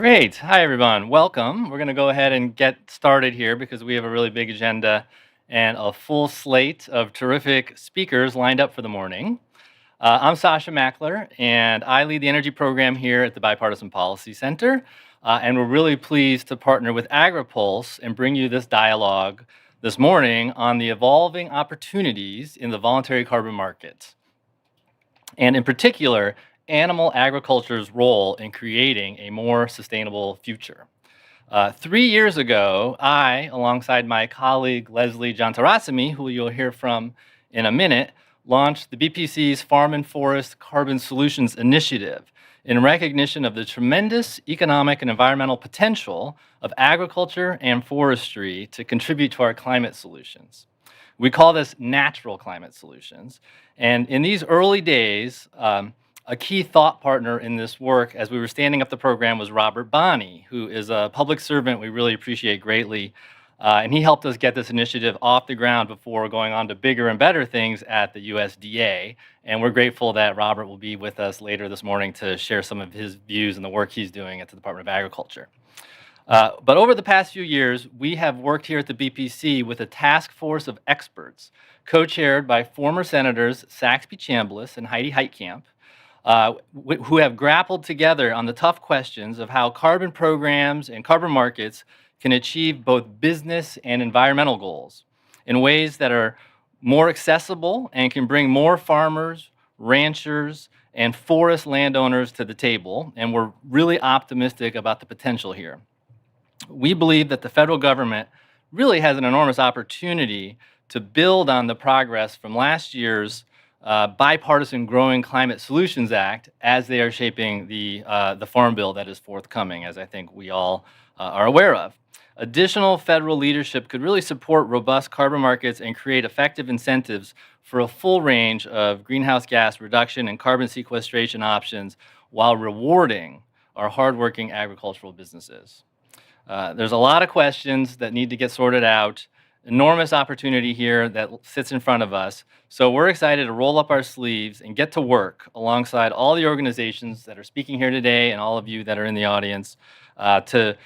Great. Hi, everyone. Welcome. We're going to go ahead and get started here because we have a really big agenda and a full slate of terrific speakers lined up for the morning. I'm Sasha Mackler, and I lead the energy program here at the Bipartisan Policy Center. And we're really pleased to partner with Agri-Pulse and bring you this dialogue this morning on the evolving opportunities in the voluntary carbon market, and in particular, animal agriculture's role in creating a more sustainable future. 3 years ago, I, alongside my colleague Leslie Jantarasamy, who you'll hear from in a minute, launched the BPC's Farm and Forest Carbon Solutions Initiative in recognition of the tremendous economic and environmental potential of agriculture and forestry to contribute to our climate solutions. We call this natural climate solutions. And in these early days, a key thought partner in this work as we were standing up the program was Robert Bonney, who is a public servant we really appreciate greatly. And he helped us get this initiative off the ground before going on to bigger and better things at the USDA. And we're grateful that Robert will be with us later this morning to share some of his views and the work he's doing at the Department of Agriculture. But over the past few years, we have worked here at the BPC with a task force of experts, co-chaired by former Senators Saxby Chambliss and Heidi Heitkamp, who have grappled together on the tough questions of how carbon programs and carbon markets can achieve both business and environmental goals in ways that are more accessible and can bring more farmers, ranchers, and forest landowners to the table. And we're really optimistic about the potential here. We believe that the federal government really has an enormous opportunity to build on the progress from last year's Bipartisan Growing Climate Solutions Act as they are shaping the Farm Bill that is forthcoming, as I think we all are aware of. Additional federal leadership could really support robust carbon markets and create effective incentives for a full range of greenhouse gas reduction and carbon sequestration options while rewarding our hardworking agricultural businesses. There's a lot of questions that need to get sorted out. Enormous opportunity here that sits in front of us. So we're excited to roll up our sleeves and get to work alongside all the organizations that are speaking here today and all of you that are in the audience to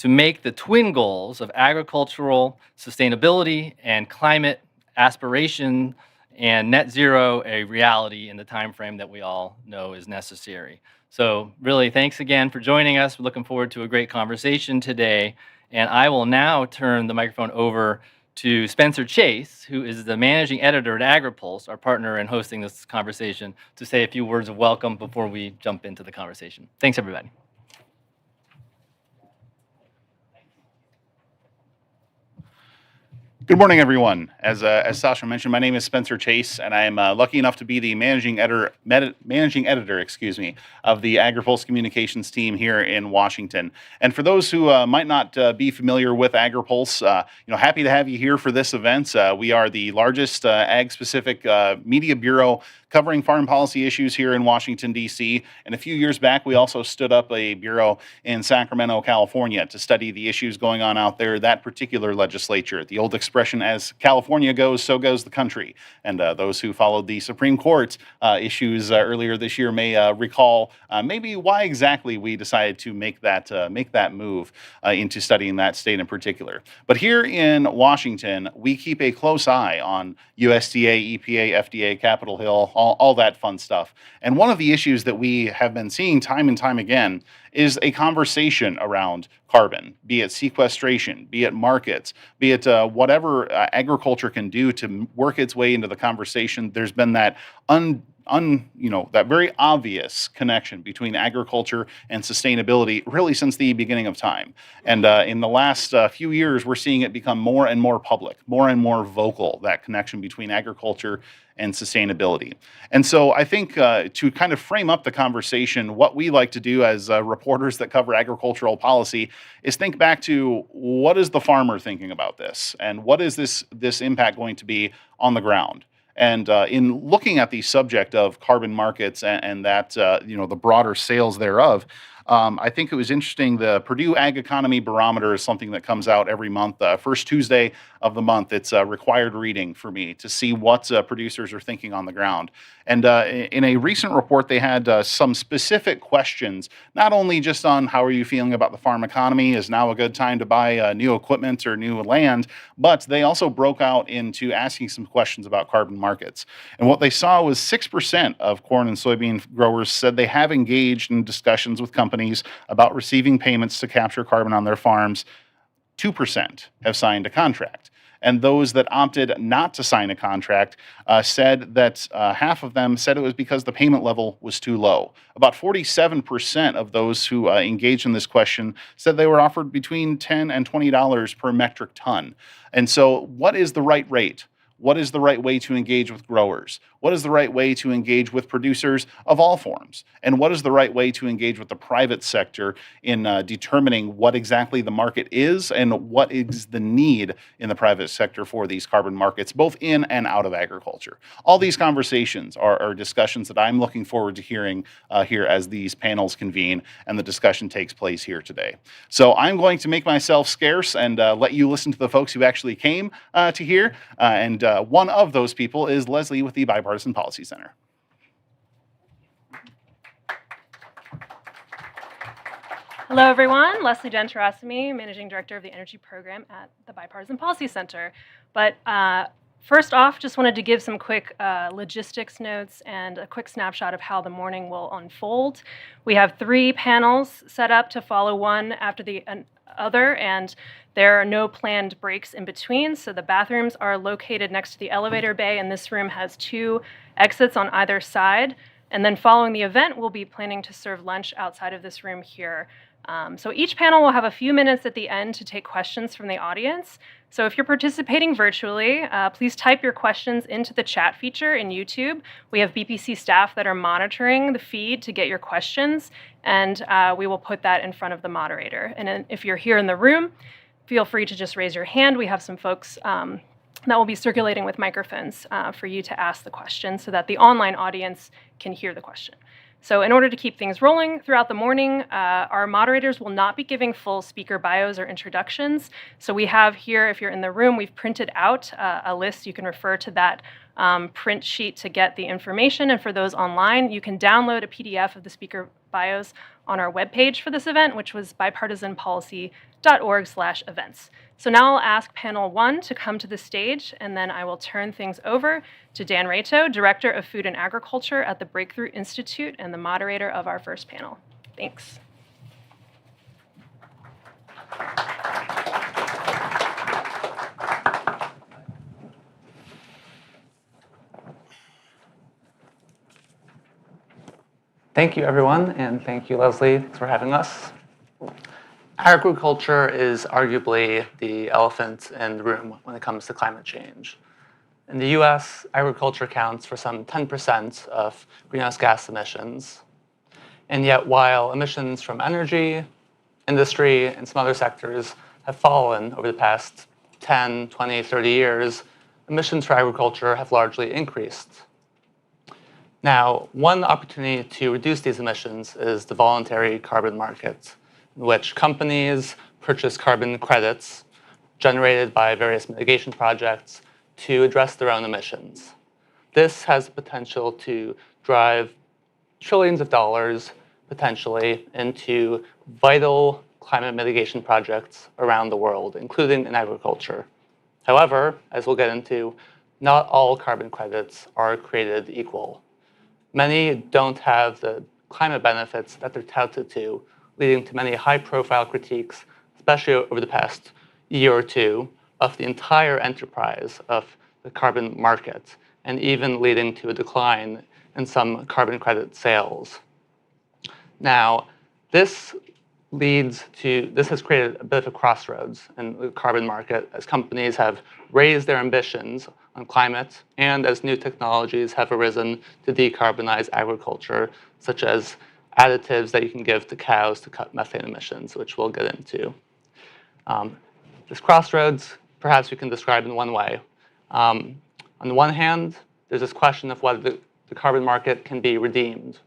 make the twin goals of agricultural sustainability and climate aspiration and net zero a reality in the time frame that we all know is necessary. So really, thanks again for joining us. We're looking forward to a great conversation today. And I will now turn the microphone over to Spencer Chase, who is the managing editor at Agri-Pulse, our partner in hosting this conversation, to say a few words of welcome before we jump into the conversation. Thanks, everybody. Good morning, everyone. As Sasha mentioned, my name is Spencer Chase, and I am lucky enough to be the managing editor, of the Agri-Pulse communications team here in Washington. And for those who might not be familiar with Agri-Pulse, happy to have you here for this event. We are the largest ag-specific media bureau covering foreign policy issues here in Washington, D.C. And a few years back, we also stood up a bureau in Sacramento, California, to study the issues going on out there, that particular legislature. The old expression, as California goes, so goes the country. And those who followed the Supreme Court issues earlier this year may recall maybe why exactly we decided to make that move into studying that state in particular. But here in Washington, we keep a close eye on USDA, EPA, FDA, Capitol Hill, all that fun stuff. And one of the issues that we have been seeing time and time again is a conversation around carbon, be it sequestration, be it markets, be it whatever agriculture can do to work its way into the conversation. There's been that that very obvious connection between agriculture and sustainability really since the beginning of time. And in the last few years, we're seeing it become more and more public, more and more vocal, that connection between agriculture and sustainability. And so I think to kind of frame up the conversation, what we like to do as reporters that cover agricultural policy is think back to what is the farmer thinking about this, and what is this impact going to be on the ground. And in looking at the subject of carbon markets and that the broader sales thereof, I think it was interesting. The Purdue Ag Economy Barometer is something that comes out every month, first Tuesday of the month. It's a required reading for me to see what producers are thinking on the ground. And in a recent report, they had some specific questions, not only just on how are you feeling about the farm economy, is now a good time to buy new equipment or new land, but they also broke out into asking some questions about carbon markets. And what they saw was 6% of corn and soybean growers said they have engaged in discussions with companies about receiving payments to capture carbon on their farms. 2% have signed a contract. And those that opted not to sign a contract said that half of them said it was because the payment level was too low. About 47% of those who engaged in this question said they were offered between $10 and $20 per metric ton. And so, what is the right rate? What is the right way to engage with growers? What is the right way to engage with producers of all forms? And what is the right way to engage with the private sector in determining what exactly the market is and what is the need in the private sector for these carbon markets, both in and out of agriculture? All these conversations are discussions that I'm looking forward to hearing here as these panels convene and the discussion takes place here today. So I'm going to make myself scarce and let you listen to the folks who actually came to hear. And one of those people is Leslie with the Bipartisan Policy Center. Hello, everyone. Leslie Gentarosimi, Managing Director of the Energy Program at the Bipartisan Policy Center. But first off, just wanted to give some quick logistics notes and a quick snapshot of how the morning will unfold. We have 3 panels set up to follow one after the other, and there are no planned breaks in between. So the bathrooms are located next to the elevator bay, and this room has 2 exits on either side. And then following the event, we'll be planning to serve lunch outside of this room here. So each panel will have a few minutes at the end to take questions from the audience. So if you're participating virtually, please type your questions into the chat feature in YouTube. We have BPC staff that are monitoring the feed to get your questions, and we will put that in front of the moderator. And then if you're here in the room, feel free to just raise your hand. We have some folks that will be circulating with microphones for you to ask the question so that the online audience can hear the question. So in order to keep things rolling throughout the morning, our moderators will not be giving full speaker bios or introductions. So we have here, if you're in the room, we've printed out a list. You can refer to that print sheet to get the information. And for those online, you can download a PDF of the speaker bios on our webpage for this event, which was bipartisanpolicy.org/events. So now I'll ask panel 1 to come to the stage, and then I will turn things over to Dan Rato, Director of Food and Agriculture at the Breakthrough Institute and the moderator of our first panel. Thanks. Thank you, everyone, and thank you, Leslie. Thanks for having us. Agriculture is arguably the elephant in the room when it comes to climate change. In the US, agriculture accounts for some 10% of greenhouse gas emissions. And yet, while emissions from energy, industry, and some other sectors have fallen over the past 10, 20, 30 years, emissions for agriculture have largely increased. Now, one opportunity to reduce these emissions is the voluntary carbon market, in which companies purchase carbon credits generated by various mitigation projects to address their own emissions. This has the potential to drive trillions of dollars, potentially, into vital climate mitigation projects around the world, including in agriculture. However, as we'll get into, not all carbon credits are created equal. Many don't have the climate benefits that they're touted to, leading to many high-profile critiques, especially over the past year or two, of the entire enterprise of the carbon market, and even leading to a decline in some carbon credit sales. Now, this has created a bit of a crossroads in the carbon market as companies have raised their ambitions on climate and as new technologies have arisen to decarbonize agriculture, such as additives that you can give to cows to cut methane emissions, which we'll get into. This crossroads, perhaps we can describe in one way. On the one hand, there's this question of whether the carbon market can be redeemed.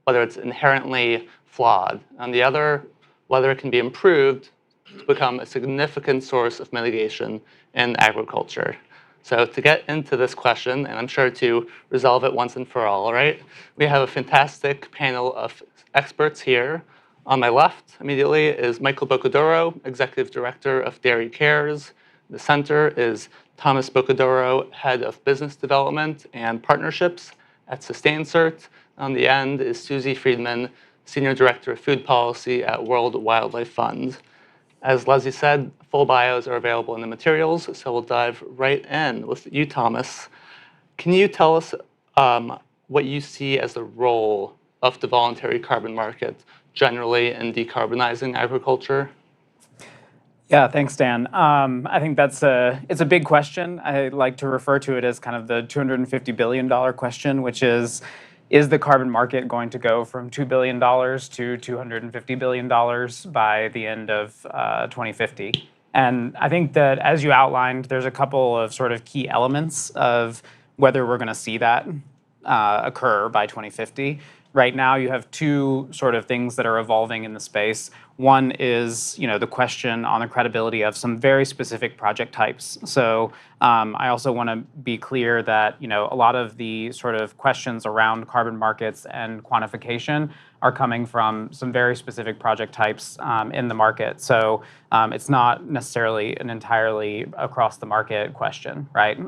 whether it's inherently flawed. On the other, whether it can be improved to become a significant source of mitigation in agriculture. So to get into this question, and I'm sure to resolve it once and for all, right, we have a fantastic panel of experts here. On my left immediately is Michael Bocadoro, Executive Director of Dairy Cares. The center is Thomas Bocadoro, Head of Business Development and Partnerships at SustainCert. On the end is Susie Friedman, Senior Director of Food Policy at World Wildlife Fund. As Leslie said, full bios are available in the materials, so we'll dive right in with you, Thomas. Can you tell us what you see as the role of the voluntary carbon market generally in decarbonizing agriculture? Yeah, thanks, Dan. I think it's a big question. I like to refer to it as kind of the $250 billion question, which is the carbon market going to go from $2 billion to $250 billion by the end of 2050? And I think that, as you outlined, there's a couple of sort of key elements of whether we're going to see that occur by 2050. Right now, you have two sort of things that are evolving in the space. One is, the question on the credibility of some very specific project types. So I also want to be clear that, a lot of the sort of questions around carbon markets and quantification are coming from some very specific project types in the market. So it's not necessarily an entirely across the market question, right?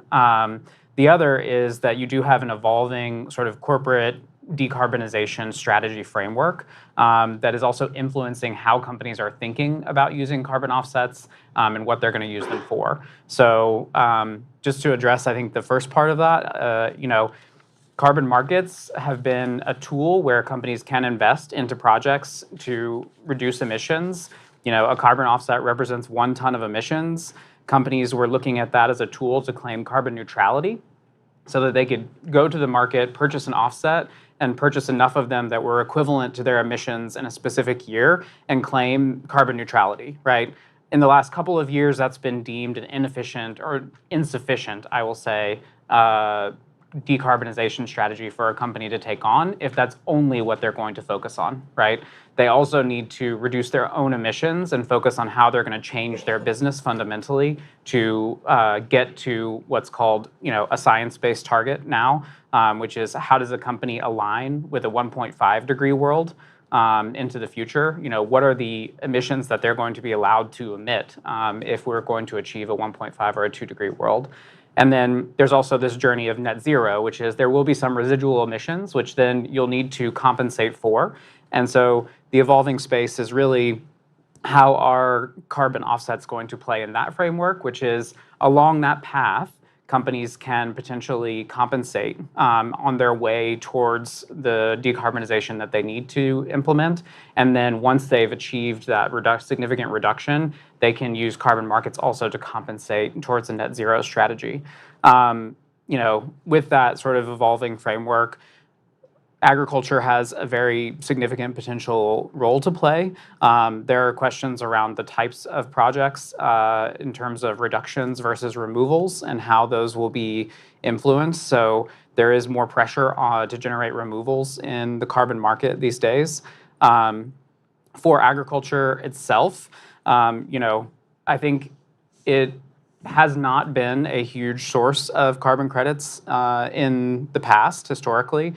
The other is that you do have an evolving sort of corporate decarbonization strategy framework that is also influencing how companies are thinking about using carbon offsets and what they're going to use them for. So just to address, I think, the first part of that, carbon markets have been a tool where companies can invest into projects to reduce emissions. A carbon offset represents 1 ton of emissions. Companies were looking at that as a tool to claim carbon neutrality so that they could go to the market, purchase an offset, and purchase enough of them that were equivalent to their emissions in a specific year and claim carbon neutrality, right? In the last couple of years, that's been deemed an inefficient or insufficient, I will say, decarbonization strategy for a company to take on if that's only what they're going to focus on, right? They also need to reduce their own emissions and focus on how they're going to change their business fundamentally to get to what's called, a science-based target now, which is how does a company align with a 1.5 degree world into the future? What are the emissions that they're going to be allowed to emit if we're going to achieve a 1.5 or a 2 degree world? And then there's also this journey of net zero, which is there will be some residual emissions, which then you'll need to compensate for. And so the evolving space is really how are carbon offsets going to play in that framework, which is along that path, companies can potentially compensate on their way towards the decarbonization that they need to implement. And then once they've achieved that significant reduction, they can use carbon markets also to compensate towards a net zero strategy. With that sort of evolving framework, agriculture has a very significant potential role to play. There are questions around the types of projects in terms of reductions versus removals and how those will be influenced. So there is more pressure to generate removals in the carbon market these days. For agriculture itself, I think it has not been a huge source of carbon credits in the past, historically.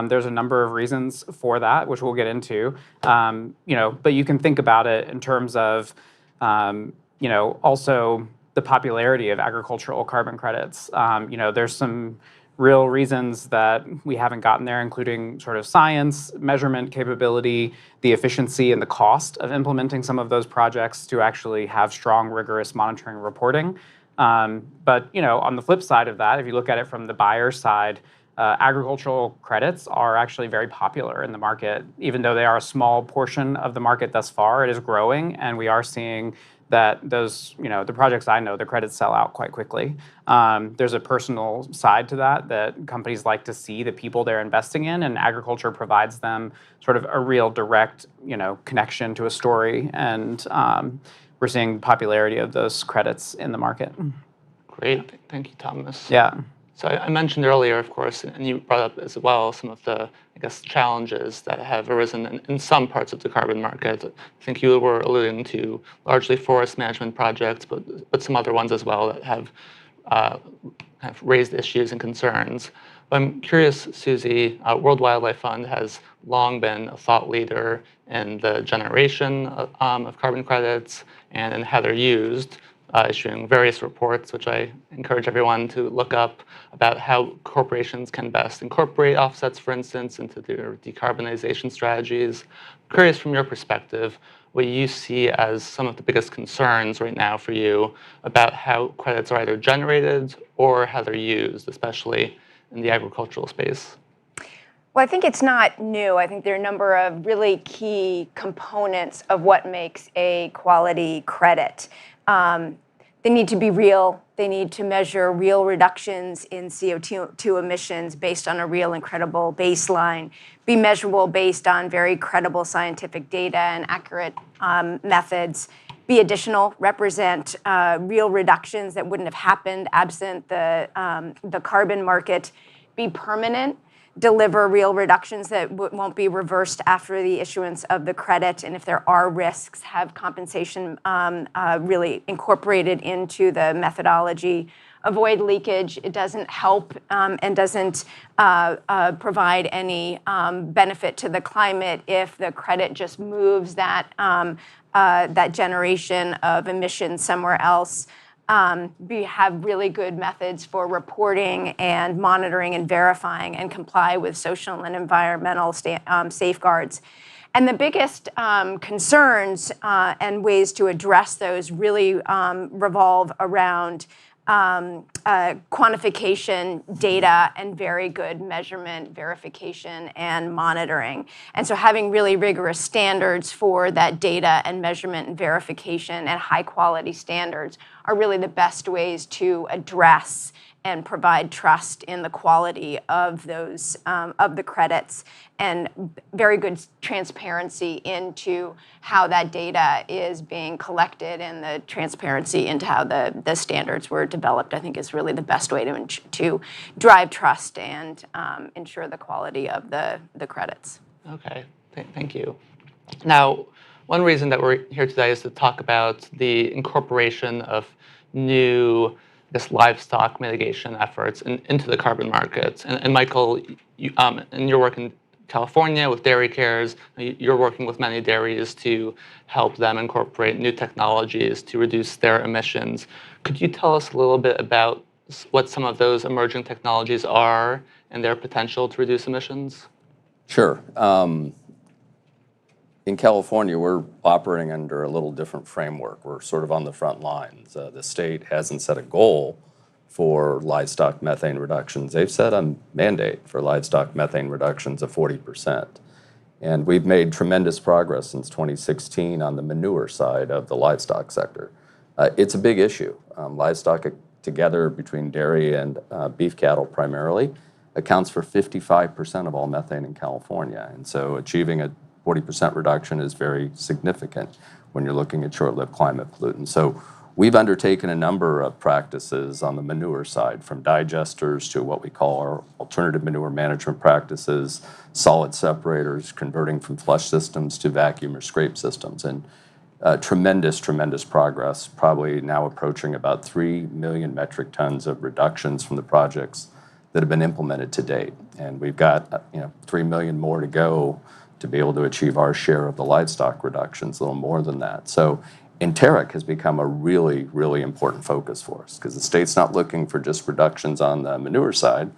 There's a number of reasons for that, which we'll get into. But you can think about it in terms of, also the popularity of agricultural carbon credits. There's some real reasons that we haven't gotten there, including sort of science, measurement capability, the efficiency and the cost of implementing some of those projects to actually have strong, rigorous monitoring and reporting. But on the flip side of that, if you look at it from the buyer side, agricultural credits are actually very popular in the market. Even though they are a small portion of the market thus far, it is growing, and we are seeing that those, the projects I know, the credits sell out quite quickly. There's a personal side to that companies like to see the people they're investing in, and agriculture provides them sort of a real direct, connection to a story, and we're seeing popularity of those credits in the market. Great, thank you, Thomas. Yeah. So I mentioned earlier, of course, and you brought up as well some of the, I guess, challenges that have arisen in some parts of the carbon market. I think you were alluding to largely forest management projects, but some other ones as well that have kind of raised issues and concerns. I'm curious, Susie, World Wildlife Fund has long been a thought leader in the generation of carbon credits and in how they're used, issuing various reports, which I encourage everyone to look up, about how corporations can best incorporate offsets, for instance, into their decarbonization strategies. I'm curious from your perspective, what you see as some of the biggest concerns right now for you about how credits are either generated or how they're used, especially in the agricultural space. Well, I think it's not new. I think there are a number of really key components of what makes a quality credit. They need to be real. They need to measure real reductions in CO2 emissions based on a real and credible baseline, be measurable based on very credible scientific data and accurate methods, be additional, represent real reductions that wouldn't have happened absent the carbon market, be permanent, deliver real reductions that won't be reversed after the issuance of the credit, and if there are risks, have compensation really incorporated into the methodology. Avoid leakage. It doesn't help and doesn't provide any benefit to the climate if the credit just moves that generation of emissions somewhere else. We have really good methods for reporting and monitoring and verifying and comply with social and environmental safeguards. And the biggest concerns and ways to address those really revolve around quantification, data, and very good measurement, verification, and monitoring. And so having really rigorous standards for that data and measurement and verification and high quality standards are really the best ways to address and provide trust in the quality of those of the credits, and very good transparency into how that data is being collected, and the transparency into how the standards were developed, I think, is really the best way to drive trust and ensure the quality of the credits. Okay, thank you. Now, one reason that we're here today is to talk about the incorporation of new livestock mitigation efforts into the carbon markets. And Michael, in your work in California with dairy cares, you're working with many dairies to help them incorporate new technologies to reduce their emissions. Could you tell us a little bit about what some of those emerging technologies are and their potential to reduce emissions? Sure. In California, we're operating under a little different framework. We're sort of on the front lines. The state hasn't set a goal for livestock methane reductions. They've set a mandate for livestock methane reductions of 40%. And we've made tremendous progress since 2016 on the manure side of the livestock sector. It's a big issue. Livestock together, between dairy and beef cattle primarily, accounts for 55% of all methane in California. And so achieving a 40% reduction is very significant when you're looking at short-lived climate pollutants. So we've undertaken a number of practices on the manure side, from digesters to what we call our alternative manure management practices, solid separators, converting from flush systems to vacuum or scrape systems. And tremendous progress, probably now approaching about 3 million metric tons of reductions from the projects that have been implemented to date. And we've got 3 million more to go to be able to achieve our share of the livestock reductions, a little more than that. So enteric has become a really, really important focus for us, because the state's not looking for just reductions on the manure side.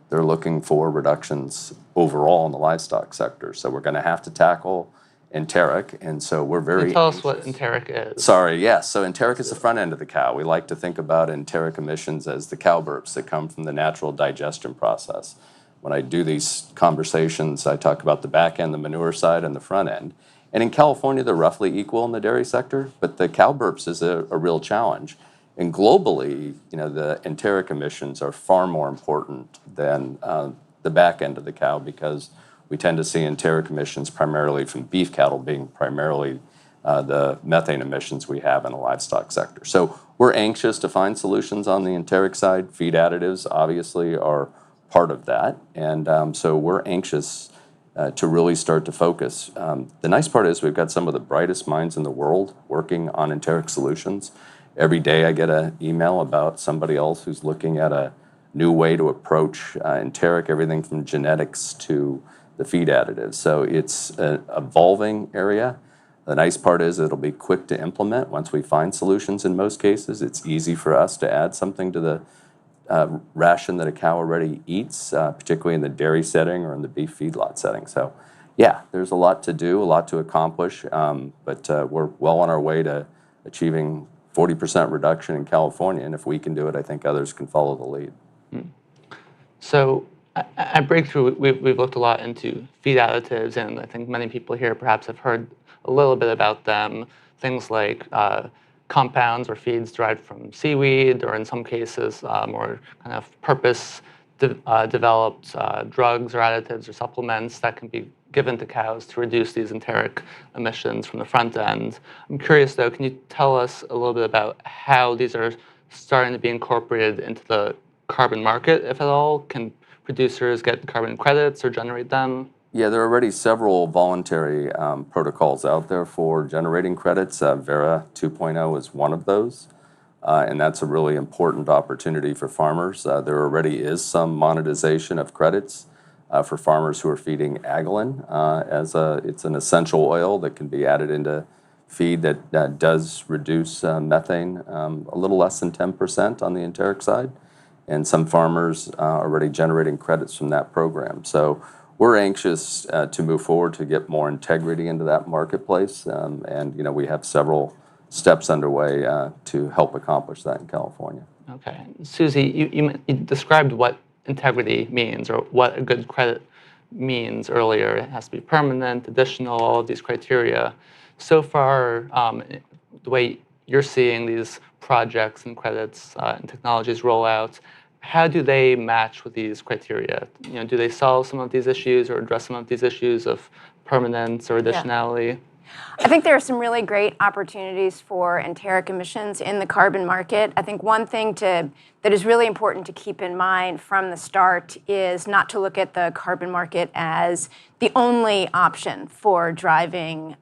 They're looking for reductions overall in the livestock sector. So we're going to have to tackle enteric, and so we're very Tell us what enteric is. Sorry, yes. So enteric is the front end of the cow. We like to think about enteric emissions as the cow burps that come from the natural digestion process. When I do these conversations, I talk about the back end, the manure side, and the front end. And in California, they're roughly equal in the dairy sector, but the cow burps is a real challenge. And globally, the enteric emissions are far more important than the back end of the cow, because we tend to see enteric emissions primarily from beef cattle being primarily the methane emissions we have in the livestock sector. So we're anxious to find solutions on the enteric side. Feed additives obviously are part of that, and so we're anxious to really start to focus. The nice part is we've got some of the brightest minds in the world working on enteric solutions. Every day I get an email about somebody else who's looking at a new way to approach enteric, everything from genetics to the feed additives. So it's an evolving area. The nice part is it'll be quick to implement once we find solutions in most cases. It's easy for us to add something to the ration that a cow already eats, particularly in the dairy setting or in the beef feedlot setting. So yeah, there's a lot to do, a lot to accomplish, but we're well on our way to achieving 40% reduction in California, and if we can do it, I think others can follow the lead. So at Breakthrough, we've looked a lot into feed additives, and I think many people here perhaps have heard a little bit about them. Things like compounds or feeds derived from seaweed, or in some cases, more kind of purpose-developed drugs or additives or supplements that can be given to cows to reduce these enteric emissions from the front end. I'm curious, though, can you tell us a little bit about how these are starting to be incorporated into the carbon market, if at all? Can producers get carbon credits or generate them? Yeah, there are already several voluntary protocols out there for generating credits. Vera 2.0 is one of those, and that's a really important opportunity for farmers. There already is some monetization of credits for farmers who are feeding aglin it's an essential oil that can be added into feed that does reduce methane a little less than 10% on the enteric side, and some farmers are already generating credits from that program. So we're anxious to move forward to get more integrity into that marketplace, and we have several steps underway to help accomplish that in California. Okay. Susie, you described what integrity means, or what a good credit means earlier. It has to be permanent, additional, all of these criteria. So far, the way you're seeing these projects and credits and technologies roll out, how do they match with these criteria? Do they solve some of these issues or address some of these issues of permanence or additionality? I think there are some really great opportunities for enteric emissions in the carbon market. I think one thing that is really important to keep in mind from the start is not to look at the carbon market as the only option for driving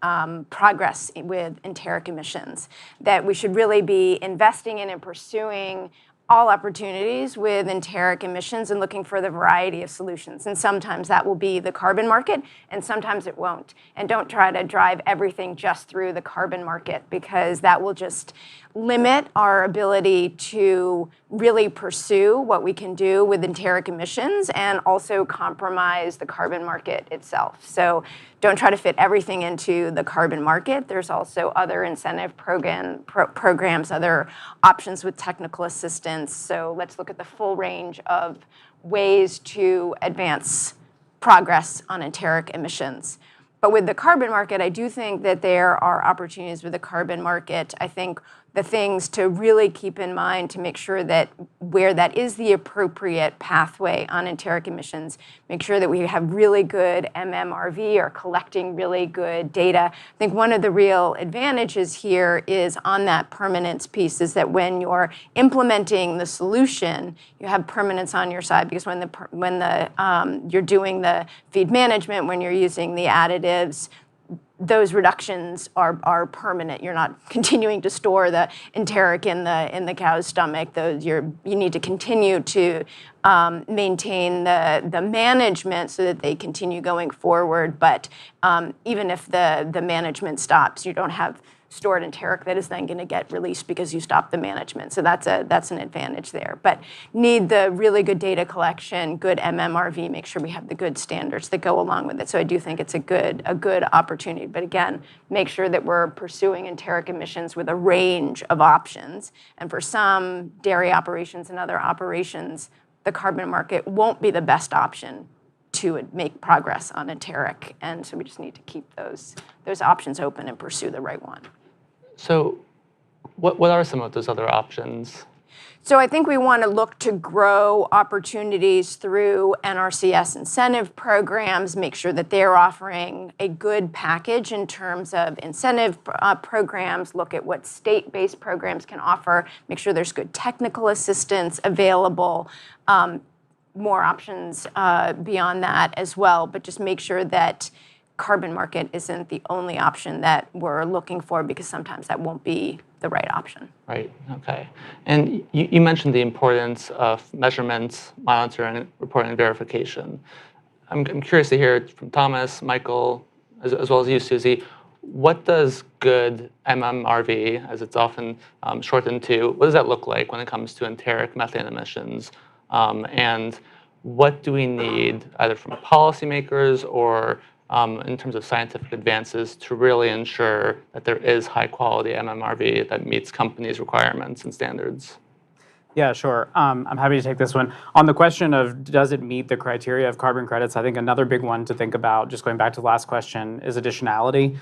progress with enteric emissions. That we should really be investing in and pursuing all opportunities with enteric emissions and looking for the variety of solutions. And sometimes that will be the carbon market, and sometimes it won't. And don't try to drive everything just through the carbon market, because that will just limit our ability to really pursue what we can do with enteric emissions and also compromise the carbon market itself. So don't try to fit everything into the carbon market. There's also other incentive programs, other options with technical assistance. So let's look at the full range of ways to advance progress on enteric emissions. But with the carbon market, I do think that there are opportunities with the carbon market. I think the things to really keep in mind to make sure that where that is the appropriate pathway on enteric emissions, make sure that we have really good MMRV or collecting really good data. I think one of the real advantages here is on that permanence piece, is that when you're implementing the solution, you have permanence on your side, because when you're doing the feed management, when you're using the additives, those reductions are permanent. You're not continuing to store the enteric in the cow's stomach. You need to continue to maintain the management so that they continue going forward. But even if the management stops, you don't have stored enteric that is then going to get released because you stop the management. So that's an advantage there. But need the really good data collection, good MMRV, make sure we have the good standards that go along with it. So I do think it's a good opportunity. But again, make sure that we're pursuing enteric emissions with a range of options. And for some dairy operations and other operations, the carbon market won't be the best option to make progress on enteric. And so we just need to keep those options open and pursue the right one. So what are some of those other options? So I think we want to look to grow opportunities through NRCS incentive programs, make sure that they're offering a good package in terms of incentive programs, look at what state-based programs can offer, make sure there's good technical assistance available, more options beyond that as well, but just make sure that carbon market isn't the only option that we're looking for, because sometimes that won't be the right option. Right, okay. And you mentioned the importance of measurement, monitoring, reporting, and verification. I'm curious to hear from Thomas, Michael, as well as you, Susie, what does good MMRV, as it's often shortened to, what does that look like when it comes to enteric methane emissions? And what do we need, either from policymakers or in terms of scientific advances, to really ensure that there is high quality MMRV that meets companies' requirements and standards? Yeah, sure. I'm happy to take this one. On the question of does it meet the criteria of carbon credits, I think another big one to think about, just going back to the last question, is additionality,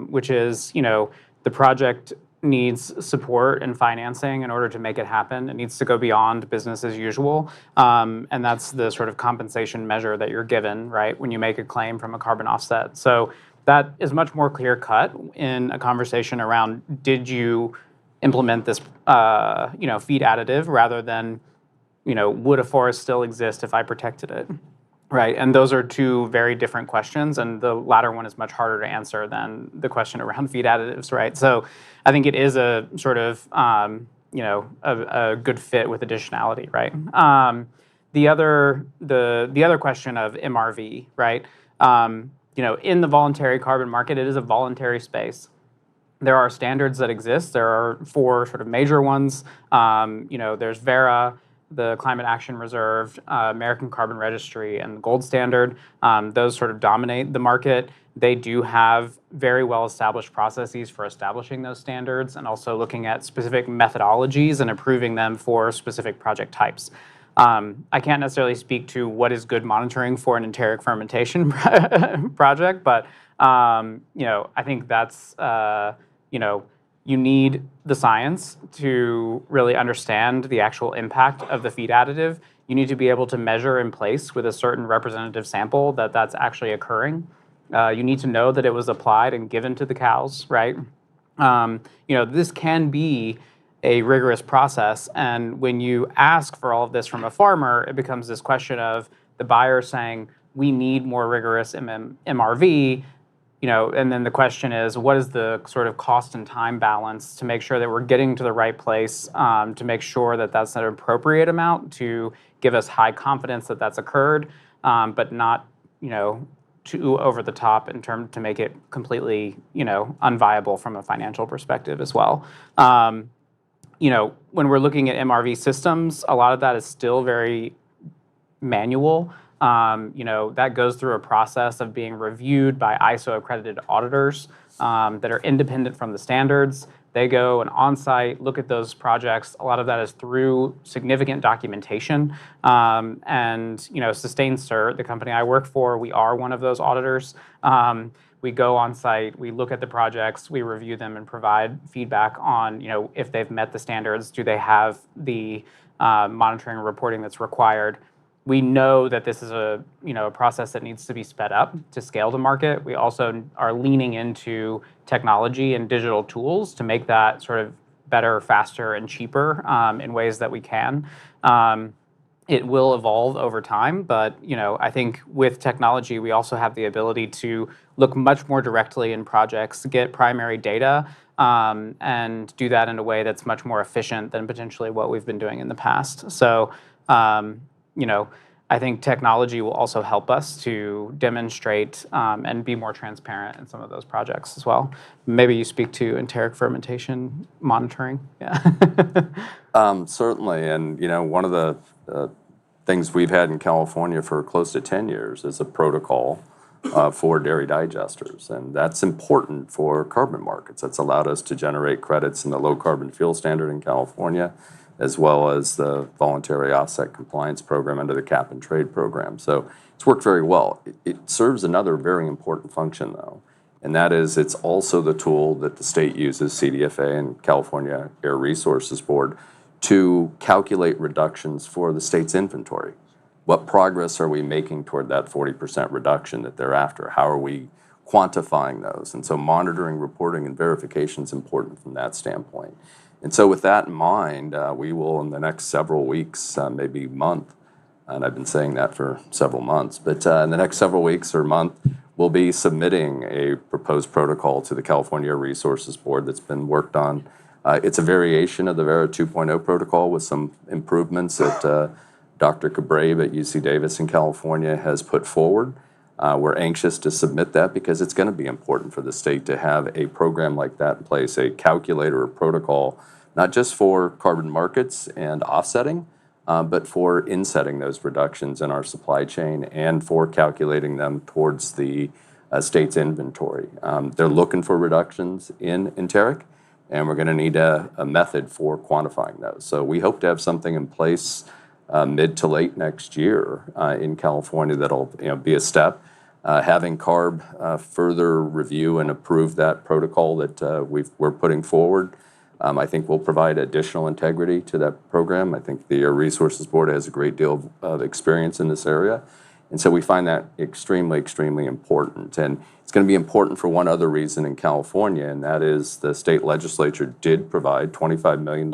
which is, the project needs support and financing in order to make it happen. It needs to go beyond business as usual. And that's the sort of compensation measure that you're given, right, when you make a claim from a carbon offset. So that is much more clear cut in a conversation around, did you implement this feed additive, rather than, would a forest still exist if I protected it? Right, and those are two very different questions, and the latter one is much harder to answer than the question around feed additives, right? So I think it is a sort of, a good fit with additionality, right? The other question of MRV, right? In the voluntary carbon market, it is a voluntary space. There are standards that exist. There are 4 sort of major ones. There's VERA, the Climate Action Reserve, American Carbon Registry, and the Gold Standard. Those sort of dominate the market. They do have very well-established processes for establishing those standards, and also looking at specific methodologies and approving them for specific project types. I can't necessarily speak to what is good monitoring for an enteric fermentation project, but I think that's you need the science to really understand the actual impact of the feed additive. You need to be able to measure in place with a certain representative sample that that's actually occurring. You need to know that it was applied and given to the cows, right? This can be a rigorous process, and when you ask for all of this from a farmer, it becomes this question of the buyer saying, we need more rigorous MRV, and then the question is, what is the sort of cost and time balance to make sure that we're getting to the right place, to make sure that that's an appropriate amount to give us high confidence that that's occurred, but not, too over the top in terms to make it completely, unviable from a financial perspective as well. When we're looking at MRV systems, a lot of that is still very manual. That goes through a process of being reviewed by ISO accredited auditors that are independent from the standards. They go and on-site, look at those projects. A lot of that is through significant documentation. And Sustain Cert, the company I work for, we are one of those auditors. We go on-site, we look at the projects, we review them and provide feedback on, if they've met the standards, do they have the monitoring and reporting that's required. We know that this is a process that needs to be sped up to scale the market. We also are leaning into technology and digital tools to make that sort of better, faster, and cheaper in ways that we can. It will evolve over time, but I think with technology, we also have the ability to look much more directly in projects, get primary data, and do that in a way that's much more efficient than potentially what we've been doing in the past. So, I think technology will also help us to demonstrate and be more transparent in some of those projects as well. Maybe you speak to enteric fermentation monitoring. Yeah. Certainly, and one of the things we've had in California for close to 10 years is a protocol for dairy digesters, and that's important for carbon markets. That's allowed us to generate credits in the low carbon fuel standard in California, as well as the voluntary offset compliance program under the cap and trade program. So it's worked very well. It serves another very important function, though, and that is it's also the tool that the state uses, CDFA and California Air Resources Board, to calculate reductions for the state's inventory. What progress are we making toward that 40% reduction that they're after? How are we quantifying those? And so monitoring, reporting, and verification is important from that standpoint. And so with that in mind, we will in the next several weeks, maybe month, and I've been saying that for several months, but in the next several weeks or month, we'll be submitting a proposed protocol to the California Air Resources Board that's been worked on. It's a variation of the Vera 2.0 protocol with some improvements that Dr. Cabrabe at UC Davis in California has put forward. We're anxious to submit that because it's going to be important for the state to have a program like that in place, a calculator or protocol, not just for carbon markets and offsetting, but for insetting those reductions in our supply chain and for calculating them towards the state's inventory. They're looking for reductions in enteric, and we're going to need a method for quantifying those. So we hope to have something in place mid to late next year in California that'll be a step. Having CARB further review and approve that protocol that we're putting forward, I think will provide additional integrity to that program. I think the Air Resources Board has a great deal of experience in this area. And so we find that extremely, extremely important. And it's going to be important for one other reason in California, and that is the state legislature did provide $25 million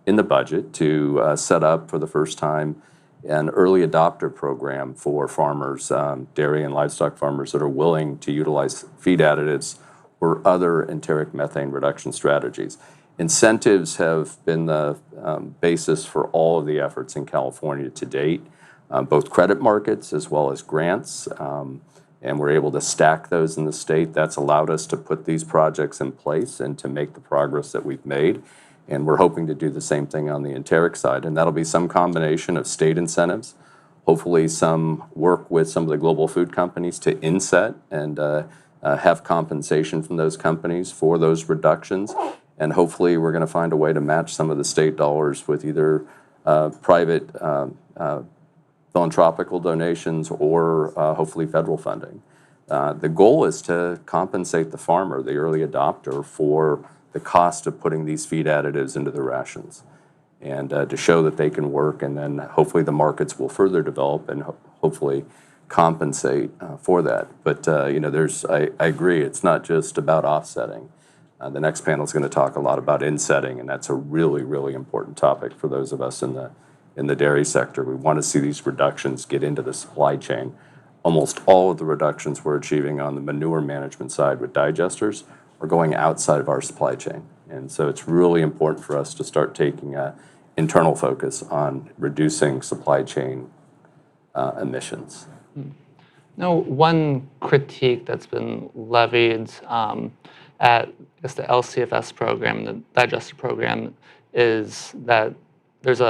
in the budget to set up for the first time an early adopter program for farmers, dairy and livestock farmers that are willing to utilize feed additives or other enteric methane reduction strategies. Incentives have been the basis for all of the efforts in California to date, both credit markets as well as grants, and we're able to stack those in the state. That's allowed us to put these projects in place and to make the progress that we've made. And we're hoping to do the same thing on the enteric side, and that'll be some combination of state incentives, hopefully some work with some of the global food companies to inset and have compensation from those companies for those reductions, and hopefully we're going to find a way to match some of the state dollars with either private philanthropical donations or hopefully federal funding. The goal is to compensate the farmer, the early adopter, for the cost of putting these feed additives into their rations, and to show that they can work, and then hopefully the markets will further develop and hopefully compensate for that. But I agree, it's not just about offsetting. The next panel is going to talk a lot about insetting, and that's a really, really important topic for those of us in the dairy sector. We want to see these reductions get into the supply chain. Almost all of the reductions we're achieving on the manure management side with digesters are going outside of our supply chain. And so it's really important for us to start taking an internal focus on reducing supply chain emissions. Now, one critique that's been levied at the LCFS program, the digester program, is that there's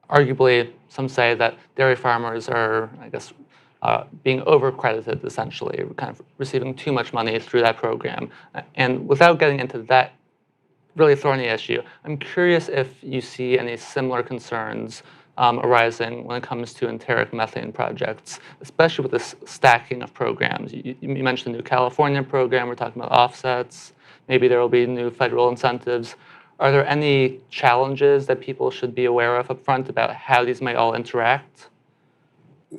arguably, some say that dairy farmers are, being over-credited, essentially, kind of receiving too much money through that program. And without getting into that really thorny issue, I'm curious if you see any similar concerns arising when it comes to enteric methane projects, especially with this stacking of programs. You mentioned the new California program, we're talking about offsets, maybe there will be new federal incentives. Are there any challenges that people should be aware of up front about how these might all interact?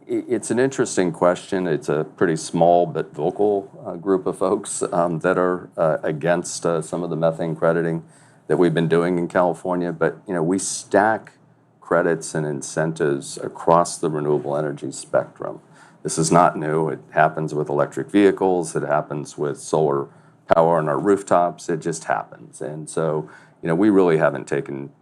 It's an interesting question. It's a pretty small but vocal group of folks that are against some of the methane crediting that we've been doing in California. But we stack credits and incentives across the renewable energy spectrum. This is not new. It happens with electric vehicles. It happens with solar power on our rooftops. It just happens. And so, we really haven't taken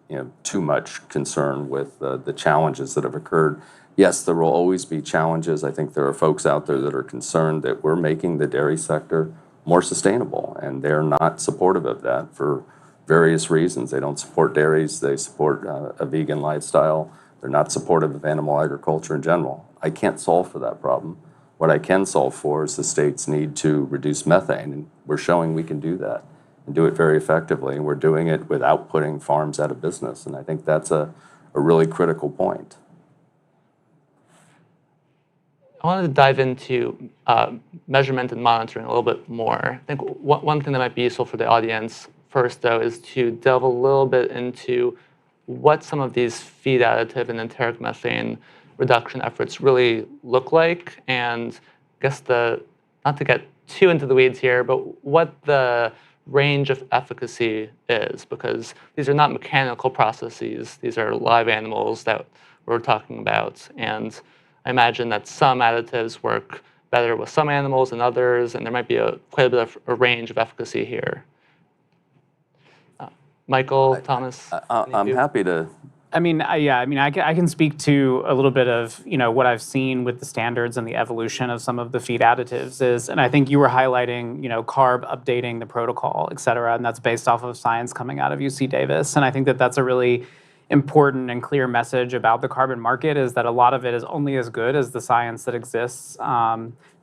too much concern with the challenges that have occurred. Yes, there will always be challenges. I think there are folks out there that are concerned that we're making the dairy sector more sustainable, and they're not supportive of that for various reasons. They don't support dairies. They support a vegan lifestyle. They're not supportive of animal agriculture in general. I can't solve for that problem. What I can solve for is the state's need to reduce methane, and we're showing we can do that and do it very effectively, and we're doing it without putting farms out of business, and I think that's a really critical point. I wanted to dive into measurement and monitoring a little bit more. I think one thing that might be useful for the audience first, though, is to delve a little bit into what some of these feed additive and enteric methane reduction efforts really look like, and I guess not to get too into the weeds here, but what the range of efficacy is, because these are not mechanical processes. These are live animals that we're talking about, and I imagine that some additives work better with some animals than others, and there might be quite a bit of a range of efficacy here. Michael, Thomas? I'm happy to. I mean, I can speak to a little bit of what I've seen with the standards and the evolution of some of the feed additives and I think you were highlighting CARB updating the protocol, et cetera, and that's based off of science coming out of UC Davis, and I think that that's a really important and clear message about the carbon market, is that a lot of it is only as good as the science that exists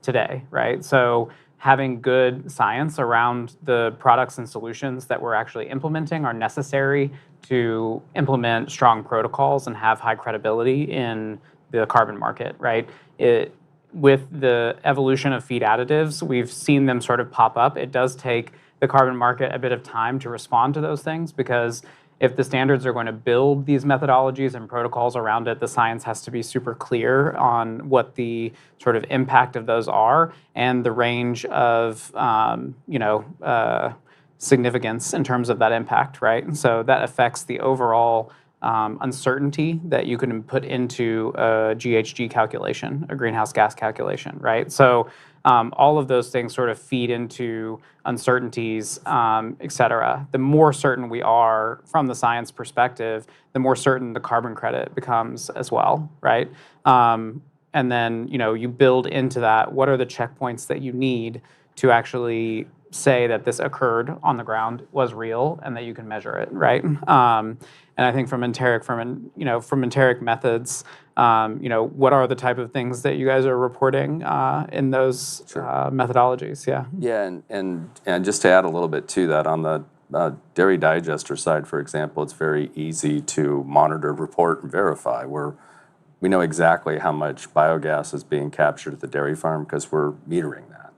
today, right? So having good science around the products and solutions that we're actually implementing are necessary to implement strong protocols and have high credibility in the carbon market, right? With the evolution of feed additives, we've seen them sort of pop up. It does take the carbon market a bit of time to respond to those things, because if the standards are going to build these methodologies and protocols around it, the science has to be super clear on what the sort of impact of those are and the range of significance in terms of that impact, right? And so that affects the overall uncertainty that you can put into a GHG calculation, a greenhouse gas calculation, right? So all of those things sort of feed into uncertainties, et cetera. The more certain we are from the science perspective, the more certain the carbon credit becomes as well, right? And then you build into that, what are the checkpoints that you need to actually say that this occurred on the ground, was real, and that you can measure it, right? And I think from enteric methods, what are the type of things that you guys are reporting in those methodologies? Yeah. Yeah, and just to add a little bit to that, on the dairy digester side, for example, it's very easy to monitor, report, and verify. We know exactly how much biogas is being captured at the dairy farm because we're metering that.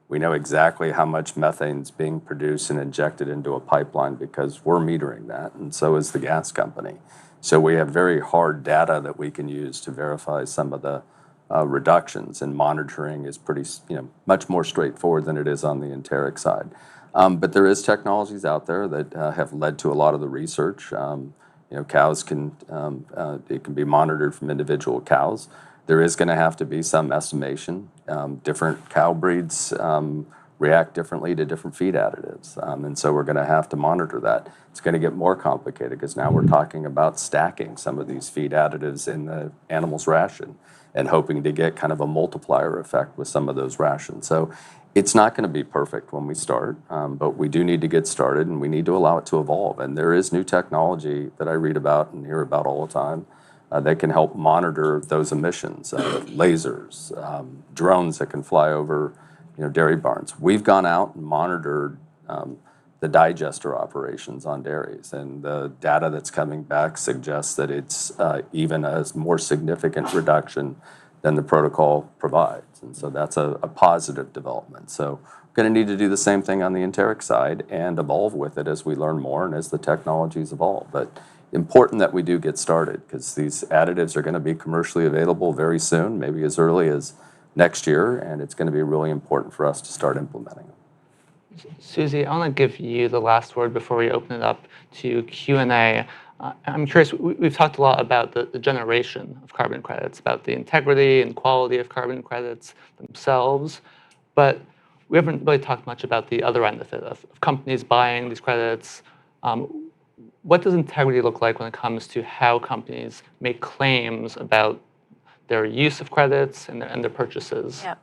We know exactly how much methane is being produced and injected into a pipeline because we're metering that, and so is the gas company. So we have very hard data that we can use to verify some of the reductions, and monitoring is pretty, much more straightforward than it is on the enteric side. But there is technologies out there that have led to a lot of the research. Cows it can be monitored from individual cows. There is going to have to be some estimation. Different cow breeds react differently to different feed additives, and so we're going to have to monitor that. It's going to get more complicated because now we're talking about stacking some of these feed additives in the animal's ration and hoping to get kind of a multiplier effect with some of those rations. So it's not going to be perfect when we start, but we do need to get started, and we need to allow it to evolve. And there is new technology that I read about and hear about all the time that can help monitor those emissions, lasers, drones that can fly over dairy barns. We've gone out and monitored the digester operations on dairies, and the data that's coming back suggests that it's even a more significant reduction than the protocol provides, and so that's a positive development. So we're going to need to do the same thing on the enteric side and evolve with it as we learn more and as the technologies evolve. But important that we do get started, because these additives are going to be commercially available very soon, maybe as early as next year, and it's going to be really important for us to start implementing them. Susie, I want to give you the last word before we open it up to Q&A. I'm curious, we've talked a lot about the generation of carbon credits, about the integrity and quality of carbon credits themselves, but we haven't really talked much about the other end of it, of companies buying these credits. What does integrity look like when it comes to how companies make claims about their use of credits and their purchases? Yeah.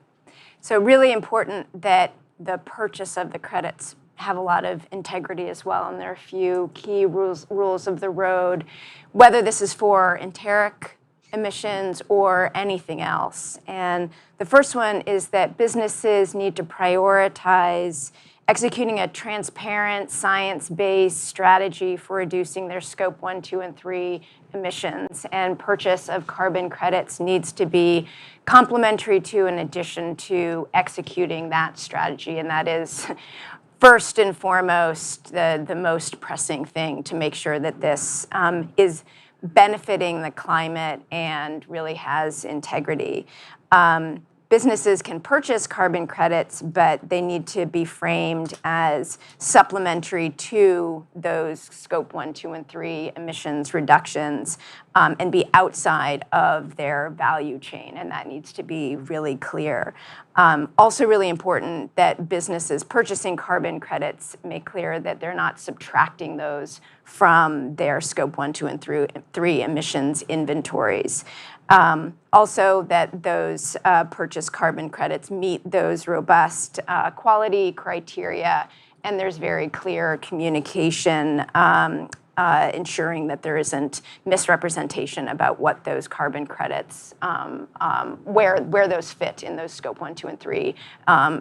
So really important that the purchase of the credits have a lot of integrity as well, and there are a few key rules of the road, whether this is for enteric emissions or anything else. And the first one is that businesses need to prioritize executing a transparent, science-based strategy for reducing their scope 1, 2, and 3 emissions, and purchase of carbon credits needs to be complementary to, in addition to, executing that strategy, and that is first and foremost the most pressing thing to make sure that this is benefiting the climate and really has integrity. Businesses can purchase carbon credits, but they need to be framed as supplementary to those scope 1, 2, and 3 emissions reductions and be outside of their value chain, and that needs to be really clear. Also really important that businesses purchasing carbon credits make clear that they're not subtracting those from their scope 1, 2, and 3 emissions inventories. Also that those purchased carbon credits meet those robust quality criteria, and there's very clear communication ensuring that there isn't misrepresentation about what those carbon credits, where those fit in those scope 1, 2, and 3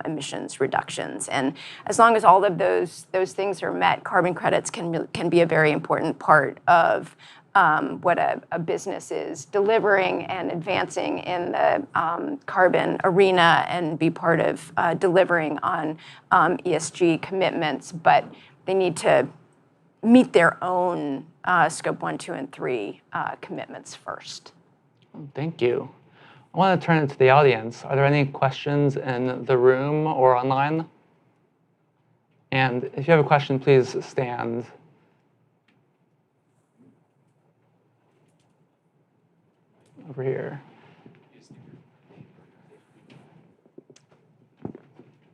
emissions reductions. And as long as all of those things are met, carbon credits can be a very important part of what a business is delivering and advancing in the carbon arena and be part of delivering on ESG commitments, but they need to meet their own scope 1, 2, and 3 commitments first. Thank you. I want to turn it to the audience. Are there any questions in the room or online? And if you have a question, please stand. Over here.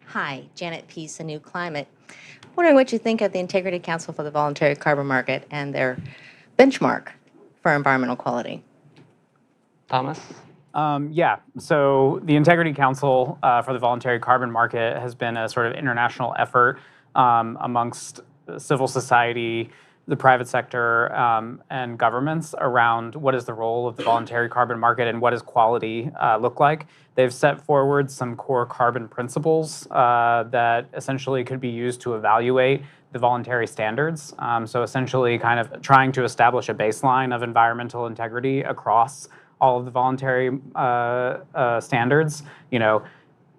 Hi, Janet Peace, A New Climate. Wondering what you think of the Integrity Council for the Voluntary Carbon Market and their benchmark for environmental quality. Thomas? Yeah, so the Integrity Council for the Voluntary Carbon Market has been a sort of international effort amongst civil society, the private sector, and governments around what is the role of the voluntary carbon market and what does quality look like. They've set forward some core carbon principles that essentially could be used to evaluate the voluntary standards. So essentially kind of trying to establish a baseline of environmental integrity across all of the voluntary standards. You know,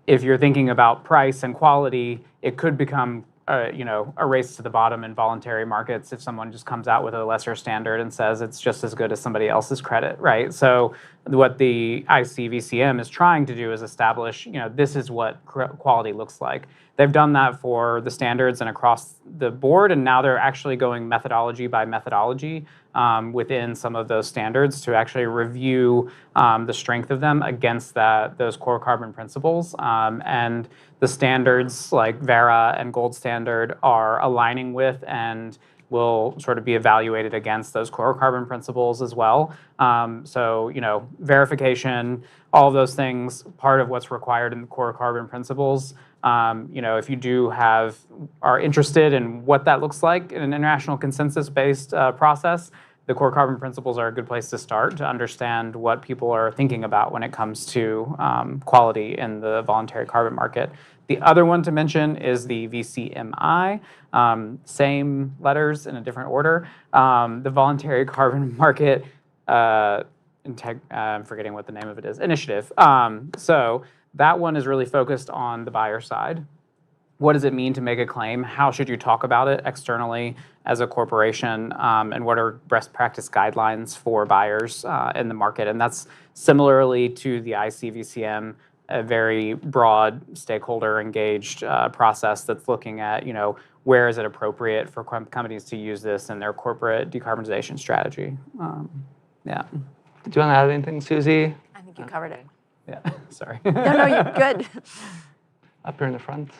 if you're thinking about price and quality, it could become a race to the bottom in voluntary markets if someone just comes out with a lesser standard and says it's just as good as somebody else's credit, right? So what the ICVCM is trying to do is establish, this is what quality looks like. They've done that for the standards and across the board, and now they're actually going methodology by methodology within some of those standards to actually review the strength of them against those core carbon principles. And the standards like Vera and Gold Standard are aligning with and will sort of be evaluated against those core carbon principles as well. So, verification, all of those things, part of what's required in the core carbon principles. If you are interested in what that looks like in an international consensus-based process, the core carbon principles are a good place to start to understand what people are thinking about when it comes to quality in the voluntary carbon market. The other one to mention is the VCMI, same letters in a different order. The voluntary carbon market, I'm forgetting what the name of it is, initiative. So that one is really focused on the buyer side. What does it mean to make a claim? How should you talk about it externally as a corporation? And what are best practice guidelines for buyers in the market? And that's similarly to the ICVCM, a very broad stakeholder engaged process that's looking at, where is it appropriate for companies to use this in their corporate decarbonization strategy? Yeah. Did you want to add anything, Susie? I think you covered it. Yeah, sorry. No, you're good. Up here in the front.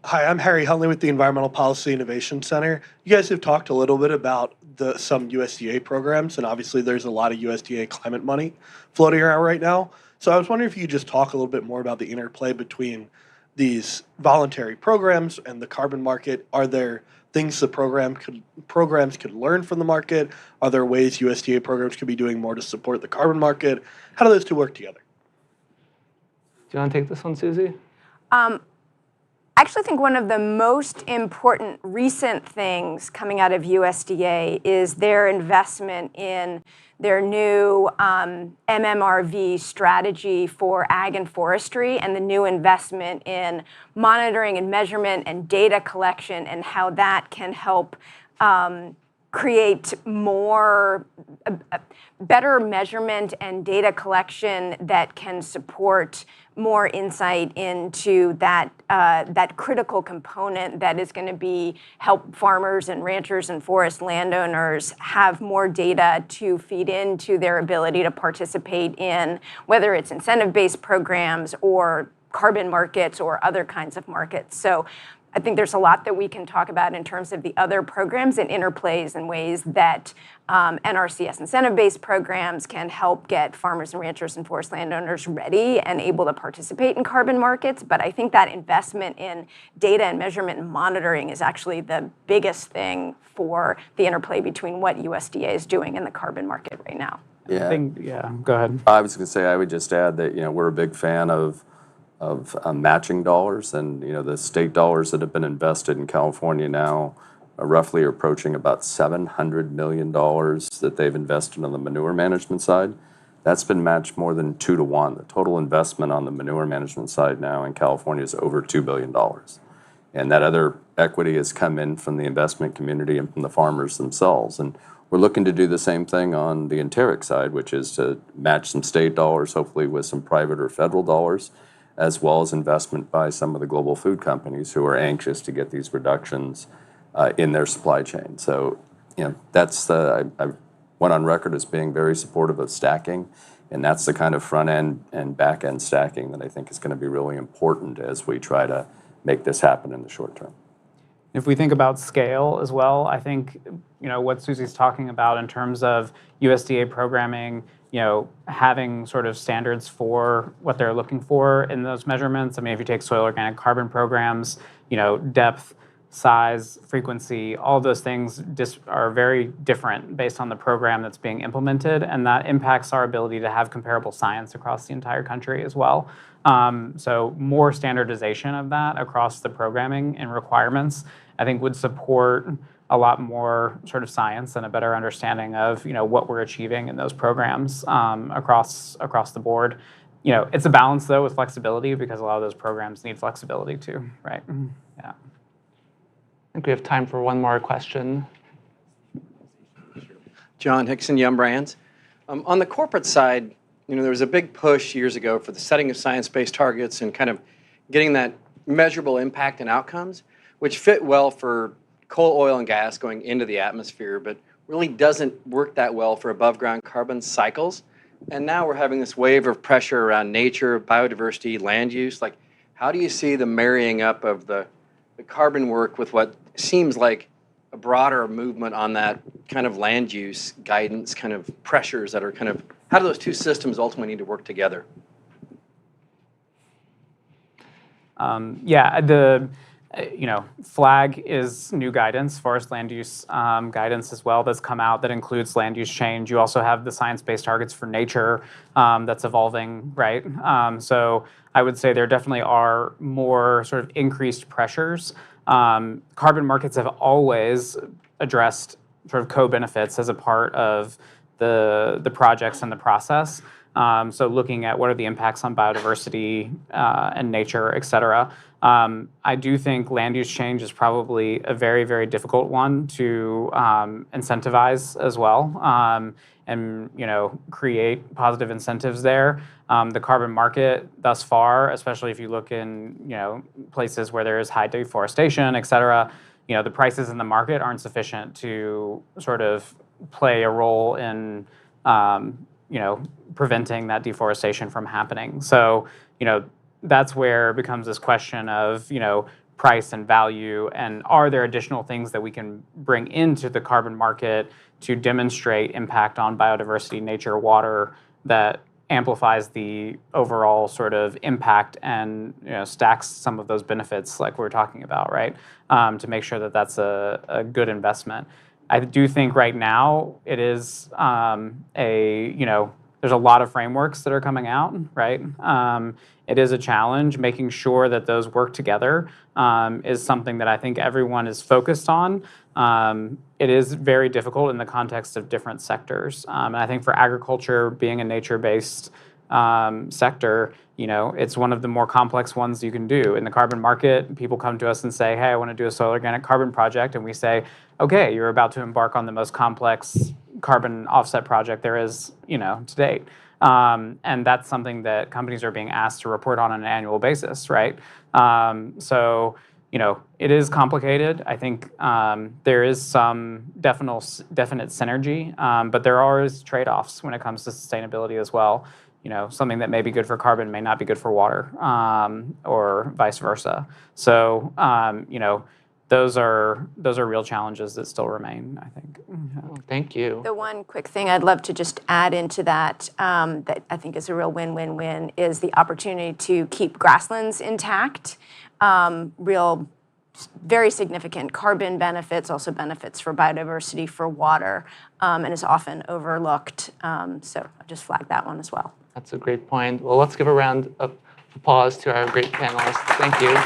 Hi, I'm Harry Huntley with the Environmental Policy Innovation Center. You guys have talked a little bit about some USDA programs, and obviously there's a lot of USDA climate money floating around right now. So I was wondering if you could just talk a little bit more about the interplay between these voluntary programs and the carbon market. Are there things the programs could learn from the market? Are there ways USDA programs could be doing more to support the carbon market? How do those two work together? Do you want to take this one, Susie? I actually think one of the most important recent things coming out of USDA is their investment in their new MMRV strategy for ag and forestry, and the new investment in monitoring and measurement and data collection, and how that can help create more better measurement and data collection that can support more insight into that that critical component that is going to be help farmers and ranchers and forest landowners have more data to feed into their ability to participate in whether it's incentive-based programs or carbon markets or other kinds of markets. So I think there's a lot that we can talk about in terms of the other programs and interplays and ways that NRCS incentive-based programs can help get farmers and ranchers and forest landowners ready and able to participate in carbon markets. But I think that investment in data and measurement and monitoring is actually the biggest thing for the interplay between what USDA is doing in the carbon market right now. Yeah. Go ahead. I was going to say, I would just add that, we're a big fan of matching dollars, and the state dollars that have been invested in California now are roughly approaching about $700 million that they've invested on the manure management side. That's been matched more than 2 to 1. The total investment on the manure management side now in California is over $2 billion. And that other equity has come in from the investment community and from the farmers themselves. And we're looking to do the same thing on the enteric side, which is to match some state dollars, hopefully with some private or federal dollars, as well as investment by some of the global food companies who are anxious to get these reductions in their supply chain. So, that's I went on record as being very supportive of stacking, and that's the kind of front end and back end stacking that I think is going to be really important as we try to make this happen in the short term. If we think about scale as well, I think what Susie's talking about in terms of USDA programming, having sort of standards for what they're looking for in those measurements. I mean, if you take soil organic carbon programs, depth, size, frequency, all of those things are very different based on the program that's being implemented, and that impacts our ability to have comparable science across the entire country as well. So more standardization of that across the programming and requirements, I think, would support a lot more sort of science and a better understanding of what we're achieving in those programs across the board. It's a balance though with flexibility, because a lot of those programs need flexibility too, right? Yeah. I think we have time for one more question. John Hickson, Yum Brands. On the corporate side, there was a big push years ago for the setting of science-based targets and kind of getting that measurable impact and outcomes, which fit well for coal, oil, and gas going into the atmosphere, but really doesn't work that well for above-ground carbon cycles. And now we're having this wave of pressure around nature, biodiversity, land use. Like, how do you see the marrying up of the carbon work with what seems like a broader movement on that kind of land use guidance, kind of pressures that are kind of, how do those two systems ultimately need to work together? FLAG is new guidance, forest land use guidance as well, that's come out that includes land use change. You also have the science-based targets for nature that's evolving, right? So I would say there definitely are more sort of increased pressures. Carbon markets have always addressed sort of co-benefits as a part of the projects and the process. So looking at what are the impacts on biodiversity and nature, et cetera. I do think land use change is probably a very, very difficult one to incentivize as well, and create positive incentives there. The carbon market thus far, especially if you look in places where there is high deforestation, et cetera, the prices in the market aren't sufficient to sort of play a role in preventing that deforestation from happening. So, that's where it becomes this question of, price and value, and are there additional things that we can bring into the carbon market to demonstrate impact on biodiversity, nature, water, that amplifies the overall sort of impact and stacks some of those benefits like we're talking about, right? To make sure that that's a good investment. I do think right now it is there's a lot of frameworks that are coming out, right? It is a challenge. Making sure that those work together is something that I think everyone is focused on. It is very difficult in the context of different sectors. And I think for agriculture, being a nature-based sector, it's one of the more complex ones you can do. In the carbon market, people come to us and say, hey, I want to do a soil organic carbon project. And we say, okay, you're about to embark on the most complex carbon offset project there is, to date. And that's something that companies are being asked to report on an annual basis, right? So, it is complicated. I think there is some definite synergy, but there are always trade-offs when it comes to sustainability as well. Something that may be good for carbon may not be good for water, or vice versa. So, those are real challenges that still remain, I think. Well, thank you. The one quick thing I'd love to just add into that, that I think is a real win-win-win, is the opportunity to keep grasslands intact. Real, very significant carbon benefits, also benefits for biodiversity, for water, and is often overlooked. So I'll just flag that one as well. That's a great point. Well, let's give a round of applause to our great panelists. Thank you.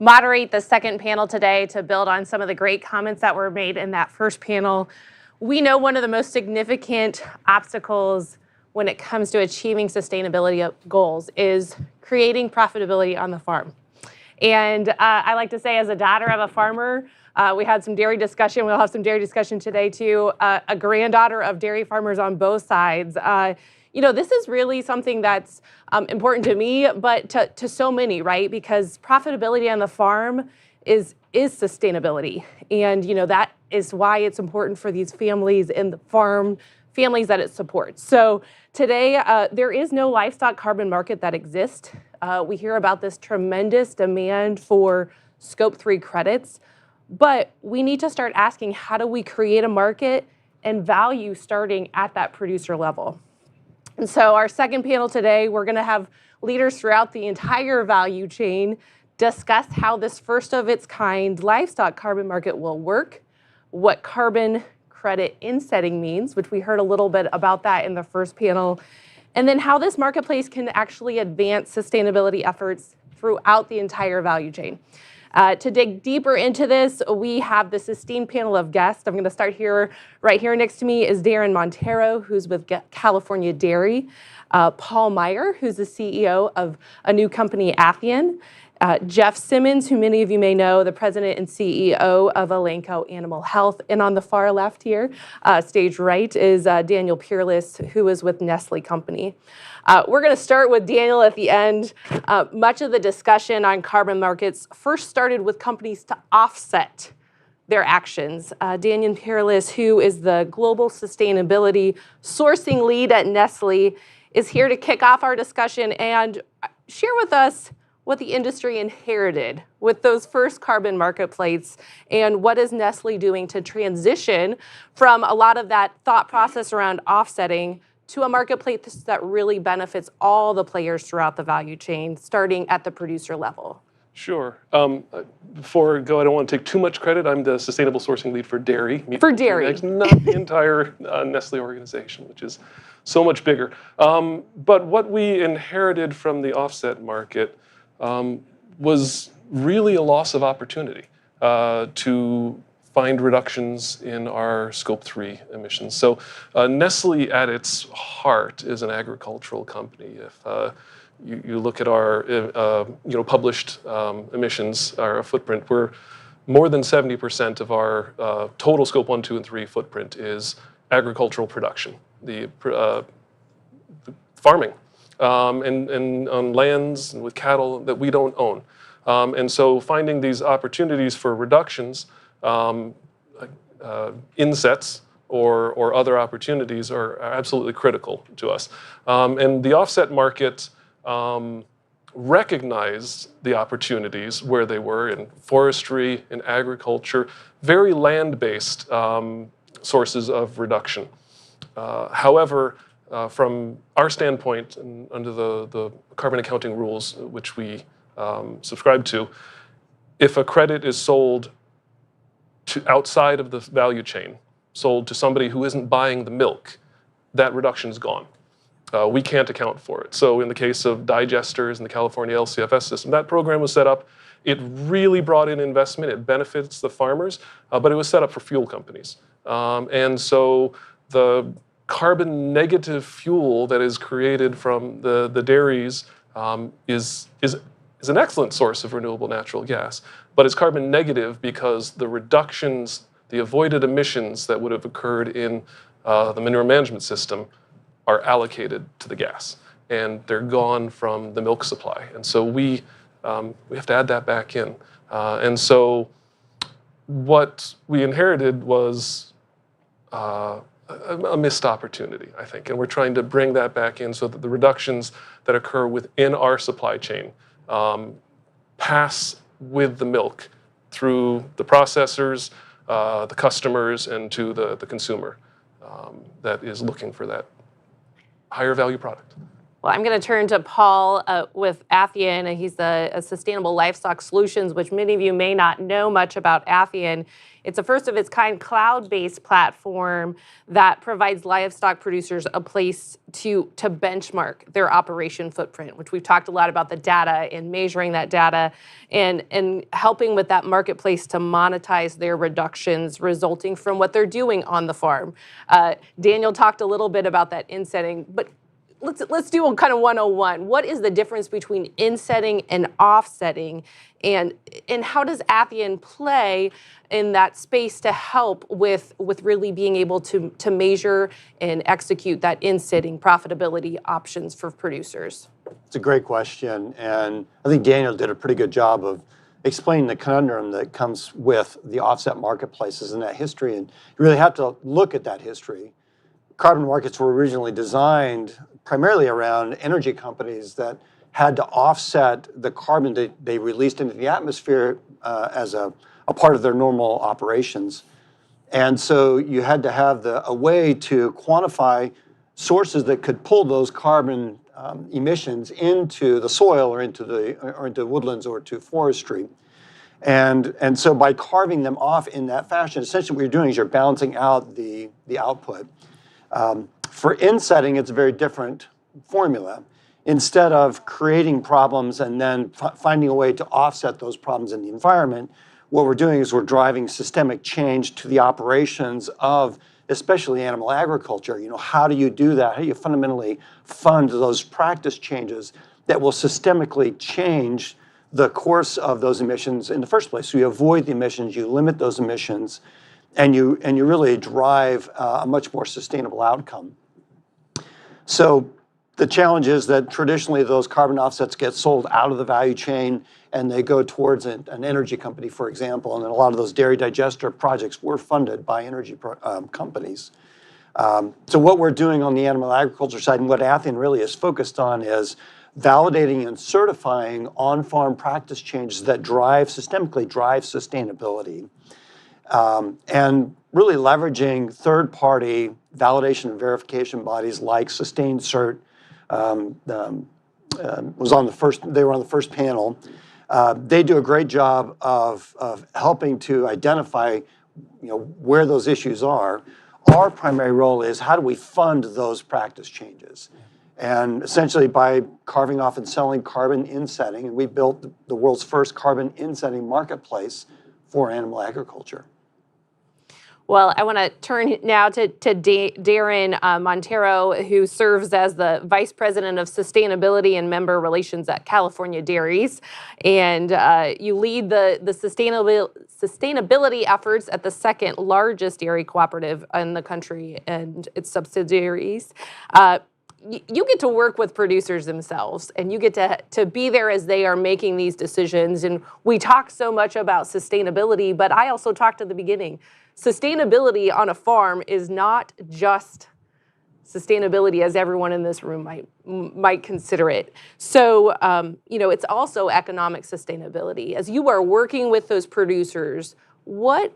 Moderate the second panel today to build on some of the great comments that were made in that first panel. We know one of the most significant obstacles when it comes to achieving sustainability goals is creating profitability on the farm. And I like to say, as a daughter of a farmer, we had some dairy discussion. We'll have some dairy discussion today too. A granddaughter of dairy farmers on both sides. This is really something that's important to me, but to so many, right? Because profitability on the farm is sustainability. And, that is why it's important for these families in the farm, families that it supports. So today, there is no livestock carbon market that exists. We hear about this tremendous demand for Scope 3 credits, but we need to start asking, how do we create a market and value starting at that producer level? And so our second panel today, we're going to have leaders throughout the entire value chain discuss how this first of its kind livestock carbon market will work, what carbon credit insetting means, which we heard a little bit about that in the first panel, and then how this marketplace can actually advance sustainability efforts throughout the entire value chain. To dig deeper into this, we have this esteemed panel of guests. I'm going to start here. Right here next to me is Darren Montero, who's with California Dairy. Paul Meyer, who's the CEO of a new company, Athian. Jeff Simmons, who many of you may know, the president and CEO of Elanco Animal Health. And on the far left here, stage right, is Daniel Peerless, who is with Nestle Company. We're going to start with Daniel at the end. Much of the discussion on carbon markets first started with companies to offset their actions. Daniel Peerless, who is the global sustainability sourcing lead at Nestle, is here to kick off our discussion and share with us what the industry inherited with those first carbon marketplaces and what is Nestle doing to transition from a lot of that thought process around offsetting to a marketplace that really benefits all the players throughout the value chain, starting at the producer level. Sure. Before I go, I don't want to take too much credit. I'm the sustainable sourcing lead for dairy. For dairy. Eggs, not the entire Nestle organization, which is so much bigger. But what we inherited from the offset market was really a loss of opportunity to find reductions in our Scope 3 emissions. So Nestle at its heart is an agricultural company. If you look at our published emissions, our footprint, we're more than 70% of our total Scope 1, 2, and 3 footprint is agricultural production, the farming. And on lands and with cattle that we don't own. And so finding these opportunities for reductions, insets or other opportunities are absolutely critical to us. And the offset market recognized the opportunities where they were in forestry, in agriculture, very land-based sources of reduction. However, from our standpoint, and under the carbon accounting rules, which we subscribe to, if a credit is sold to outside of the value chain, sold to somebody who isn't buying the milk, that reduction is gone. We can't account for it. So in the case of digesters in the California LCFS system, that program was set up. It really brought in investment. It benefits the farmers, but it was set up for fuel companies. And so the carbon negative fuel that is created from the dairies is an excellent source of renewable natural gas, but it's carbon negative because the reductions, the avoided emissions that would have occurred in the manure management system are allocated to the gas, and they're gone from the milk supply. And so we have to add that back in. And so what we inherited was a missed opportunity, I think, and we're trying to bring that back in so that the reductions that occur within our supply chain pass with the milk through the processors, the customers, and to the consumer that is looking for that higher value product. Well, I'm going to turn to Paul with Athian. He's a Sustainable Livestock Solutions, which many of you may not know much about Athian. It's a first of its kind cloud-based platform that provides livestock producers a place to benchmark their operation footprint, which we've talked a lot about the data and measuring that data and helping with that marketplace to monetize their reductions resulting from what they're doing on the farm. Daniel talked a little bit about that insetting, but let's do a kind of 101. What is the difference between insetting and offsetting, and how does Athian play in that space to help with really being able to measure and execute that insetting profitability options for producers? It's a great question, and I think Daniel did a pretty good job of explaining the conundrum that comes with the offset marketplaces and that history, and you really have to look at that history. Carbon markets were originally designed primarily around energy companies that had to offset the carbon that they released into the atmosphere as a part of their normal operations. And so you had to have a way to quantify sources that could pull those carbon emissions into the soil or into woodlands or to forestry. And so by carving them off in that fashion, essentially what you're doing is you're balancing out the output. For insetting, it's a very different formula. instead of creating problems and then finding a way to offset those problems in the environment, what we're doing is we're driving systemic change to the operations of especially animal agriculture. How do you do that? How do you fundamentally fund those practice changes that will systemically change the course of those emissions in the first place? So you avoid the emissions, you limit those emissions, and you really drive a much more sustainable outcome. So the challenge is that traditionally those carbon offsets get sold out of the value chain and they go towards an energy company, for example, and then a lot of those dairy digester projects were funded by energy companies. So what we're doing on the animal agriculture side and what Athian really is focused on is validating and certifying on-farm practice changes that systemically drive sustainability, and really leveraging third-party validation and verification bodies like SustainCert. They were on the first panel. They do a great job of helping to identify, where those issues are. Our primary role is how do we fund those practice changes? And essentially by carving off and selling carbon insetting, and we built the world's first carbon insetting marketplace for animal agriculture. Well, I want to turn now to Darren Montero, who serves as the Vice President of Sustainability and Member Relations at California Dairies. And you lead the sustainability efforts at the second largest dairy cooperative in the country and its subsidiaries. You get to work with producers themselves, and you get to be there as they are making these decisions. And we talk so much about sustainability, but I also talked at the beginning. Sustainability on a farm is not just sustainability as everyone in this room might consider it. So, it's also economic sustainability. As you are working with those producers, what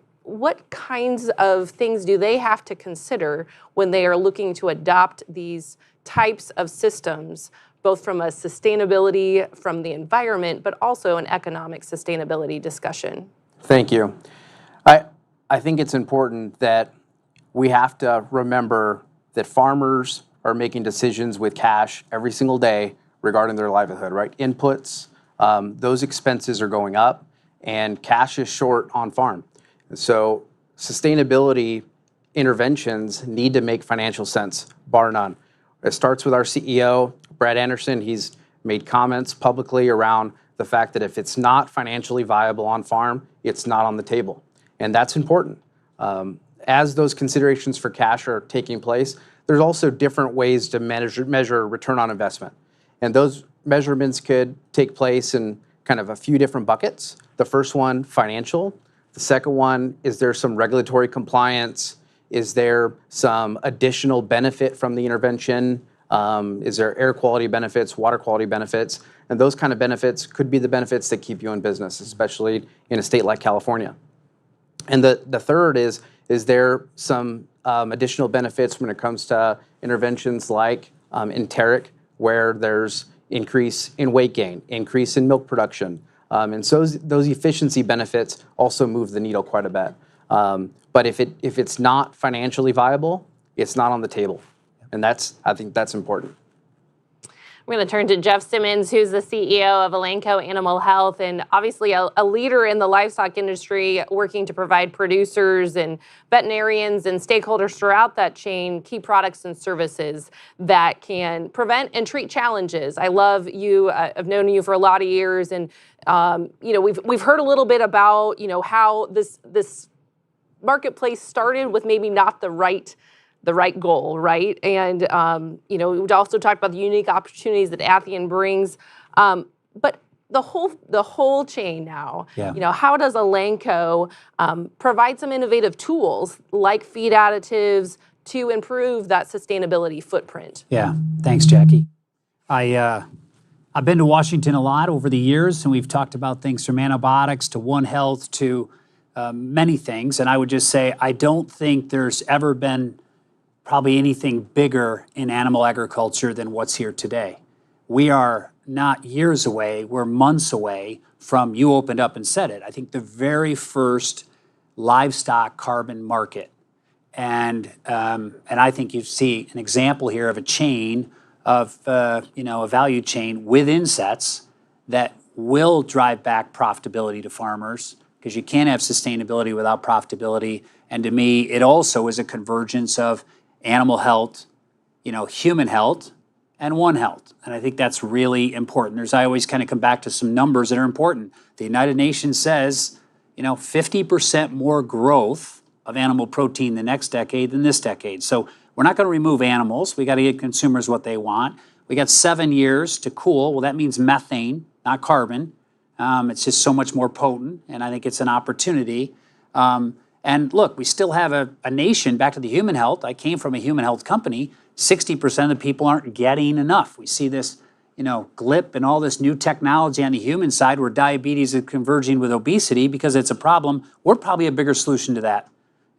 kinds of things do they have to consider when they are looking to adopt these types of systems, both from a sustainability from the environment, but also an economic sustainability discussion? Thank you. I think it's important that we have to remember that farmers are making decisions with cash every single day regarding their livelihood, right? Inputs, those expenses are going up, and cash is short on farm. So sustainability interventions need to make financial sense, bar none. It starts with our CEO, Brad Anderson. He's made comments publicly around the fact that if it's not financially viable on farm, it's not on the table. And that's important. As those considerations for cash are taking place, there's also different ways to measure return on investment. And those measurements could take place in kind of a few different buckets. The first one, financial. The second one, is there some regulatory compliance? Is there some additional benefit from the intervention? Is there air quality benefits, water quality benefits? And those kind of benefits could be the benefits that keep you in business, especially in a state like California. And the third is there some additional benefits when it comes to interventions like enteric, where there's increase in weight gain, increase in milk production. And so those efficiency benefits also move the needle quite a bit. But if it's not financially viable, it's not on the table. And I think that's important. I'm going to turn to Jeff Simmons, who's the CEO of Elanco Animal Health, and obviously a leader in the livestock industry, working to provide producers and veterinarians and stakeholders throughout that chain key products and services that can prevent and treat challenges. I love you. I've known you for a lot of years, and we've heard a little bit about how this marketplace started with maybe not the right goal, right? And, we also talked about the unique opportunities that Athian brings. But the whole chain now, how does Elanco provide some innovative tools like feed additives to improve that sustainability footprint? Yeah, thanks, Jackie. I've been to Washington a lot over the years, and we've talked about things from antibiotics to One Health to many things. And I would just say, I don't think there's ever been probably anything bigger in animal agriculture than what's here today. We are not years away, we're months away from, you opened up and said it, I think the very first livestock carbon market. And I think you see an example here of a chain of a value chain with insets that will drive back profitability to farmers, because you can't have sustainability without profitability. And to me, it also is a convergence of animal health, human health, and One Health. And I think that's really important. I always kind of come back to some numbers that are important. The United Nations says, 50% more growth of animal protein the next decade than this decade. So we're not going to remove animals. We got to get consumers what they want. We got 7 years to cool. Well, that means methane, not carbon. It's just so much more potent, and I think it's an opportunity. And look, we still have a nation, back to the human health. I came from a human health company. 60% of the people aren't getting enough. We see this, GLP and all this new technology on the human side where diabetes is converging with obesity because it's a problem. We're probably a bigger solution to that.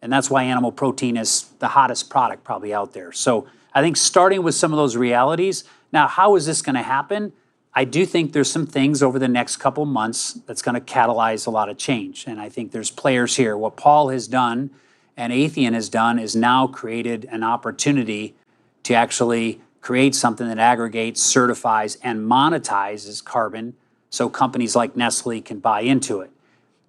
And that's why animal protein is the hottest product probably out there. So I think starting with some of those realities. Now, how is this going to happen? I do think there's some things over the next couple months that's going to catalyze a lot of change. And I think there's players here. What Paul has done and Athean has done is now created an opportunity to actually create something that aggregates, certifies, and monetizes carbon so companies like Nestle can buy into it.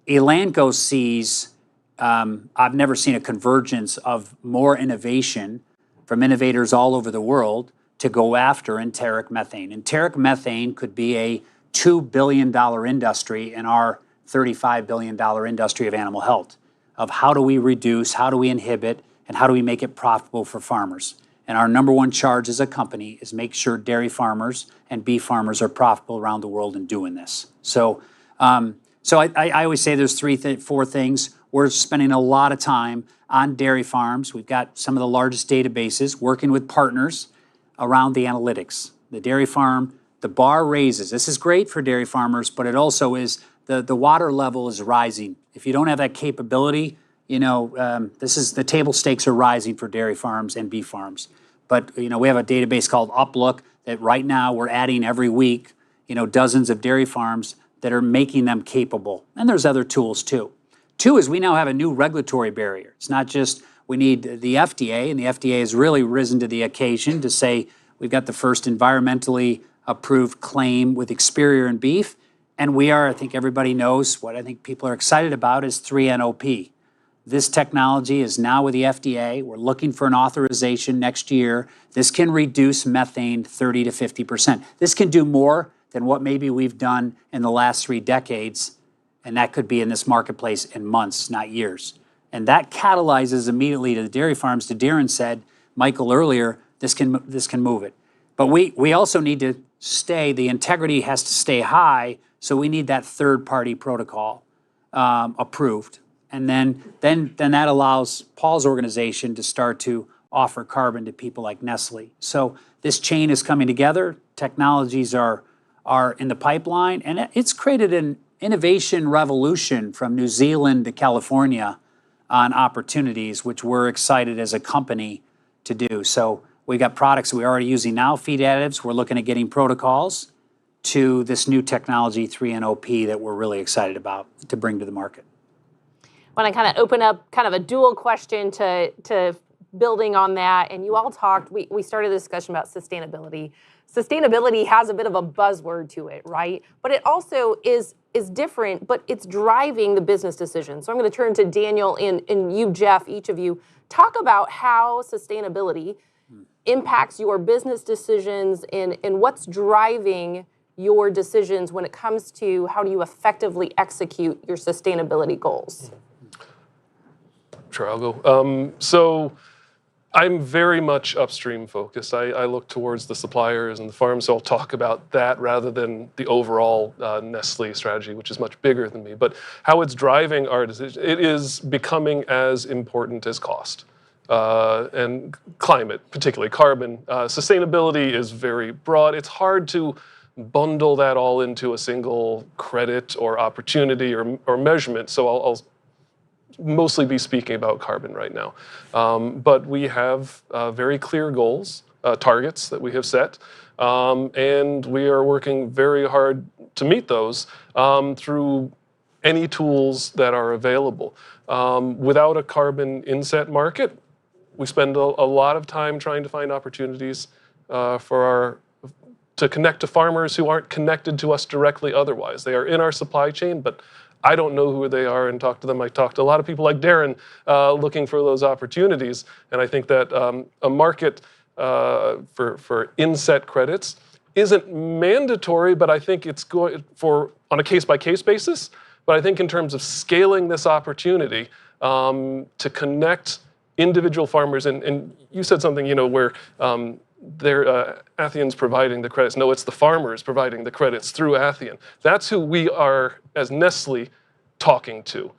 Elanco sees, I've never seen a convergence of more innovation from innovators all over the world to go after enteric methane. Enteric methane could be a $2 billion industry in our $35 billion industry of animal health, of how do we reduce, how do we inhibit, and how do we make it profitable for farmers. And our number one charge as a company is make sure dairy farmers and beef farmers are profitable around the world in doing this. So I always say there's four things. We're spending a lot of time on dairy farms. We've got some of the largest databases, working with partners around the analytics. The dairy farm, the bar raises. This is great for dairy farmers, but it also is the water level is rising. If you don't have that capability, the table stakes are rising for dairy farms and beef farms. But we have a database called Uplook that right now we're adding every week, dozens of dairy farms that are making them capable. And there's other tools too. Two is we now have a new regulatory barrier. It's not just we need the FDA, and the FDA has really risen to the occasion to say we've got the first environmentally approved claim with Experior in beef. And we are, I think everybody knows, what I think people are excited about is 3-NOP. This technology is now with the FDA. We're looking for an authorization next year. This can reduce methane 30 to 50%. This can do more than what maybe we've done in the last 3 decades, and that could be in this marketplace in months, not years. And that catalyzes immediately to the dairy farms. To Darren said, Michael earlier, this can move it. But we also need to the integrity has to stay high, so we need that third-party protocol approved. And then that allows Paul's organization to start to offer carbon to people like Nestle. So this chain is coming together. Technologies are in the pipeline, and it's created an innovation revolution from New Zealand to California on opportunities, which we're excited as a company to do. So we got products we're already using now, feed additives. We're looking at getting protocols to this new technology, 3-NOP, that we're really excited about to bring to the market. I want to kind of open up kind of a dual question to building on that. And you all talked, we started the discussion about sustainability. Sustainability has a bit of a buzzword to it, right? But it also is different, but it's driving the business decisions. So I'm going to turn to Daniel and you, Jeff, each of you. Talk about how sustainability impacts your business decisions and what's driving your decisions when it comes to how do you effectively execute your sustainability goals. Sure, I'll go. So I'm very much upstream focused. I look towards the suppliers and the farms, so I'll talk about that rather than the overall Nestle strategy, which is much bigger than me. But how it's driving our decision, it is becoming as important as cost. And climate, particularly carbon. Sustainability is very broad. It's hard to bundle that all into a single credit or opportunity or measurement, so I'll mostly be speaking about carbon right now. But we have very clear goals, targets that we have set, and we are working very hard to meet those through any tools that are available. Without a carbon inset market, we spend a lot of time trying to find opportunities to connect to farmers who aren't connected to us directly otherwise. They are in our supply chain, but I don't know who they are and talk to them. I talk to a lot of people like Darren looking for those opportunities. And I think that a market for inset credits isn't mandatory, but I think it's going on a case-by-case basis. But I think in terms of scaling this opportunity to connect individual farmers, and you said something, where they're Athian's providing the credits. No, it's the farmers providing the credits through Athian. That's who we are, as Nestle, talking to.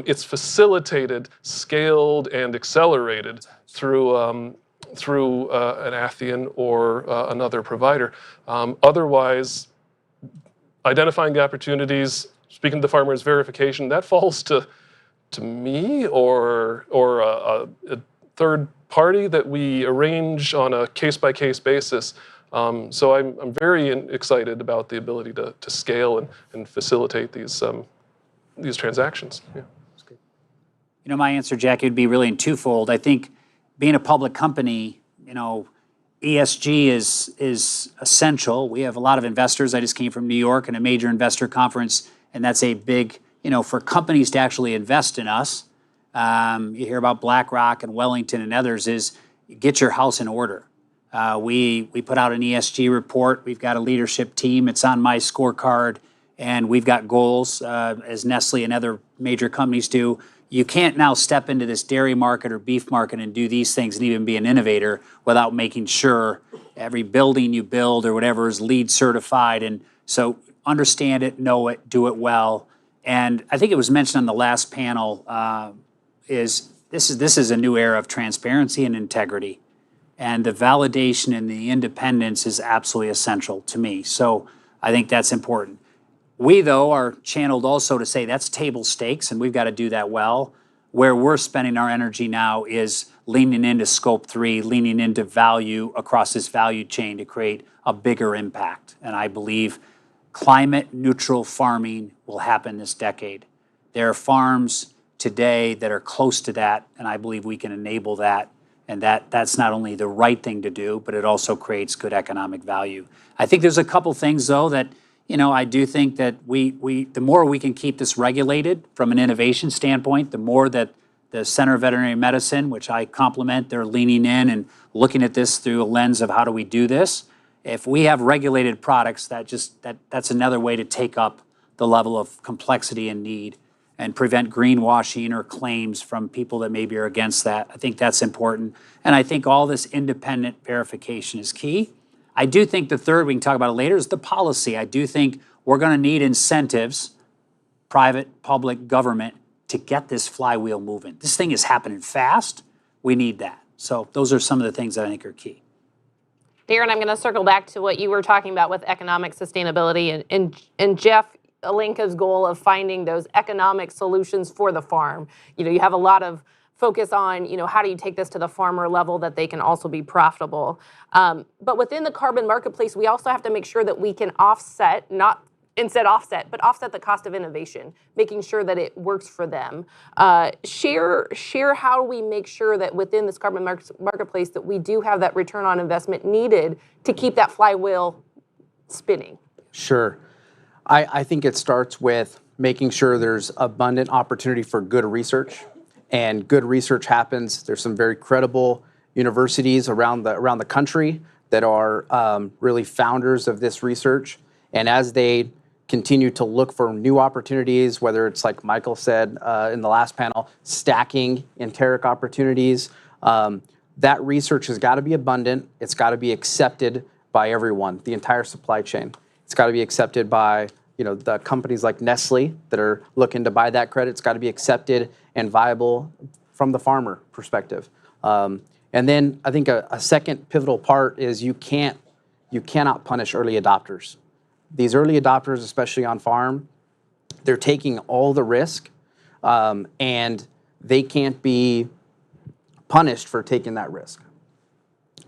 It's facilitated, scaled, and accelerated through an Athian or another provider. Otherwise, identifying the opportunities, speaking to the farmers, verification, that falls to me or a third party that we arrange on a case-by-case basis. So I'm very excited about the ability to scale and facilitate these transactions. Yeah. My answer, Jackie, would be really in twofold. I think being a public company, ESG is essential. We have a lot of investors. I just came from New York and a major investor conference, and that's a big, for companies to actually invest in us. You hear about BlackRock and Wellington and others, is get your house in order. We put out an ESG report. We've got a leadership team. It's on my scorecard, and we've got goals, as Nestle and other major companies do. You can't now step into this dairy market or beef market and do these things and even be an innovator without making sure every building you build or whatever is LEED certified. And so understand it, know it, do it well. And I think it was mentioned on the last panel, this is a new era of transparency and integrity. And the validation and the independence is absolutely essential to me. So I think that's important. We, though, are channeled also to say that's table stakes, and we've got to do that well. Where we're spending our energy now is leaning into Scope 3, leaning into value across this value chain to create a bigger impact. And I believe climate neutral farming will happen this decade. There are farms today that are close to that, and I believe we can enable that. And that's not only the right thing to do, but it also creates good economic value. I think there's a couple things, though, that I do think that the more we can keep this regulated from an innovation standpoint, the more that the Center of Veterinary Medicine, which I compliment, they're leaning in and looking at this through a lens of how do we do this. If we have regulated products, that's another way to take up the level of complexity and need and prevent greenwashing or claims from people that maybe are against that. I think that's important. And I think all this independent verification is key. I do think the third, we can talk about it later, is the policy. I do think we're going to need incentives, private, public, government, to get this flywheel moving. This thing is happening fast. We need that. So those are some of the things that I think are key. Darren, I'm going to circle back to what you were talking about with economic sustainability and Jeff Alenka's goal of finding those economic solutions for the farm. You have a lot of focus on, how do you take this to the farmer level that they can also be profitable. But within the carbon marketplace, we also have to make sure that we can offset the cost of innovation, making sure that it works for them. Share how we make sure that within this carbon marketplace that we do have that return on investment needed to keep that flywheel spinning. Sure. I think it starts with making sure there's abundant opportunity for good research. And good research happens. There's some very credible universities around the country that are really founders of this research. And as they continue to look for new opportunities, whether it's like Michael said in the last panel, stacking enteric opportunities, that research has got to be abundant. It's got to be accepted by everyone, the entire supply chain. It's got to be accepted by the companies like Nestle that are looking to buy that credit. It's got to be accepted and viable from the farmer perspective. And then I think a second pivotal part is you cannot punish early adopters. These early adopters, especially on farm, they're taking all the risk, and they can't be punished for taking that risk.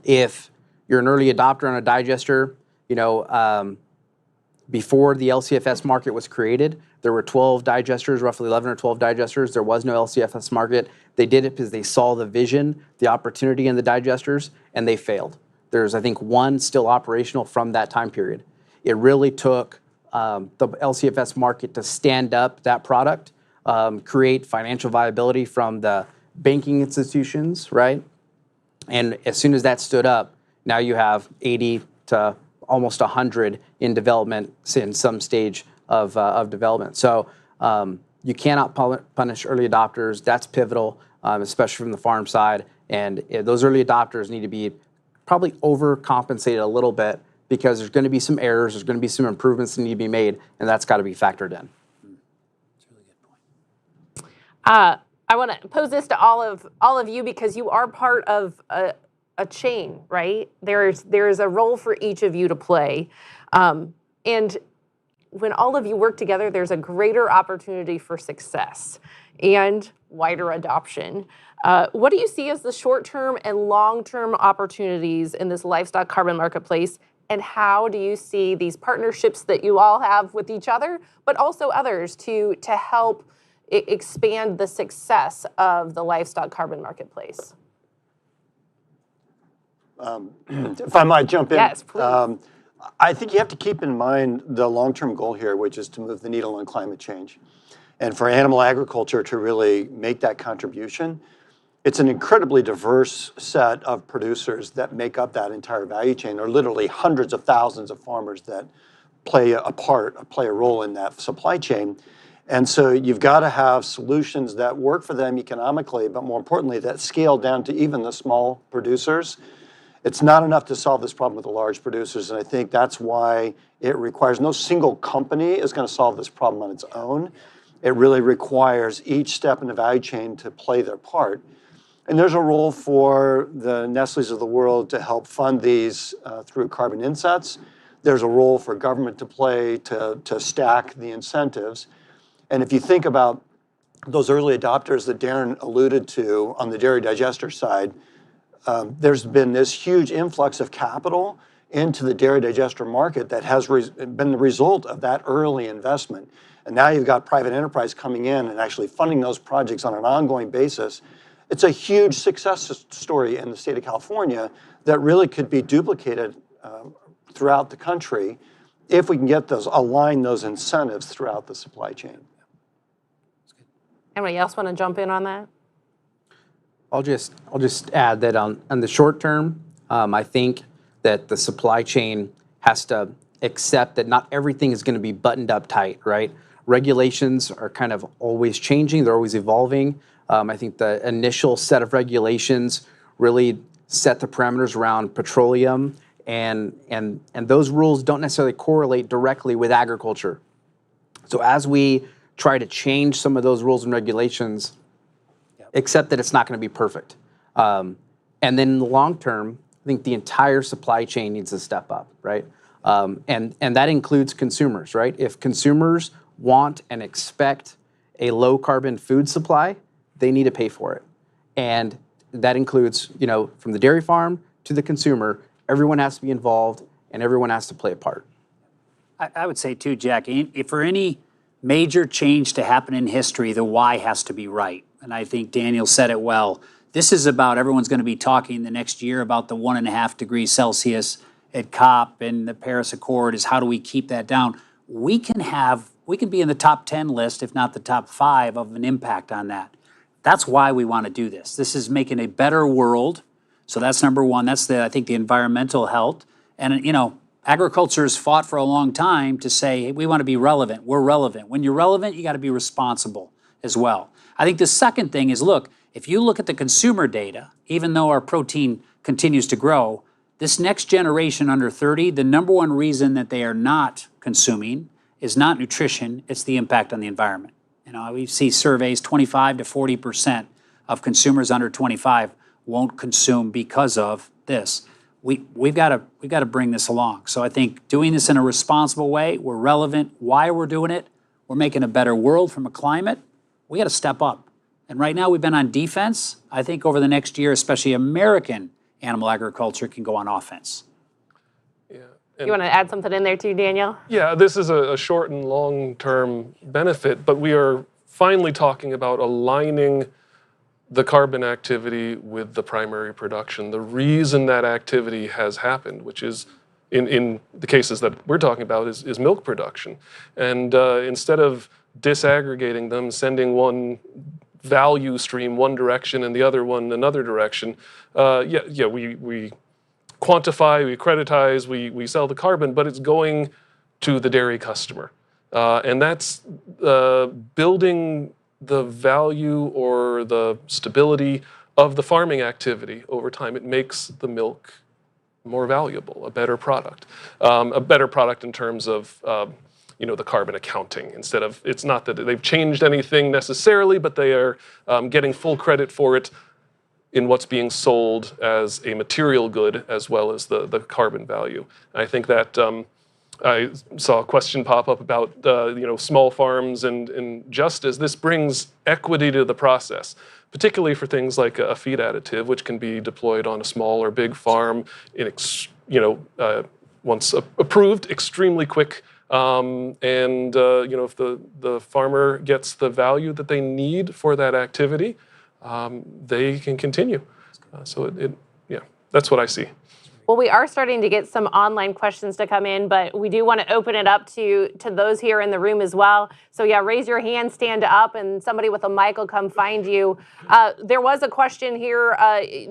If you're an early adopter on a digester, before the LCFS market was created, there were 12 digesters, roughly 11 or 12 digesters. There was no LCFS market. They did it because they saw the vision, the opportunity in the digesters, and they failed. There's, I think, one still operational from that time period. It really took the LCFS market to stand up that product, create financial viability from the banking institutions, right? And as soon as that stood up, now you have 80 to almost 100 in development, in some stage of development. So you cannot punish early adopters. That's pivotal, especially from the farm side. And those early adopters need to be probably overcompensated a little bit, because there's going to be some errors, there's going to be some improvements that need to be made, and that's got to be factored in. That's a really good point. I want to pose this to all of you, because you are part of a chain, right? There's a role for each of you to play, and when all of you work together, there's a greater opportunity for success and wider adoption. What do you see as the short-term and long-term opportunities in this livestock carbon marketplace? And how do you see these partnerships that you all have with each other, but also others, to help expand the success of the livestock carbon marketplace? If I might jump in. Yes, please. I think you have to keep in mind the long-term goal here, which is to move the needle on climate change. And for animal agriculture to really make that contribution, it's an incredibly diverse set of producers that make up that entire value chain. There are literally hundreds of thousands of farmers that play a role in that supply chain. And so you've got to have solutions that work for them economically, but more importantly, that scale down to even the small producers. It's not enough to solve this problem with the large producers, and I think that's why it requires, no single company is going to solve this problem on its own. It really requires each step in the value chain to play their part. And there's a role for the Nestle's of the world to help fund these through carbon insets. There's a role for government to play to stack the incentives. And if you think about those early adopters that Darren alluded to on the dairy digester side, there's been this huge influx of capital into the dairy digester market that has been the result of that early investment. And now you've got private enterprise coming in and actually funding those projects on an ongoing basis. It's a huge success story in the state of California that really could be duplicated throughout the country if we can align those incentives throughout the supply chain. Anybody else want to jump in on that? I'll just add that on the short term, I think that the supply chain has to accept that not everything is going to be buttoned up tight, right? Regulations are kind of always changing, they're always evolving. I think the initial set of regulations really set the parameters around petroleum, and those rules don't necessarily correlate directly with agriculture. So as we try to change some of those rules and regulations, accept that it's not going to be perfect. And then in the long term, I think the entire supply chain needs to step up, right? And that includes consumers, right? If consumers want and expect a low carbon food supply, they need to pay for it. And that includes, from the dairy farm to the consumer, everyone has to be involved and everyone has to play a part. I would say too, Jackie, if for any major change to happen in history, the why has to be right. And I think Daniel said it well. This is about, everyone's going to be talking the next year about the 1.5 degrees Celsius at COP and the Paris Accord, is how do we keep that down? We can be in the top 10 list, if not the top 5, of an impact on that. That's why we want to do this. This is making a better world. So that's number one. That's I think the environmental health. And, agriculture has fought for a long time to say, hey, we want to be relevant. We're relevant. When you're relevant, you got to be responsible as well. I think the second thing is, look, if you look at the consumer data, even though our protein continues to grow, this next generation under 30, the number one reason that they are not consuming is not nutrition, it's the impact on the environment. We see surveys, 25 to 40% of consumers under 25 won't consume because of this. We've got to bring this along. So I think doing this in a responsible way, we're relevant, why we're doing it, we're making a better world from a climate, we got to step up. And right now we've been on defense. I think over the next year, especially American animal agriculture can go on offense. You want to add something in there too, Daniel? Yeah, this is a short and long-term benefit, but we are finally talking about aligning the carbon activity with the primary production. The reason that activity has happened, which is in the cases that we're talking about, is milk production. And instead of disaggregating them, sending one value stream one direction and the other one another direction, we quantify, we creditize, we sell the carbon, but it's going to the dairy customer. And that's building the value or the stability of the farming activity over time. It makes the milk more valuable, a better product. A better product in terms of the carbon accounting. Instead of, it's not that they've changed anything necessarily, but they are getting full credit for it in what's being sold as a material good as well as the carbon value. And I think that I saw a question pop up about small farms and just as this brings equity to the process, particularly for things like a feed additive, which can be deployed on a small or big farm in once approved, extremely quick. If the farmer gets the value that they need for that activity, they can continue. That's what I see. Well, we are starting to get some online questions to come in, but we do want to open it up to those here in the room as well. So yeah, raise your hand, stand up, and somebody with a mic will come find you. There was a question here.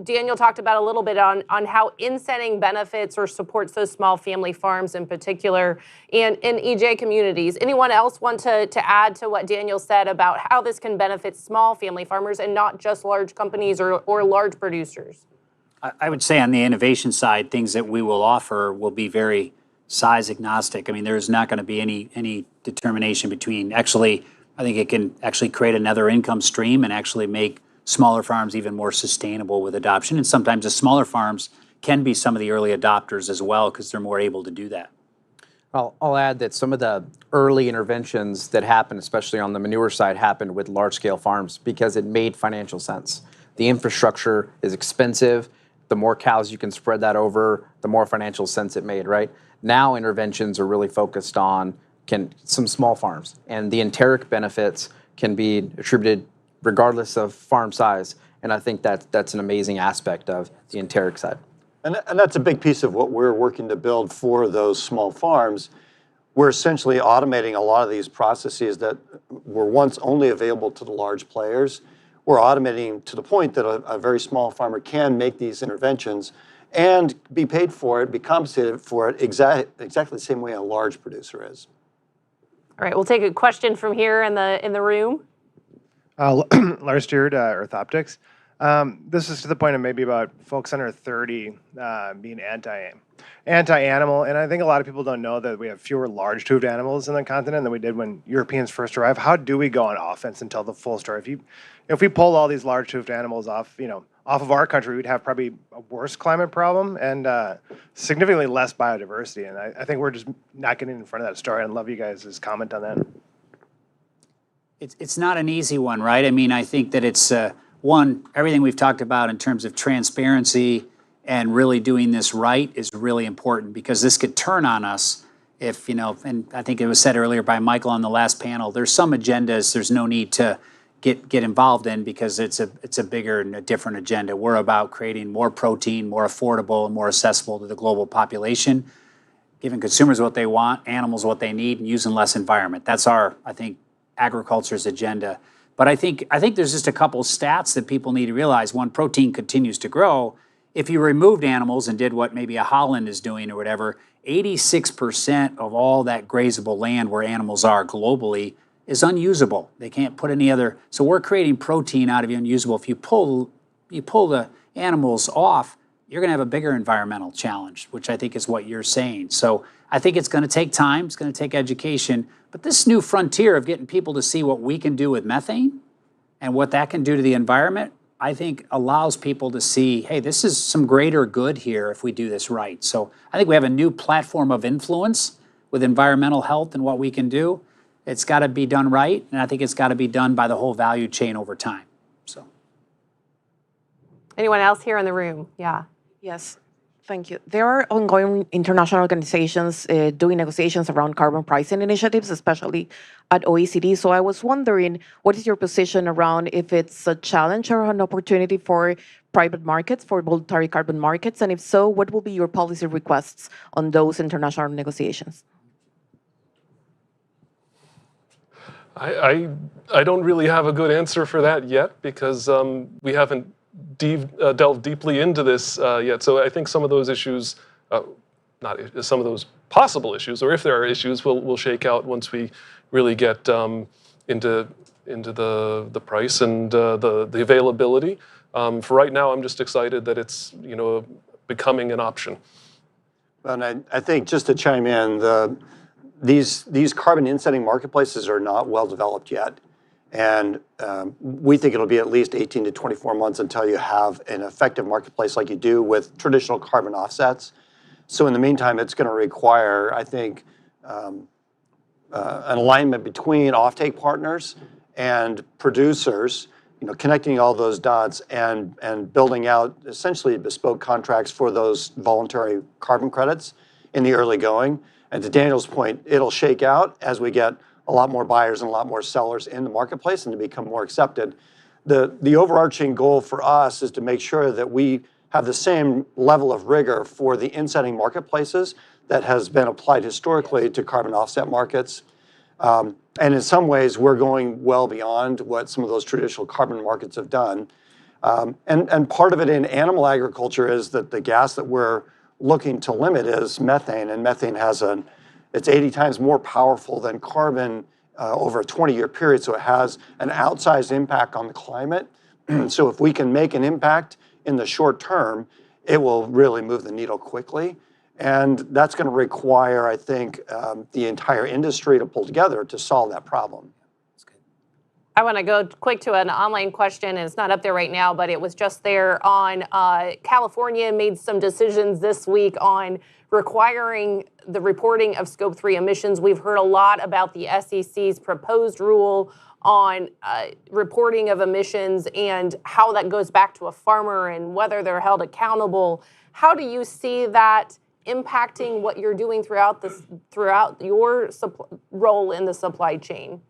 Daniel talked about a little bit on how incenting benefits or supports those small family farms in particular and in EJ communities. Anyone else want to add to what Daniel said about how this can benefit small family farmers and not just large companies or large producers? I would say on the innovation side, things that we will offer will be very size agnostic. I mean, there's not going to be any determination between I think it can actually create another income stream and actually make smaller farms even more sustainable with adoption. And sometimes the smaller farms can be some of the early adopters as well because they're more able to do that. I'll add that some of the early interventions that happened, especially on the manure side, happened with large-scale farms because it made financial sense. The infrastructure is expensive. The more cows you can spread that over, the more financial sense it made, right? Now interventions are really focused on some small farms, and the enteric benefits can be attributed regardless of farm size, and I think that's an amazing aspect of the enteric side. And that's a big piece of what we're working to build for those small farms. We're essentially automating a lot of these processes that were once only available to the large players. We're automating to the point that a very small farmer can make these interventions and be paid for it, be compensated for it exactly the same way a large producer is. All right, we'll take a question from here in the room. Lars Stewart, Earth Optics. This is to the point of maybe about folks under 30 being anti-animal, and I think a lot of people don't know that we have fewer large-toothed animals in the continent than we did when Europeans first arrived. How do we go on offense and tell the full story? If we pull all these large-toothed animals off of our country, we'd have probably a worse climate problem and significantly less biodiversity. And I think we're just not getting in front of that story. I'd love you guys' comment on that. It's not an easy one, right? I mean, I think that it's one, everything we've talked about in terms of transparency and really doing this right is really important because this could turn on us if, and I think it was said earlier by Michael on the last panel, there's some agendas there's no need to get involved in because it's a bigger and a different agenda. We're about creating more protein, more affordable and more accessible to the global population, giving consumers what they want, animals what they need, and using less environment. That's our, I think, agriculture's agenda. But I think there's just a couple stats that people need to realize. One, protein continues to grow. If you removed animals and did what maybe a Holland is doing or whatever, 86% of all that grazable land where animals are globally is unusable. They can't put any other, so we're creating protein out of the unusable. If you pull the animals off, you're gonna have a bigger environmental challenge, which I think is what you're saying. So I think it's gonna take time, it's gonna take education, but this new frontier of getting people to see what we can do with methane and what that can do to the environment, I think allows people to see, hey, this is some greater good here if we do this right. So I think we have a new platform of influence with environmental health and what we can do. It's got to be done right, and I think it's got to be done by the whole value chain over time. So, anyone else here in the room? Yeah. Yes. Thank you. There are ongoing international organizations doing negotiations around carbon pricing initiatives, especially at OECD. So I was wondering, what is your position around if it's a challenge or an opportunity for private markets, for voluntary carbon markets? And if so, what will be your policy requests on those international negotiations? I don't really have a good answer for that yet because we haven't delved deeply into this yet. So I think some of those issues, some of those possible issues, or if there are issues, will shake out once we really get into the price and the availability. For right now, I'm just excited that it's becoming an option. And I think just to chime in, these carbon insetting marketplaces are not well developed yet. And we think it'll be at least 18 to 24 months until you have an effective marketplace like you do with traditional carbon offsets. So in the meantime, it's going to require, I think, an alignment between offtake partners and producers, connecting all those dots and building out essentially bespoke contracts for those voluntary carbon credits in the early going. And to Daniel's point, it'll shake out as we get a lot more buyers and a lot more sellers in the marketplace and to become more accepted. The overarching goal for us is to make sure that we have the same level of rigor for the insetting marketplaces that has been applied historically to carbon offset markets. And in some ways, we're going well beyond what some of those traditional carbon markets have done. And part of it in animal agriculture is that the gas that we're looking to limit is methane, and methane it's 80 times more powerful than carbon over a 20-year period, so it has an outsized impact on the climate. So if we can make an impact in the short term, it will really move the needle quickly. And that's going to require, I think, the entire industry to pull together to solve that problem. I want to go quick to an online question, and it's not up there right now, but it was just there on California made some decisions this week on requiring the reporting of Scope 3 emissions. We've heard a lot about the SEC's proposed rule on reporting of emissions and how that goes back to a farmer and whether they're held accountable. How do you see that impacting what you're doing throughout your role in the supply chain?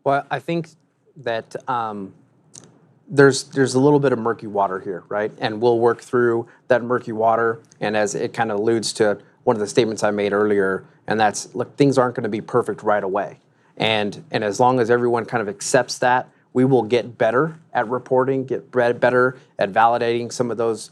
Well, I think that there's a little bit of murky water here, right? And we'll work through that murky water. And as it kind of alludes to one of the statements I made earlier, and that's, look, things aren't going to be perfect right away. And as long as everyone kind of accepts that, we will get better at reporting, get better at validating some of those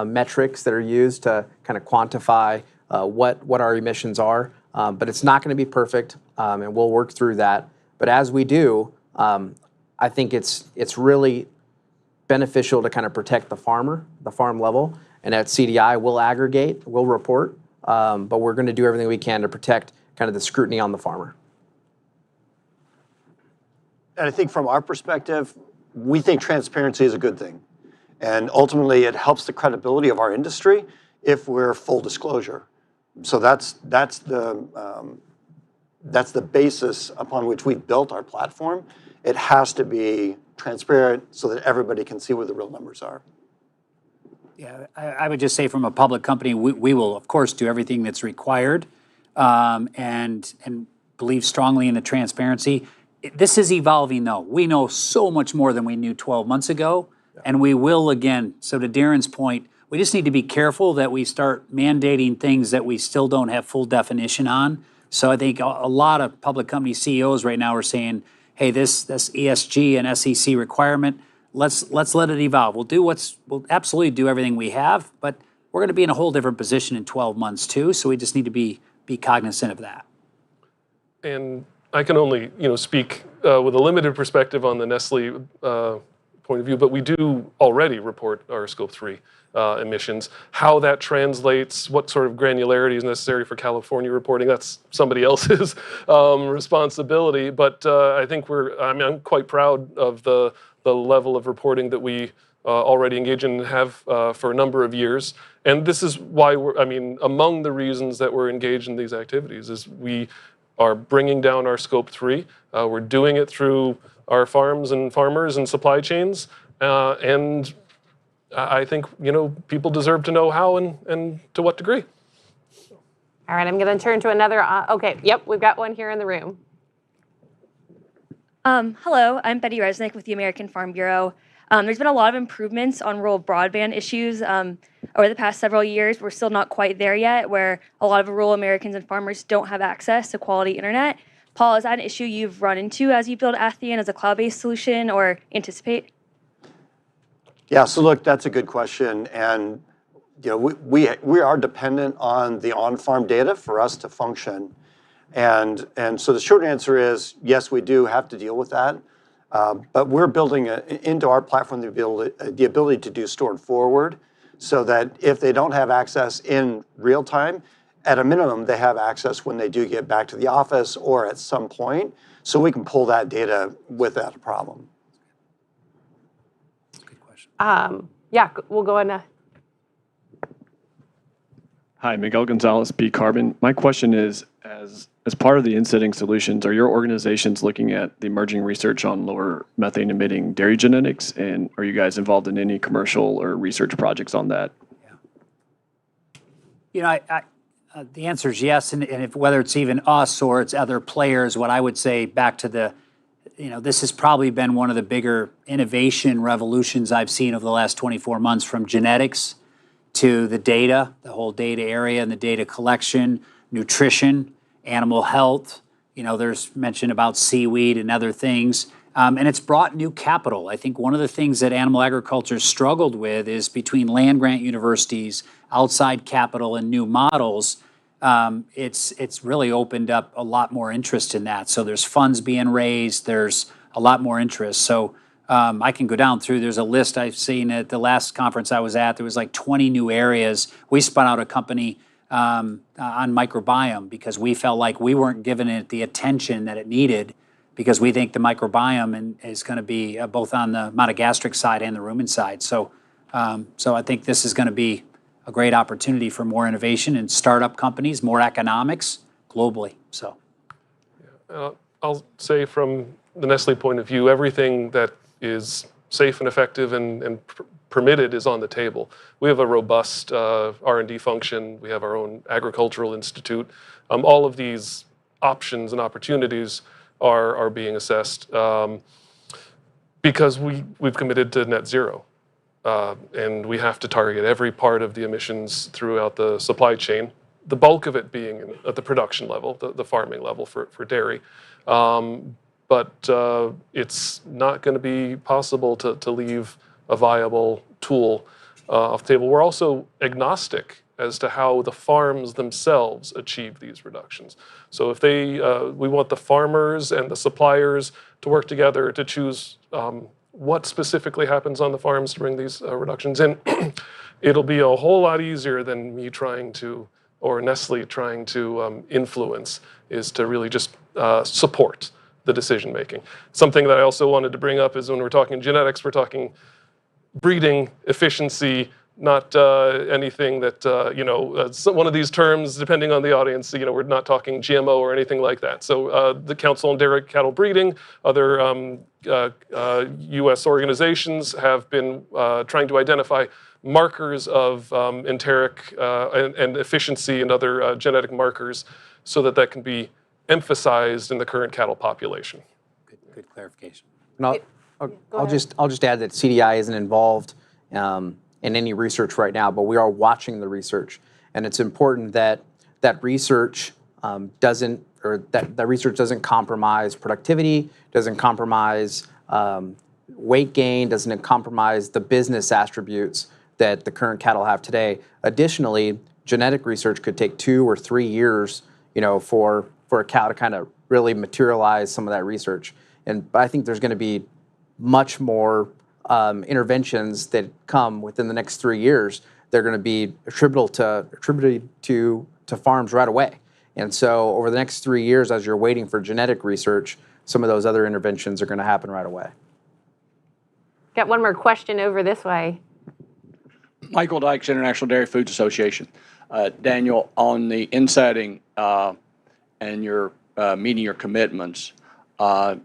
metrics that are used to kind of quantify what our emissions are. But it's not going to be perfect, and we'll work through that. But as we do, I think it's really beneficial to kind of protect the farmer, the farm level. And at CDI, we'll aggregate, we'll report, but we're going to do everything we can to protect kind of the scrutiny on the farmer. And I think from our perspective, we think transparency is a good thing. And ultimately, it helps the credibility of our industry if we're full disclosure. So that's the basis upon which we've built our platform. It has to be transparent so that everybody can see where the real numbers are. Yeah, I would just say from a public company, we will, of course, do everything that's required and believe strongly in the transparency. This is evolving, though. We know so much more than we knew 12 months ago, and we will again. So to Darren's point, we just need to be careful that we start mandating things that we still don't have full definition on. So I think a lot of public company CEOs right now are saying, hey, this ESG and SEC requirement, let's let it evolve. We'll absolutely do everything we have, but we're going to be in a whole different position in 12 months too. So we just need to be cognizant of that. And I can only speak with a limited perspective on the Nestle point of view, but we do already report our Scope 3 emissions. How that translates, what sort of granularity is necessary for California reporting, that's somebody else's responsibility. But I think I'm quite proud of the level of reporting that we already engage in and have for a number of years. And this is why among the reasons that we're engaged in these activities is we are bringing down our Scope 3. We're doing it through our farms and farmers and supply chains. And I think, people deserve to know how and to what degree. All right, I'm going to turn to another. Okay, yep, we've got one here in the room. Hello, I'm Betty Resnick with the American Farm Bureau. There's been a lot of improvements on rural broadband issues over the past several years. We're still not quite there yet, where a lot of rural Americans and farmers don't have access to quality internet. Paul, is that an issue you've run into as you build Athian as a cloud-based solution or anticipate? Yeah, so look, that's a good question. And we are dependent on the on-farm data for us to function. And so the short answer is, yes, we do have to deal with that. But we're building into our platform the ability to do stored forward so that if they don't have access in real time, at a minimum, they have access when they do get back to the office or at some point, so we can pull that data without a problem. Good question. Yeah, we'll go in. Hi, Miguel Gonzalez, B Carbon. My question is, as part of the in-setting solutions, are your organizations looking at the emerging research on lower methane emitting dairy genetics? And are you guys involved in any commercial or research projects on that? The answer is yes, and if, whether it's even us or it's other players, what I would say back to this has probably been one of the bigger innovation revolutions I've seen over the last 24 months, from genetics to the data, the whole data area and the data collection, nutrition, animal health. There's mention about seaweed and other things. And it's brought new capital. I think one of the things that animal agriculture struggled with is between land-grant universities, outside capital, and new models. It's really opened up a lot more interest in that. So there's funds being raised. There's a lot more interest. So I can go down through. There's a list I've seen at the last conference I was at. There was like 20 new areas. We spun out a company on microbiome because we felt like we weren't giving it the attention that it needed, because we think the microbiome is going to be both on the monogastric side and the rumen side. So I think this is going to be a great opportunity for more innovation and startup companies, more economics globally. So I'll say from the Nestle point of view, everything that is safe and effective and permitted is on the table. We have a robust R&D function. We have our own agricultural institute. All of these options and opportunities are being assessed because we've committed to net zero. And we have to target every part of the emissions throughout the supply chain, the bulk of it being at the production level, the farming level for dairy. But it's not going to be possible to leave a viable tool off the table. We're also agnostic as to how the farms themselves achieve these reductions. So if we want the farmers and the suppliers to work together to choose what specifically happens on the farms to bring these reductions in, it'll be a whole lot easier than me trying to, or Nestle trying to influence, is to really just support the decision making. Something that I also wanted to bring up is when we're talking genetics, we're talking breeding efficiency, not anything that, one of these terms, depending on the audience, we're not talking GMO or anything like that. So the Council on Dairy Cattle Breeding, other U.S. organizations have been trying to identify markers of enteric and efficiency and other genetic markers so that can be emphasized in the current cattle population. Good clarification. And I'll just add that CDI isn't involved in any research right now, but we are watching the research, and it's important that research doesn't compromise productivity, doesn't compromise weight gain, doesn't compromise the business attributes that the current cattle have today. Additionally, genetic research could take 2 or 3 years, for a cow to kind of really materialize some of that research. But I think there's going to be much more interventions that come within the next 3 years. They're going to be attributed to farms right away. And so over the next 3 years, as you're waiting for genetic research, some of those other interventions are going to happen right away. Got one more question over this way. Michael Dykes, International Dairy Foods Association. Daniel, on the insetting and your meeting your commitments, tell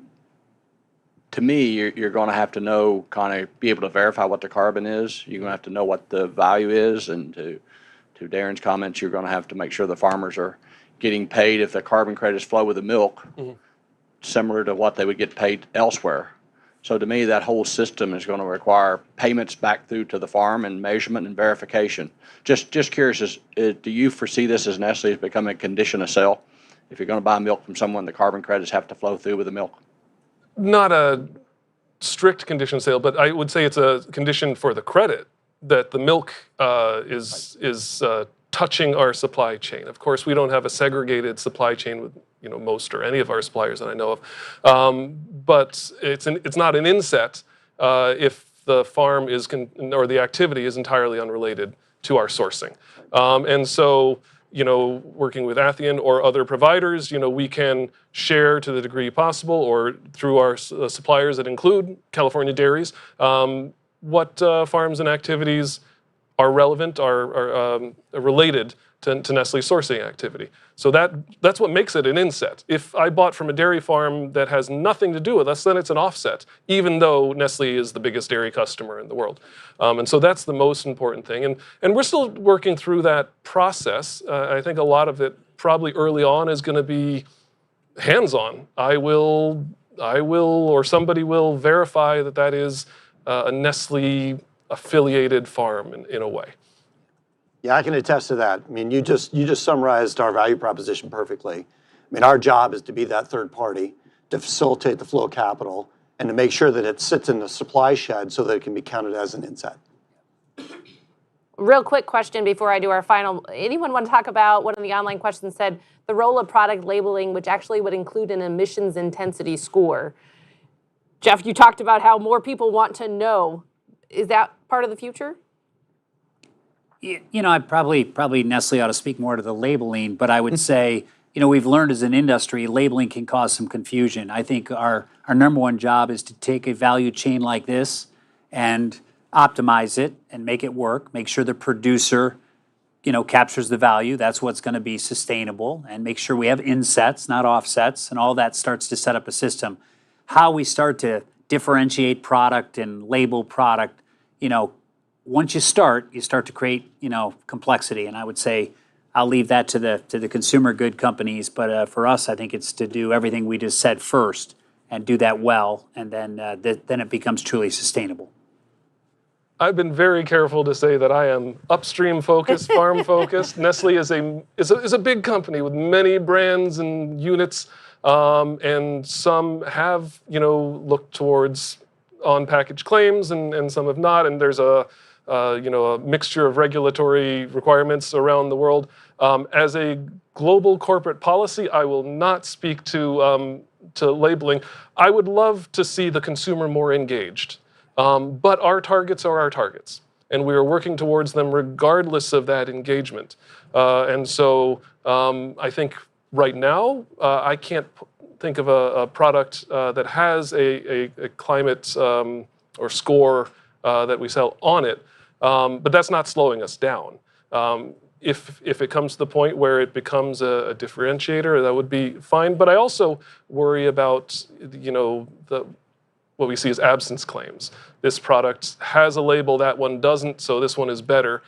to me, you're going to have to know, kind of be able to verify what the carbon is. You're going to have to know what the value is, and to Darren's comments, you're going to have to make sure the farmers are getting paid if the carbon credits flow with the milk, similar to what they would get paid elsewhere. So to me, that whole system is going to require payments back through to the farm and measurement and verification. Just curious, do you foresee this as Nestle as becoming a condition of sale? If you're going to buy milk from someone, the carbon credits have to flow through with the milk? Not a strict condition of sale, but I would say it's a condition for the credit that the milk is touching our supply chain. Of course, we don't have a segregated supply chain with most or any of our suppliers that I know of, but it's not an inset if the farm is or the activity is entirely unrelated to our sourcing, and so working with Athian or other providers, we can share to the degree possible, or through our suppliers that include California dairies, what farms and activities are relevant, are related to Nestle sourcing activity. So that's what makes it an inset. If I bought from a dairy farm that has nothing to do with us, then it's an offset, even though Nestle is the biggest dairy customer in the world. And so that's the most important thing. And we're still working through that process. I think a lot of it probably early on is going to be hands-on. I will, or somebody will verify that is a Nestle affiliated farm in a way. Yeah, I can attest to that. I mean, you just summarized our value proposition perfectly. I mean, our job is to be that third party, to facilitate the flow of capital, and to make sure that it sits in the supply shed so that it can be counted as an inset. Real quick question before I do our final. Anyone want to talk about, one of the online questions said, the role of product labeling, which actually would include an emissions intensity score. Jeff, you talked about how more people want to know. Is that part of the future? I probably Nestle ought to speak more to the labeling, but I would say, we've learned as an industry, labeling can cause some confusion. I think our number one job is to take a value chain like this and optimize it and make it work, make sure the producer, captures the value. That's what's going to be sustainable, and make sure we have insets, not offsets, and all that starts to set up a system. How we start to differentiate product and label product, once you start to create, complexity. And I would say I'll leave that to the consumer good companies. But for us, I think it's to do everything we just said first and do that well, and then it becomes truly sustainable. I've been very careful to say that I am upstream focused, farm focused. Nestle is a big company with many brands and units, and some have looked towards on-package claims, and some have not. And there's a mixture of regulatory requirements around the world. As a global corporate policy, I will not speak to labeling. I would love to see the consumer more engaged, but our targets are our targets, and we are working towards them regardless of that engagement. And so I think right now I can't think of a product that has a climate or score that we sell on it. But that's not slowing us down. If it comes to the point where it becomes a differentiator, that would be fine. But I also worry about what we see as absence claims. This product has a label, that one doesn't, so this one is better,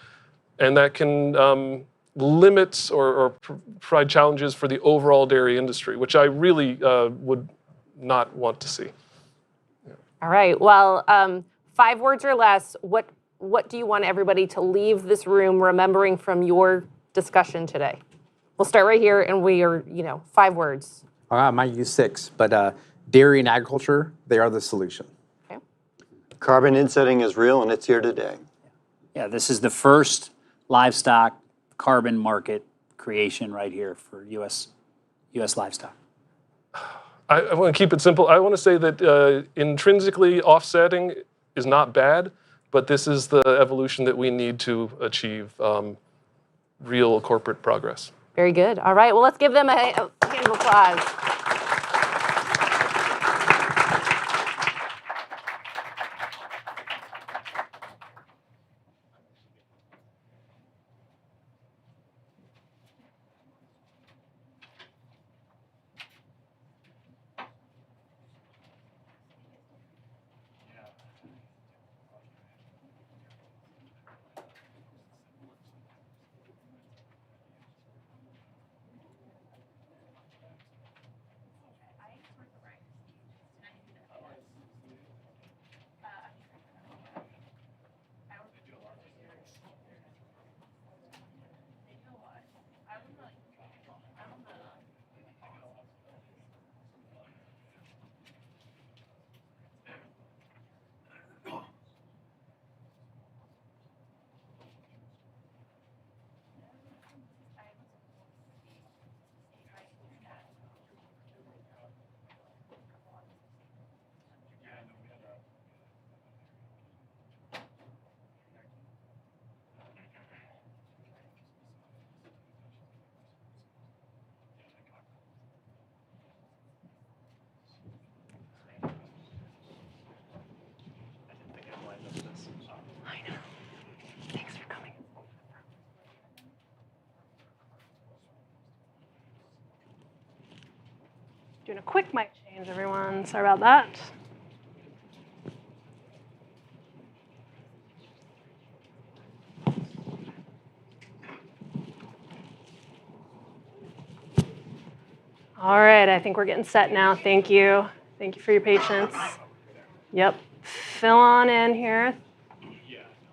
and that can limit or provide challenges for the overall dairy industry, which I really would not want to see. Yeah. All right. Well, 5 words or less. What do you want everybody to leave this room remembering from your discussion today? We'll start right here, and we are, 5 words. I might use 6, but dairy and agriculture, they are the solution. Okay. Carbon insetting is real, and it's here today. Yeah, this is the first livestock carbon market creation right here for U.S. livestock. I want to keep it simple. I want to say that intrinsically offsetting is not bad, but this is the evolution that we need to achieve real corporate progress. Very good. All right. Well, let's give them a hand of applause. doing a quick mic change, everyone. Sorry about that. All right, I think we're getting set now. Thank you. Thank you for your patience. Yep, fill on in here.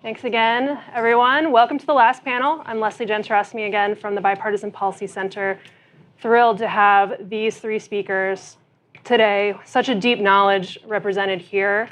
Thanks again, everyone. Welcome to the last panel. I'm Leslie Gentarosimi again from the Bipartisan Policy Center. Thrilled to have these three speakers today. Such a deep knowledge represented here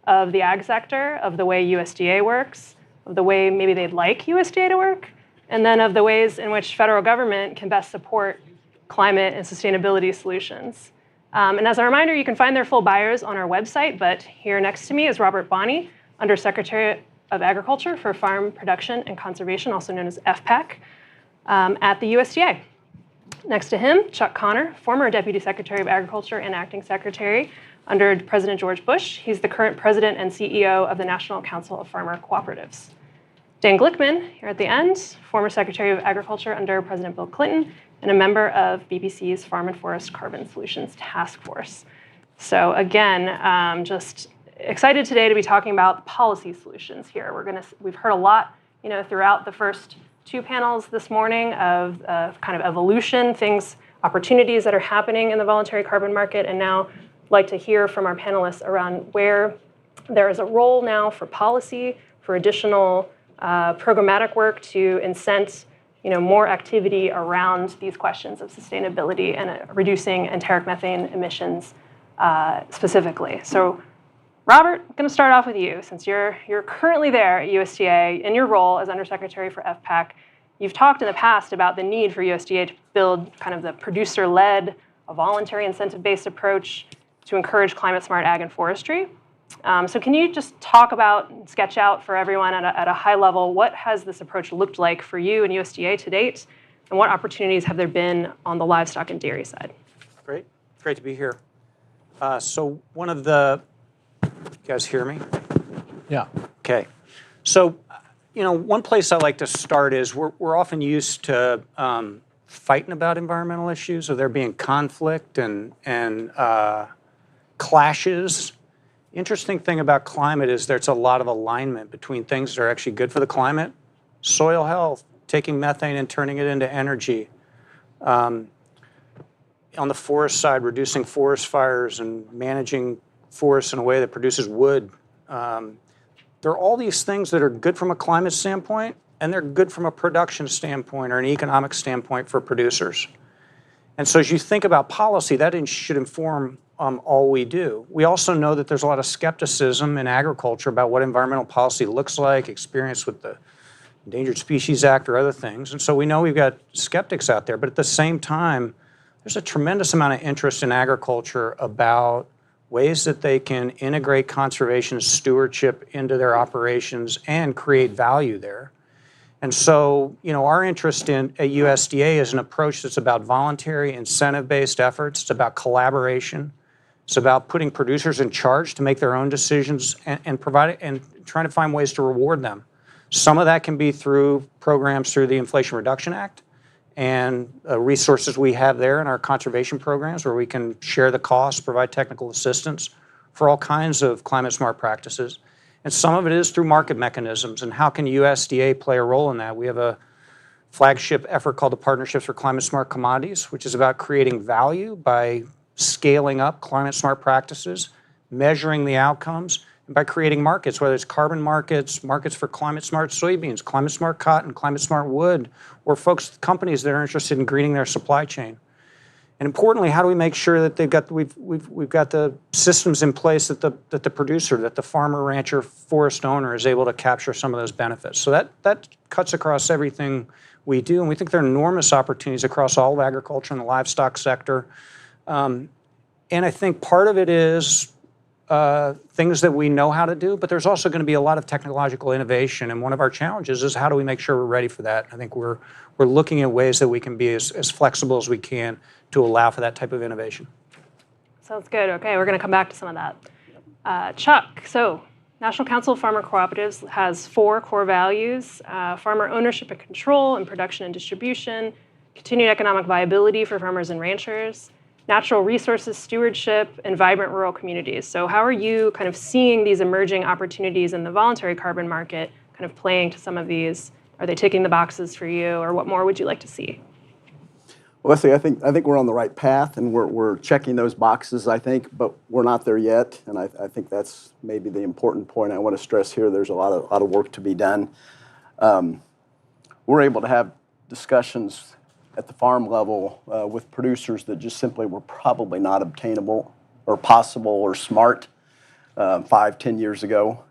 of the ag sector, of the way USDA works, of the way maybe they'd like USDA to work, and then of the ways in which federal government can best support climate and sustainability solutions. And as a reminder, you can find their full bios on our website, but here next to me is Robert Bonney, Undersecretary of Agriculture for Farm Production and Conservation, also known as FPAC, at the USDA. Next to him, Chuck Connor, former Deputy Secretary of Agriculture and Acting Secretary under President George Bush. He's the current President and CEO of the National Council of Farmer Cooperatives. Dan Glickman, here at the end, former Secretary of Agriculture under President Bill Clinton, and a member of BPC's Farm and Forest Carbon Solutions Task Force. So again, just excited today to be talking about policy solutions here. We've heard a lot, throughout the first two panels this morning of kind of evolution, opportunities that are happening in the voluntary carbon market, and now I'd like to hear from our panelists around where there is a role now for policy, for additional programmatic work to incent more activity around these questions of sustainability and reducing enteric methane emissions specifically. So Robert, I'm going to start off with you. Since you're currently there at USDA in your role as Undersecretary for FPAC, you've talked in the past about the need for USDA to build kind of the producer-led, a voluntary incentive-based approach to encourage climate-smart ag and forestry. So can you just talk about and sketch out for everyone at a high level, what has this approach looked like for you and USDA to date, and what opportunities have there been on the livestock and dairy side? Great. It's great to be here. So one of the, you guys hear me? Yeah. Okay. So, one place I like to start is we're often used to fighting about environmental issues, or there being conflict and clashes. Interesting thing about climate is there's a lot of alignment between things that are actually good for the climate, soil health, taking methane and turning it into energy. On the forest side, reducing forest fires and managing forests in a way that produces wood. There are all these things that are good from a climate standpoint, and they're good from a production standpoint or an economic standpoint for producers. And so as you think about policy, that should inform all we do. We also know that there's a lot of skepticism in agriculture about what environmental policy looks like, experience with the Endangered Species Act or other things. And so we know we've got skeptics out there, but at the same time, there's a tremendous amount of interest in agriculture about ways that they can integrate conservation stewardship into their operations and create value there. And so, our interest at USDA is an approach that's about voluntary, incentive-based efforts. It's about collaboration. It's about putting producers in charge to make their own decisions and trying to find ways to reward them. Some of that can be through programs through the Inflation Reduction Act and resources we have there in our conservation programs where we can share the costs, provide technical assistance for all kinds of climate-smart practices. And some of it is through market mechanisms. And how can USDA play a role in that? We have a flagship effort called the Partnerships for Climate-Smart Commodities, which is about creating value by scaling up climate-smart practices, measuring the outcomes, and by creating markets, whether it's carbon markets, markets for climate-smart soybeans, climate-smart cotton, climate-smart wood, or companies that are interested in greening their supply chain. And importantly, how do we make sure that we've got the systems in place that the producer, that the farmer, rancher, forest owner is able to capture some of those benefits? So that cuts across everything we do, and we think there are enormous opportunities across all of agriculture and the livestock sector. And I think part of it is things that we know how to do, but there's also going to be a lot of technological innovation. And one of our challenges is how do we make sure we're ready for that? I think we're looking at ways that we can be as flexible as we can to allow for that type of innovation. Sounds good. Okay, we're going to come back to some of that. Chuck, so National Council of Farmer Cooperatives has 4 core values: farmer ownership and control, and production and distribution, continued economic viability for farmers and ranchers, natural resources stewardship, and vibrant rural communities. So how are you kind of seeing these emerging opportunities in the voluntary carbon market kind of playing to some of these? Are they ticking the boxes for you, or what more would you like to see? Well, Leslie, I think we're on the right path, and we're checking those boxes, I think, but we're not there yet, and I think that's maybe the important point I want to stress here. There's a lot of work to be done. We're able to have discussions at the farm level with producers that just simply were probably not obtainable or possible or smart 5-10 years ago.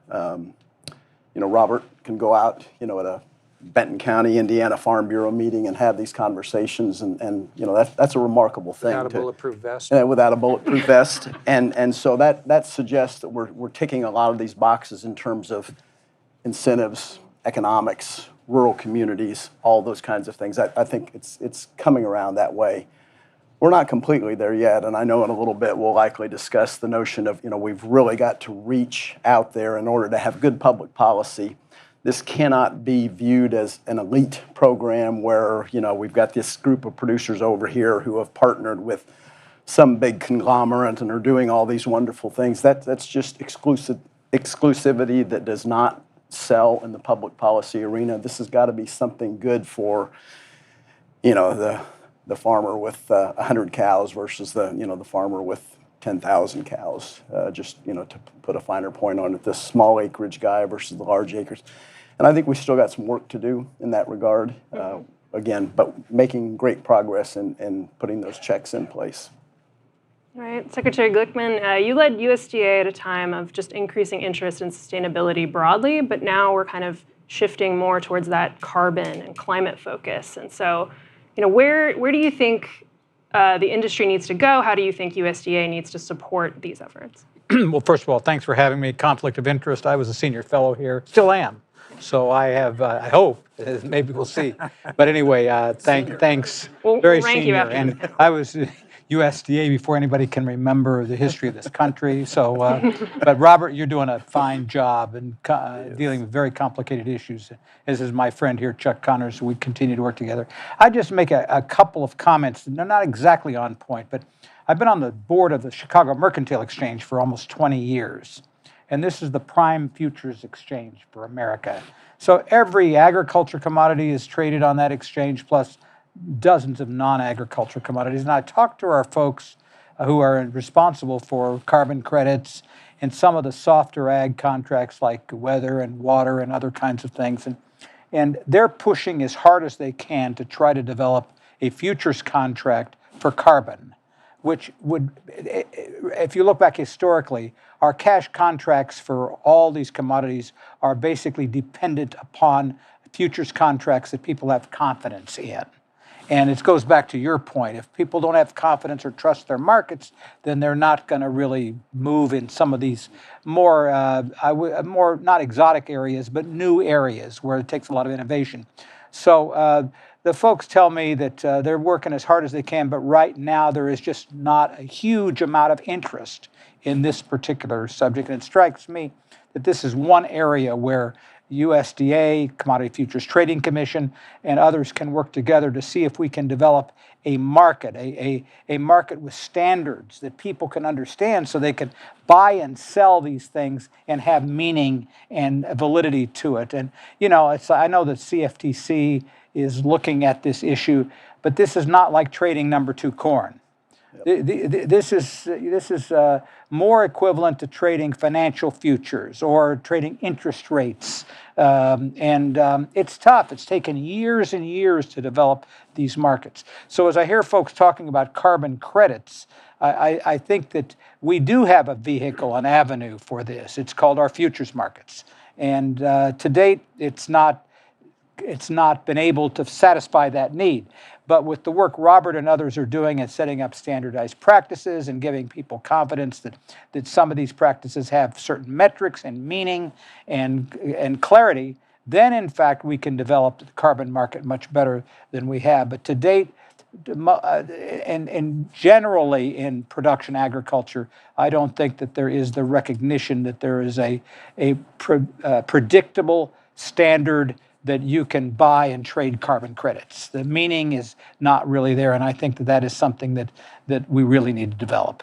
Robert can go out, at a Benton County, Indiana Farm Bureau meeting and have these conversations, and that's a remarkable thing. Without a bulletproof vest. Without a bulletproof vest, and so that suggests that we're ticking a lot of these boxes in terms of incentives, economics, rural communities, all those kinds of things. I think it's coming around that way. We're not completely there yet, and I know in a little bit we'll likely discuss the notion of, we've really got to reach out there in order to have good public policy. This cannot be viewed as an elite program where, we've got this group of producers over here who have partnered with some big conglomerate and are doing all these wonderful things. That's just exclusivity that does not sell in the public policy arena. This has got to be something good for, the farmer with 100 cows versus the farmer with 10,000 cows. To put a finer point on it, the small acreage guy versus the large acres. And I think we still got some work to do in that regard. Again, but making great progress in putting those checks in place. All right, Secretary Glickman, you led USDA at a time of just increasing interest in sustainability broadly, but now we're kind of shifting more towards that carbon and climate focus. And so, where do you think the industry needs to go? How do you think USDA needs to support these efforts? Well, first of all, thanks for having me. Conflict of interest. I was a senior fellow here, still am. So I have, I hope, maybe we'll see. But anyway, thanks. Very senior. And I was USDA before anybody can remember the history of this country. So, but Robert, you're doing a fine job in dealing with very complicated issues, as is my friend here, Chuck Connors. We continue to work together. I just make a couple of comments. They're not exactly on point, but I've been on the board of the Chicago Mercantile Exchange for almost 20 years. And this is the prime futures exchange for America. So every agriculture commodity is traded on that exchange, plus dozens of non-agriculture commodities. And I talked to our folks who are responsible for carbon credits and some of the softer ag contracts like weather and water and other kinds of things. And they're pushing as hard as they can to try to develop a futures contract for carbon, which would, if you look back historically, our cash contracts for all these commodities are basically dependent upon futures contracts that people have confidence in. And it goes back to your point. If people don't have confidence or trust their markets, then they're not going to really move in some of these more not exotic areas, but new areas where it takes a lot of innovation. So the folks tell me that they're working as hard as they can, but right now there is just not a huge amount of interest in this particular subject. And it strikes me that this is one area where USDA, Commodity Futures Trading Commission, and others can work together to see if we can develop a market, a market with standards that people can understand so they can buy and sell these things and have meaning and validity to it. And, I know that CFTC is looking at this issue, but this is not like trading number 2 corn. This is more equivalent to trading financial futures or trading interest rates. It's tough. It's taken years and years to develop these markets. So as I hear folks talking about carbon credits, I think that we do have a vehicle, an avenue for this. It's called our futures markets. And to date, it's not been able to satisfy that need. But with the work Robert and others are doing at setting up standardized practices and giving people confidence that some of these practices have certain metrics and meaning and clarity, then in fact we can develop the carbon market much better than we have. But to date, and generally in production agriculture, I don't think that there is the recognition that there is a predictable standard that you can buy and trade carbon credits. The meaning is not really there, and I think that that is something that we really need to develop.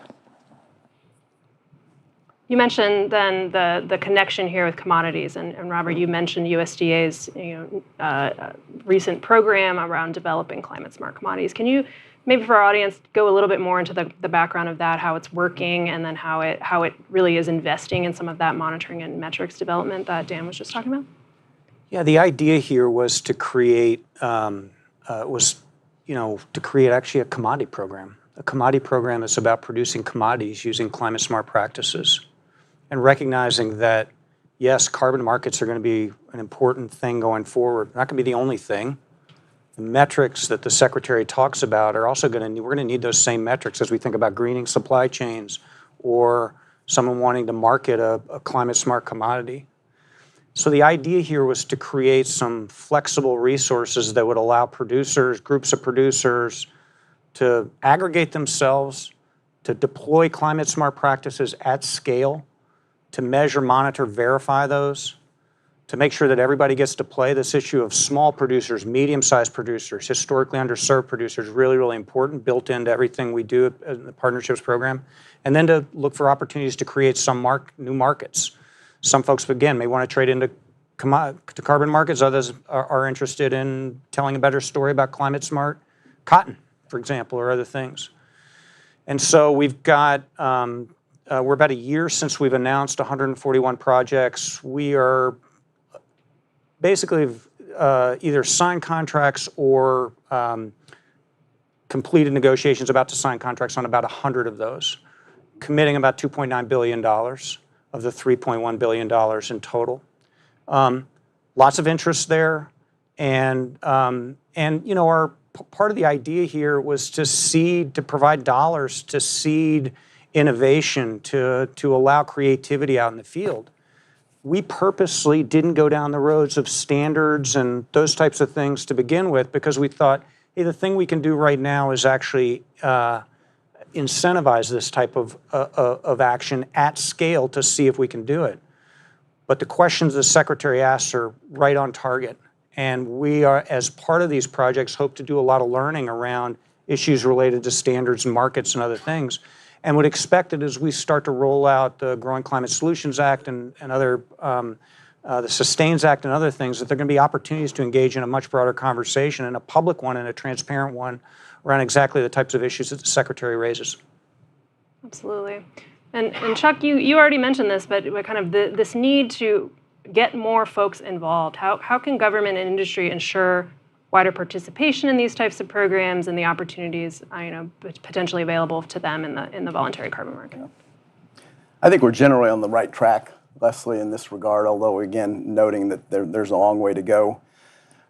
You mentioned then the connection here with commodities, and Robert, you mentioned USDA's recent program around developing climate smart commodities. Can you maybe for our audience go a little bit more into the background of that, how it's working, and then how it really is investing in some of that monitoring and metrics development that Dan was just talking about? Yeah, the idea here was to create actually a commodity program. A commodity program is about producing commodities using climate smart practices and recognizing that, yes, carbon markets are going to be an important thing going forward. Not going to be the only thing. The metrics that the Secretary talks about are also we're going to need those same metrics as we think about greening supply chains or someone wanting to market a climate smart commodity. So the idea here was to create some flexible resources that would allow producers, groups of producers, to aggregate themselves, to deploy climate smart practices at scale, to measure, monitor, verify those, to make sure that everybody gets to play. This issue of small producers, medium-sized producers, historically underserved producers, really, really important, built into everything we do in the partnerships program. And then to look for opportunities to create some new markets. Some folks, again, may want to trade into carbon markets. Others are interested in telling a better story about climate smart cotton, for example, or other things. And so we've got, we're about a year since we've announced 141 projects. We are basically either signed contracts or completed negotiations, about to sign contracts on about 100 of those, committing about $2.9 billion of the $3.1 billion in total. Lots of interest there, and our part of the idea here was to provide dollars to seed innovation, to allow creativity out in the field. We purposely didn't go down the roads of standards and those types of things to begin with, because we thought, hey, the thing we can do right now is actually incentivize this type of action at scale to see if we can do it. But the questions the Secretary asks are right on target. And we are, as part of these projects, hope to do a lot of learning around issues related to standards and markets and other things. And would expect that as we start to roll out the Growing Climate Solutions Act and other, the Sustains Act and other things, that there are going to be opportunities to engage in a much broader conversation, and a public one and a transparent one, around exactly the types of issues that the Secretary raises. Absolutely. And Chuck, you already mentioned this, but kind of this need to get more folks involved. How can government and industry ensure wider participation in these types of programs and the opportunities potentially available to them in the voluntary carbon market? I think we're generally on the right track, Leslie, in this regard, although, again, noting that there's a long way to go.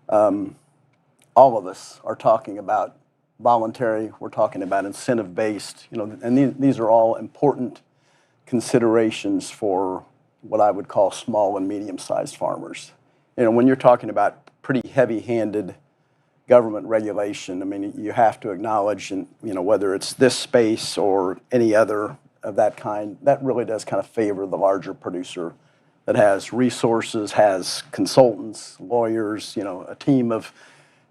All of us are talking about voluntary, we're talking about incentive-based, and these are all important considerations for what I would call small and medium-sized farmers. When you're talking about pretty heavy-handed government regulation, I mean, you have to acknowledge, and whether it's this space or any other of that kind, that really does kind of favor the larger producer that has resources, has consultants, lawyers, a team of,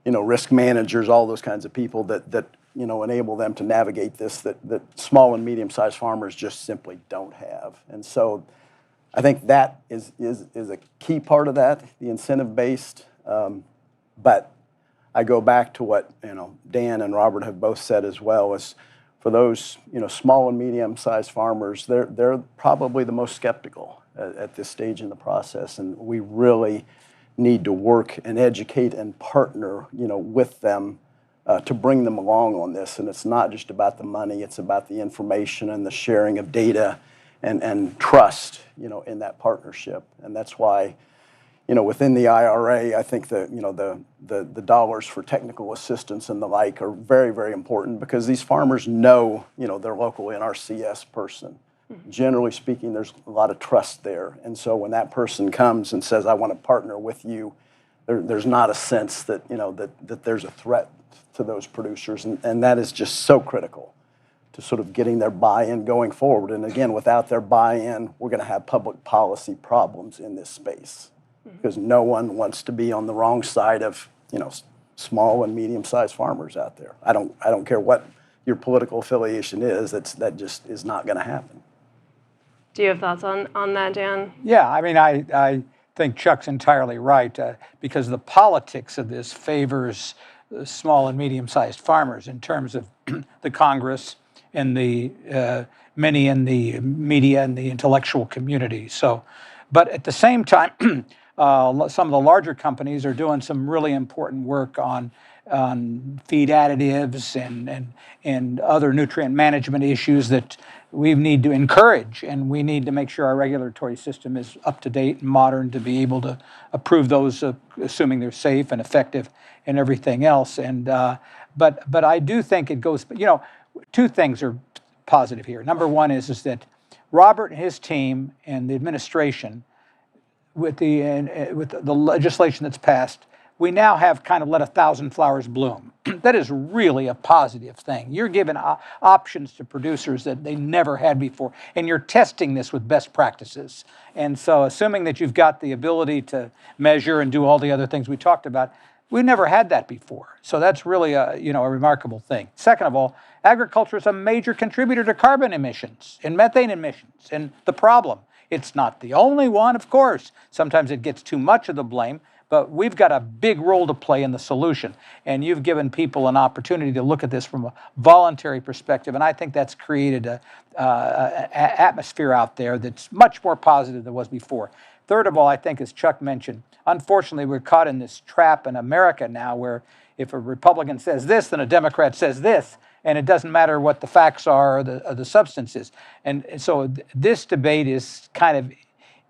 risk managers, all those kinds of people that enable them to navigate this that small and medium-sized farmers just simply don't have. And so I think that is a key part of that, the incentive-based. But I go back to what Dan and Robert have both said as well, is for those small and medium-sized farmers, they're probably the most skeptical at this stage in the process, and we really need to work and educate and partner with them to bring them along on this. And it's not just about the money, it's about the information and the sharing of data and trust in that partnership. And that's why within the IRA, I think the dollars for technical assistance and the like are very, very important, because these farmers know their local NRCS person. Generally speaking, there's a lot of trust there. And so when that person comes and says, I want to partner with you, there's not a sense that, that there's a threat to those producers. And that is just so critical to sort of getting their buy-in going forward. And again, without their buy-in, we're going to have public policy problems in this space. because no one wants to be on the wrong side of, small and medium-sized farmers out there. I don't care what your political affiliation is, that just is not going to happen. Do you have thoughts on that, Dan? Yeah, I mean, I think Chuck's entirely right because the politics of this favors small and medium-sized farmers in terms of the Congress and the many in the media and the intellectual community. So, but at the same time, some of the larger companies are doing some really important work on feed additives and other nutrient management issues that we need to encourage, and we need to make sure our regulatory system is up to date and modern to be able to approve those, assuming they're safe and effective and everything else. And but I do think it goes. Two things are positive here. Number one is that Robert and his team and the administration, with the legislation that's passed, we now have kind of let 1,000 flowers bloom. That is really a positive thing. You're giving options to producers that they never had before, and you're testing this with best practices. And so assuming that you've got the ability to measure and do all the other things we talked about, we've never had that before. So that's really a remarkable thing. Second of all, agriculture is a major contributor to carbon emissions and methane emissions. And the problem, it's not the only one, of course. Sometimes it gets too much of the blame, but we've got a big role to play in the solution. And you've given people an opportunity to look at this from a voluntary perspective. And I think that's created an atmosphere out there that's much more positive than was before. Third of all, I think, as Chuck mentioned, unfortunately, we're caught in this trap in America now where if a Republican says this, then a Democrat says this, and it doesn't matter what the facts are or the substance is. And so this debate is kind of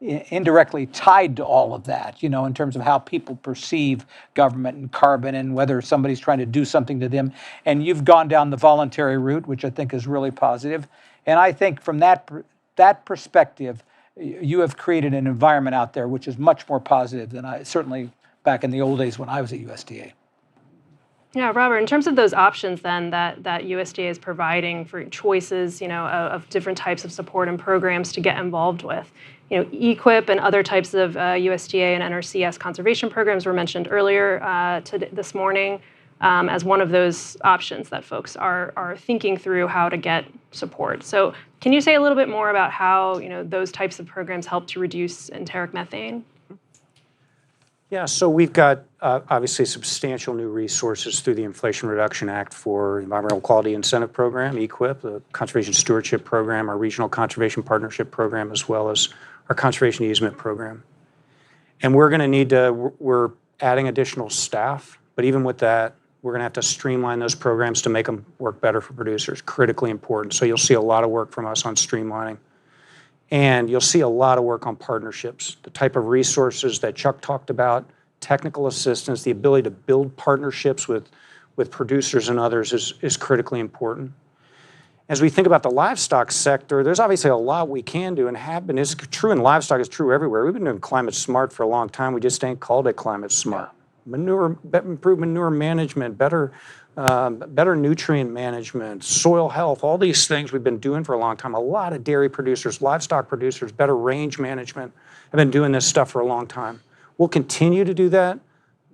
indirectly tied to all of that, in terms of how people perceive government and carbon and whether somebody's trying to do something to them. And you've gone down the voluntary route, which I think is really positive. And I think from that perspective, you have created an environment out there which is much more positive than certainly back in the old days when I was at USDA. Yeah, Robert, in terms of those options then that USDA is providing for choices, of different types of support and programs to get involved with, EQIP and other types of USDA and NRCS conservation programs were mentioned earlier this morning as one of those options that folks are thinking through how to get support. So can you say a little bit more about how those types of programs help to reduce enteric methane? Yeah, so we've got obviously substantial new resources through the Inflation Reduction Act for Environmental Quality Incentive Program, EQIP, the Conservation Stewardship Program, our Regional Conservation Partnership Program, as well as our Conservation Easement Program. And we're adding additional staff, but even with that, we're going to have to streamline those programs to make them work better for producers, critically important. So you'll see a lot of work from us on streamlining. And you'll see a lot of work on partnerships, the type of resources that Chuck talked about, technical assistance, the ability to build partnerships with producers and others is critically important. As we think about the livestock sector, there's obviously a lot we can do and have been. It's true in livestock, it's true everywhere. We've been doing climate smart for a long time. We just ain't called it climate smart. Improved manure management, better nutrient management, soil health, all these things we've been doing for a long time. A lot of dairy producers, livestock producers, better range management have been doing this stuff for a long time. We'll continue to do that,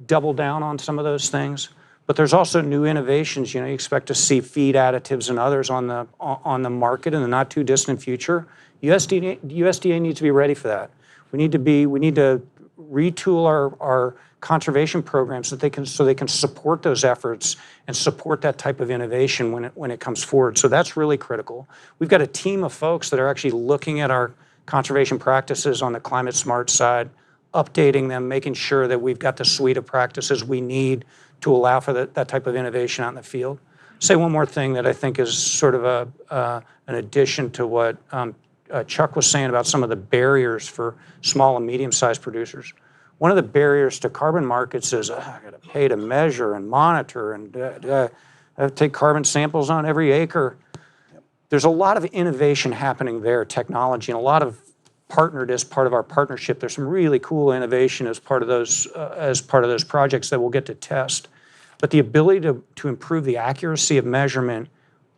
double down on some of those things. But there's also new innovations. You expect to see feed additives and others on the market in the not too distant future. USDA needs to be ready for that. We need to retool our conservation programs so they can support those efforts and support that type of innovation when it comes forward. So that's really critical. We've got a team of folks that are actually looking at our conservation practices on the climate smart side, updating them, making sure that we've got the suite of practices we need to allow for that type of innovation out in the field. Say one more thing that I think is sort of an addition to what Chuck was saying about some of the barriers for small and medium-sized producers. One of the barriers to carbon markets is I got to pay to measure and monitor and I have to take carbon samples on every acre. There's a lot of innovation happening there, technology, and a lot of partnered as part of our partnership. There's some really cool innovation as part of those projects that we'll get to test. But the ability to improve the accuracy of measurement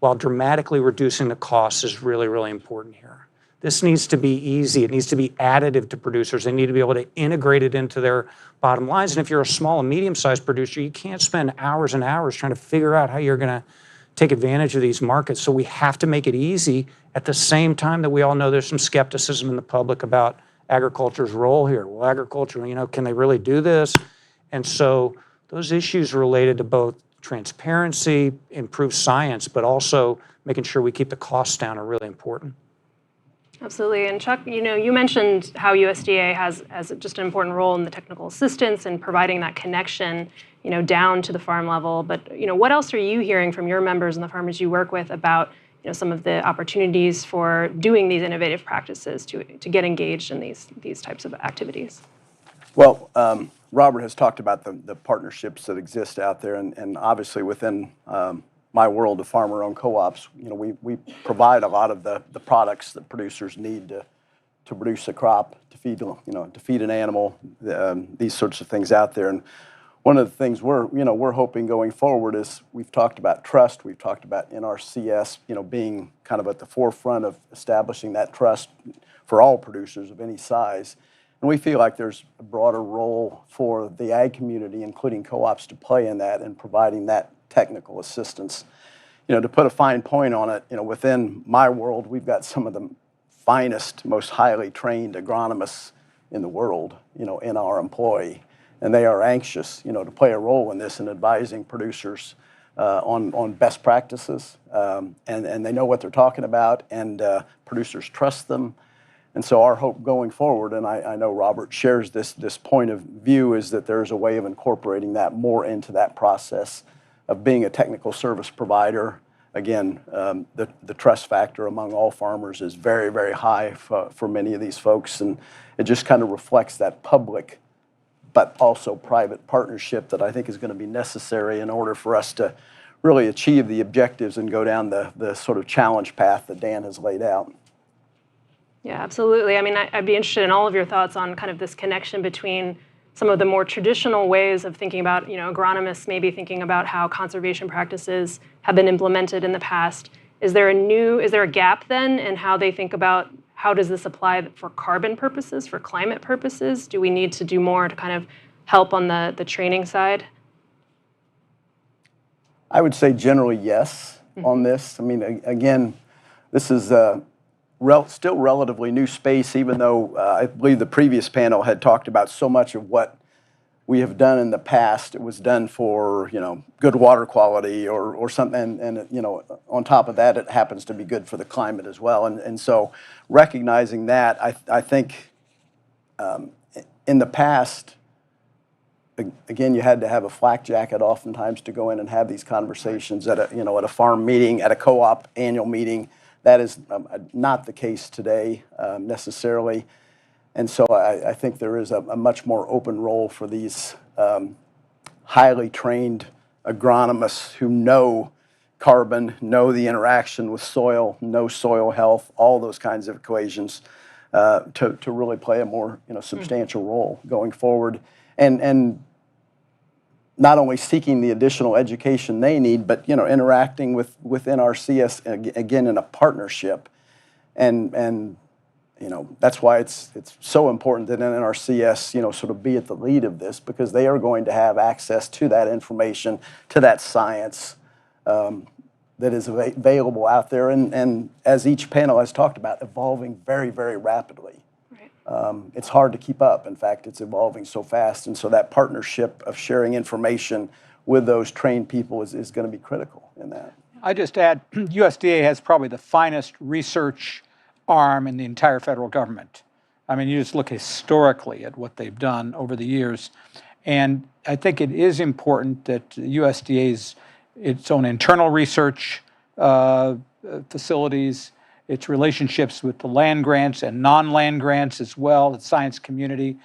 while dramatically reducing the costs is really, really important here. This needs to be easy. It needs to be additive to producers. They need to be able to integrate it into their bottom lines. And if you're a small and medium-sized producer, you can't spend hours and hours trying to figure out how you're going to take advantage of these markets. So we have to make it easy at the same time that we all know there's some skepticism in the public about agriculture's role here. Well, agriculture, can they really do this? And so those issues related to both transparency, improved science, but also making sure we keep the costs down are really important. Absolutely. And Chuck, you mentioned how USDA has just an important role in the technical assistance and providing that connection, down to the farm level. But, what else are you hearing from your members and the farmers you work with about, some of the opportunities for doing these innovative practices to get engaged in these types of activities? Well, Robert has talked about the partnerships that exist out there, and obviously within my world of farmer-owned co-ops, we provide a lot of the products that producers need to produce a crop, to feed an animal, these sorts of things out there. And one of the things we're hoping going forward is we've talked about trust, we've talked about NRCS, being kind of at the forefront of establishing that trust for all producers of any size. And we feel like there's a broader role for the ag community, including co-ops, to play in that and providing that technical assistance. To put a fine point on it, within my world, we've got some of the finest, most highly trained agronomists in the world, in our employ. And they are anxious, to play a role in this and advising producers on best practices. And they know what they're talking about, and producers trust them. And so our hope going forward, and I know Robert shares this point of view, is that there's a way of incorporating that more into that process of being a technical service provider. Again, the trust factor among all farmers is very, very high for many of these folks, and it just kind of reflects that public but also private partnership that I think is going to be necessary in order for us to really achieve the objectives and go down the sort of challenge path that Dan has laid out. Yeah, absolutely. I mean, I'd be interested in all of your thoughts on kind of this connection between some of the more traditional ways of thinking about, agronomists maybe thinking about how conservation practices have been implemented in the past. Is there a gap then in how they think about how does this apply for carbon purposes, for climate purposes? Do we need to do more to kind of help on the training side? I would say generally yes on this. I mean, again, this is still relatively new space, even though I believe the previous panel had talked about so much of what we have done in the past. It was done for, good water quality or something, and on top of that, it happens to be good for the climate as well. And so recognizing that, I think in the past, again, you had to have a flak jacket oftentimes to go in and have these conversations at a farm meeting, at a co-op annual meeting. That is not the case today necessarily. And so I think there is a much more open role for these highly trained agronomists who know carbon, know the interaction with soil, know soil health, all those kinds of equations to really play a more substantial role going forward. And not only seeking the additional education they need, but interacting within our CS again in a partnership, and that's why it's so important that NRCS sort of be at the lead of this, because they are going to have access to that information, to that science that is available out there, and as each panel has talked about, evolving very, very rapidly. It's hard to keep up. In fact, it's evolving so fast. And so that partnership of sharing information with those trained people is going to be critical in that. I just add, USDA has probably the finest research arm in the entire federal government. I mean, you just look historically at what they've done over the years. And I think it is important that USDA's its own internal research facilities, its relationships with the land grants and non-land grants as well, the science community,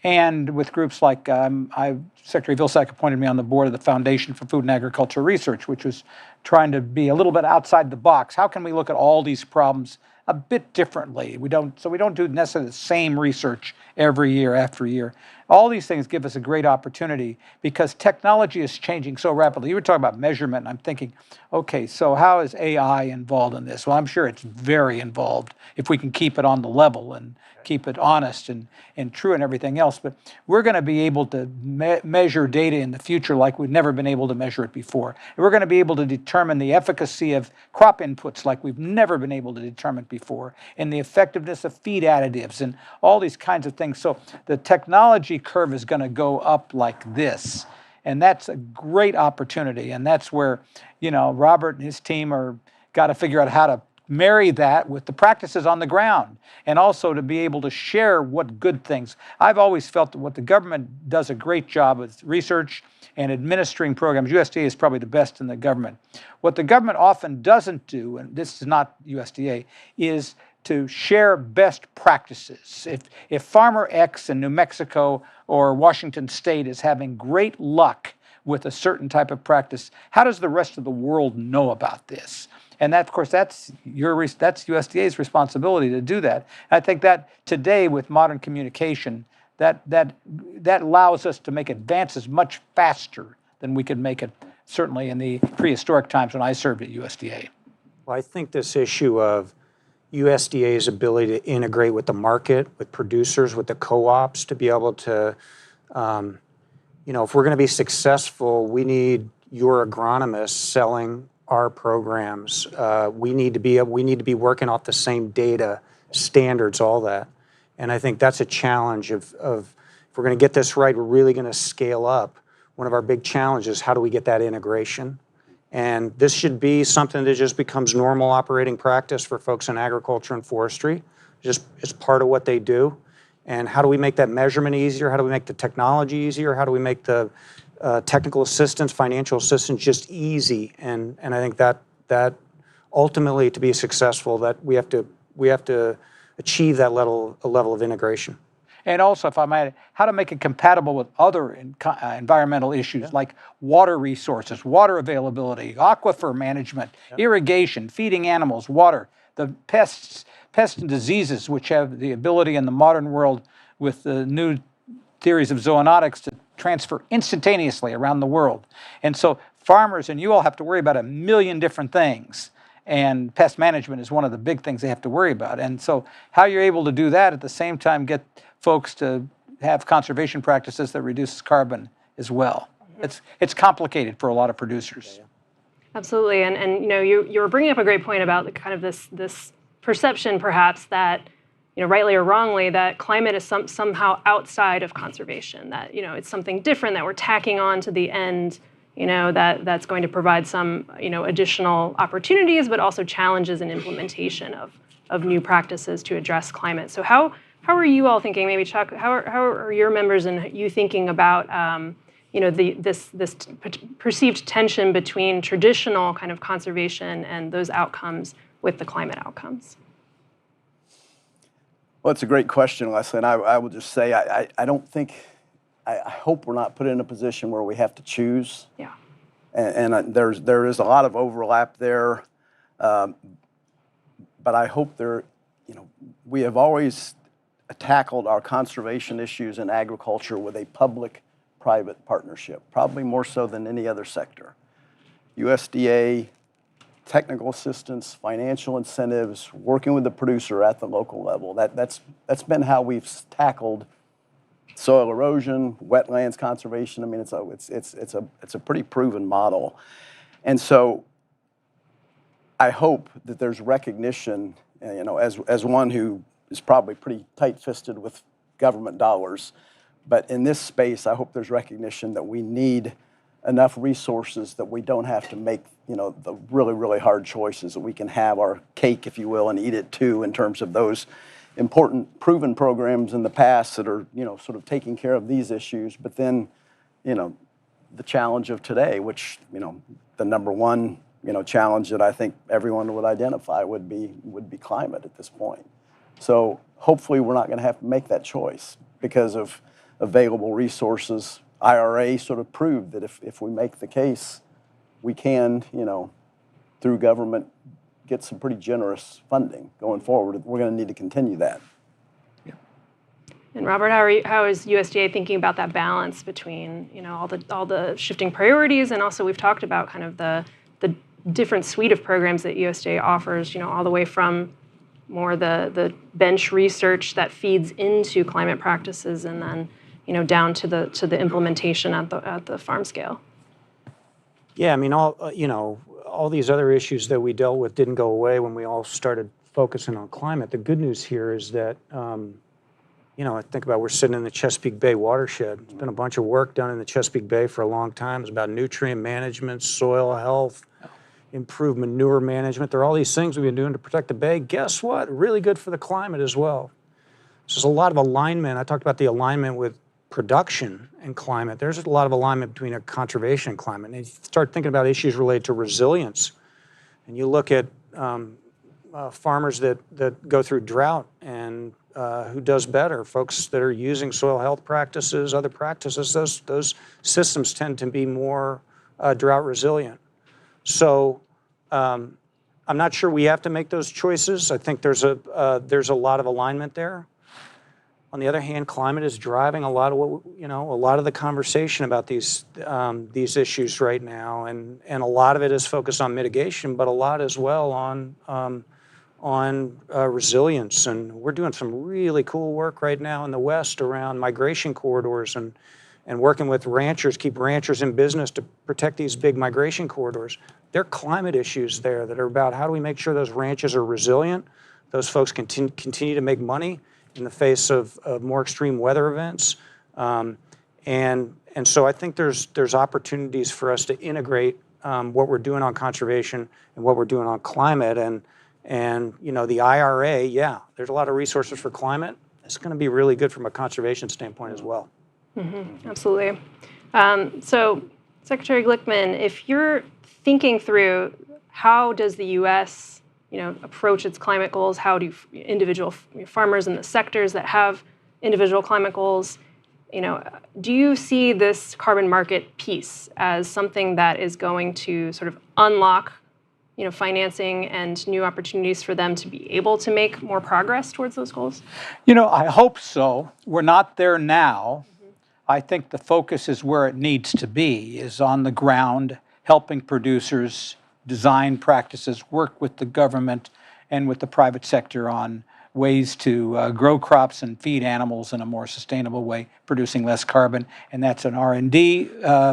and with groups like Secretary Vilsack appointed me on the board of the Foundation for Food and Agriculture Research, which was trying to be a little bit outside the box. How can we look at all these problems a bit differently? We don't do necessarily the same research every year after year. all these things give us a great opportunity because technology is changing so rapidly. You were talking about measurement, and I'm thinking, okay, so how is AI involved in this? Well, I'm sure it's very involved if we can keep it on the level and keep it honest and true and everything else. But we're going to be able to measure data in the future like we've never been able to measure it before. And we're going to be able to determine the efficacy of crop inputs like we've never been able to determine before, and the effectiveness of feed additives and all these kinds of things. So the technology curve is going to go up like this. And that's a great opportunity. And that's where, Robert and his team are got to figure out how to marry that with the practices on the ground, and also to be able to share what good things. I've always felt that what the government does a great job with research and administering programs. USDA is probably the best in the government. What the government often doesn't do, and this is not USDA, is to share best practices. If Farmer X in New Mexico or Washington State is having great luck with a certain type of practice, how does the rest of the world know about this? And that, of course, that's USDA's responsibility to do that. And I think that today with modern communication, that allows us to make advances much faster than we could make it certainly in the prehistoric times when I served at USDA. Well, I think this issue of USDA's ability to integrate with the market, with producers, with the co-ops, to be able to, if we're going to be successful, we need your agronomists selling our programs. We need to be working off the same data, standards, all that. And I think that's a challenge of if we're going to get this right, we're really going to scale up. One of our big challenges, how do we get that integration? And this should be something that just becomes normal operating practice for folks in agriculture and forestry. Just it's part of what they do. And how do we make that measurement easier? How do we make the technology easier? How do we make the technical assistance, financial assistance just easy? And I think that ultimately, to be successful, that we have to achieve that level of integration. And also, if I might, how to make it compatible with other environmental issues like water resources, water availability, aquifer management, irrigation, feeding animals, water, the pests and diseases, which have the ability in the modern world with the new theories of zoonotics to transfer instantaneously around the world. And so farmers and you all have to worry about a million different things. And pest management is one of the big things they have to worry about. And so how you're able to do that at the same time get folks to have conservation practices that reduces carbon as well. It's complicated for a lot of producers. Absolutely, and you were bringing up a great point about the kind of this perception perhaps that rightly or wrongly that climate is somehow outside of conservation, that it's something different that we're tacking on to the end, that's going to provide some additional opportunities, but also challenges in implementation of new practices to address climate. So how are you all thinking, maybe Chuck, how are your members and you thinking about this perceived tension between traditional kind of conservation and those outcomes with the climate outcomes? Well, it's a great question, Leslie, and I will just say I don't think, I hope we're not put in a position where we have to choose. Yeah. And there is a lot of overlap there, but I hope we have always tackled our conservation issues in agriculture with a public-private partnership, probably more so than any other sector. USDA, technical assistance, financial incentives, working with the producer at the local level. That's been how we've tackled soil erosion, wetlands conservation. I mean, it's a pretty proven model. And so I hope that there's recognition, as one who is probably pretty tight-fisted with government dollars, but in this space, I hope there's recognition that we need enough resources that we don't have to make, the really, really hard choices, that we can have our cake, if you will, and eat it too, in terms of those important proven programs in the past that are, sort of taking care of these issues, but then, the challenge of today, which, the number one, challenge that I think everyone would identify would be climate at this point. So hopefully we're not going to have to make that choice because of available resources. IRA sort of proved that if we make the case, we can, through government, get some pretty generous funding going forward. We're going to need to continue that. And Robert, how is USDA thinking about that balance between, you know, all the shifting priorities, and also we've talked about kind of the different suite of programs that USDA offers, you know, all the way from more the bench research that feeds into climate practices, and then, you know, down to the implementation at the farm scale. Yeah, I mean, all these other issues that we dealt with didn't go away when we all started focusing on climate. The good news here is that, you know, I think about we're sitting in the Chesapeake Bay watershed. There's been a bunch of work done in the Chesapeake Bay for a long time. It's about nutrient management, soil health, improved manure management. There are all these things we've been doing to protect the bay. Guess what? Really good for the climate as well. So there's a lot of alignment. I talked about the alignment with production and climate. There's a lot of alignment between conservation and climate. And you start thinking about issues related to resilience, and you look at farmers that go through drought and who does better, folks that are using soil health practices, other practices, those systems tend to be more drought resilient. So I'm not sure we have to make those choices. I think there's a lot of alignment there. On the other hand, climate is driving a lot of a lot of the conversation about these issues right now, and a lot of it is focused on mitigation, but a lot as well on resilience. And we're doing some really cool work right now in the West around migration corridors and working with ranchers, keep ranchers in business to protect these big migration corridors. There are climate issues there that are about how do we make sure those ranches are resilient, those folks continue to make money in the face of more extreme weather events. And so I think there's opportunities for us to integrate what we're doing on conservation and what we're doing on climate. And you know, the IRA, yeah, there's a lot of resources for climate. It's going to be really good from a conservation standpoint as well. Mm-hmm, absolutely. So, Secretary Glickman, if you're thinking through how does the U.S. approach its climate goals, how do individual farmers in the sectors that have individual climate goals, do you see this carbon market piece as something that is going to sort of unlock financing and new opportunities for them to be able to make more progress towards those goals? I hope so. We're not there now. I think the focus is where it needs to be, is on the ground, helping producers design practices, work with the government and with the private sector on ways to grow crops and feed animals in a more sustainable way, producing less carbon. And that's an R&D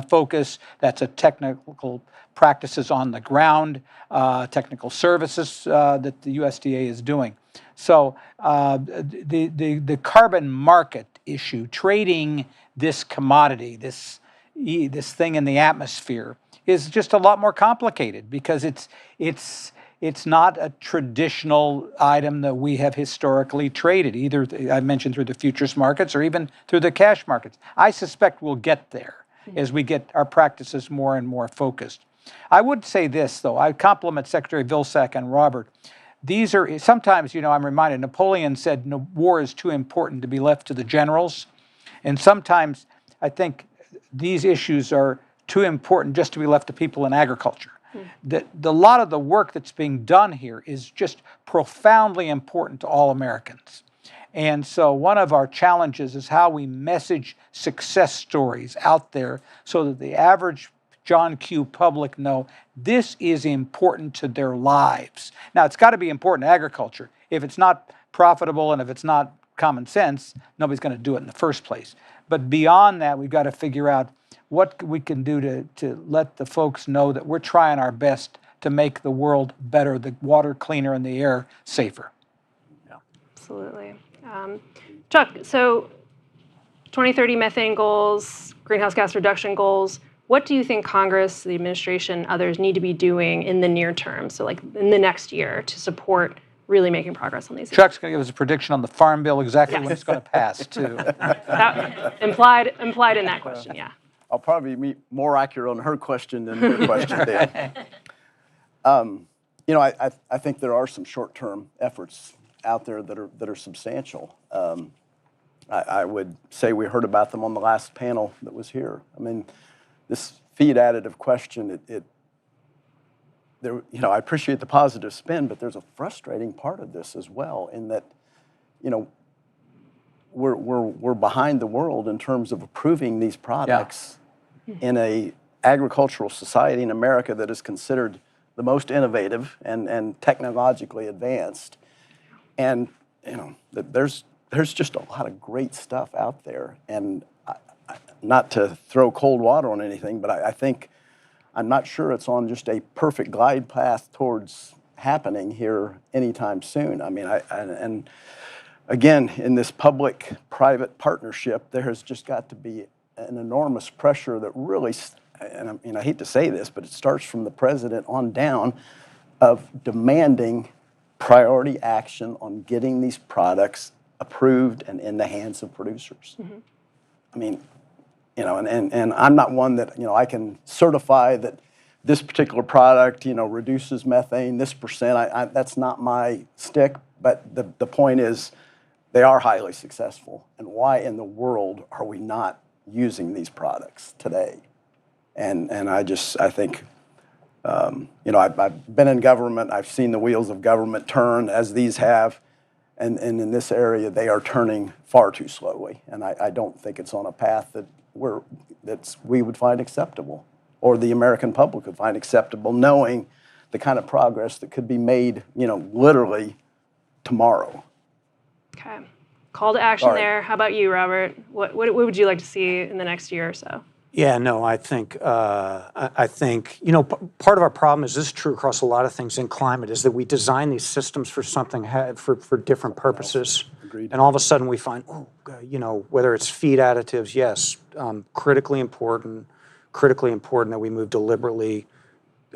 focus. That's a technical practices on the ground, technical services that the USDA is doing. So the carbon market issue, trading this commodity, this thing in the atmosphere, is just a lot more complicated because it's not a traditional item that we have historically traded, either I mentioned through the futures markets or even through the cash markets. I suspect we'll get there as we get our practices more and more focused. I would say this, though. I compliment Secretary Vilsack and Robert. These are sometimes, I'm reminded, Napoleon said, "No, war is too important to be left to the generals." And sometimes I think these issues are too important just to be left to people in agriculture. A lot of the work that's being done here is just profoundly important to all Americans. And so one of our challenges is how we message success stories out there so that the average John Q. public know this is important to their lives. Now, it's got to be important to agriculture. If it's not profitable and if it's not common sense, nobody's going to do it in the first place. But beyond that, we've got to figure out what we can do to let the folks know that we're trying our best to make the world better, the water cleaner and the air safer. Yeah. Absolutely. Chuck, so 2030 methane goals, greenhouse gas reduction goals, what do you think Congress, the administration, others need to be doing in the near term, so like in the next year, to support really making progress on these issues? Chuck's going to give us a prediction on the Farm Bill, exactly when it's going to pass, too. That implied in that question, yeah. I'll probably be more accurate on her question than your question, Dan. I think there are some short-term efforts out there that are substantial. I would say we heard about them on the last panel that was here. I mean, this feed additive question, I appreciate the positive spin, but there's a frustrating part of this as well, in that, we're behind the world in terms of approving these products in a agricultural society in America that is considered the most innovative and technologically advanced. And there's just a lot of great stuff out there. And not to throw cold water on anything, but I think I'm not sure it's on just a perfect glide path towards happening here anytime soon. I mean, and again, in this public-private partnership, there has just got to be an enormous pressure that really, and I hate to say this, but it starts from the president on down, of demanding priority action on getting these products approved and in the hands of producers. I mean, and I'm not one that, I can certify that this particular product, reduces methane this percent. That's not my stick, but the point is they are highly successful. And why in the world are we not using these products today? And I think, I've been in government. I've seen the wheels of government turn as these have. And in this area, they are turning far too slowly. And I don't think it's on a path that we would find acceptable, or the American public would find acceptable, knowing the kind of progress that could be made, literally tomorrow. Okay. Call to action there. How about you, Robert? What would you like to see in the next year or so? Yeah, no, I think part of our problem is this is true across a lot of things in climate, is that we design these systems for something for different purposes. Agreed. And all of a sudden we find, whether it's feed additives, yes, critically important that we move deliberately.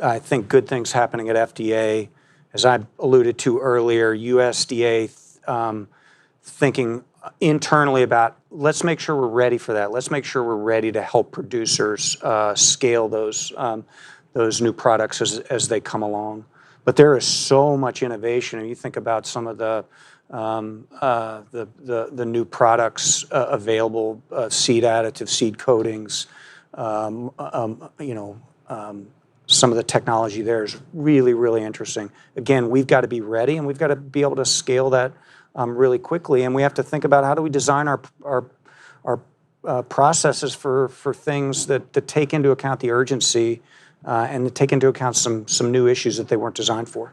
I think good things happening at FDA, as I alluded to earlier, USDA thinking internally about, let's make sure we're ready for that. Let's make sure we're ready to help producers scale those new products as they come along. But there is so much innovation. And you think about some of the new products available, seed additives, seed coatings. Some of the technology there is really, really interesting. Again, we've got to be ready, and we've got to be able to scale that really quickly. And we have to think about, how do we design our processes for things that take into account the urgency and that take into account some new issues that they weren't designed for.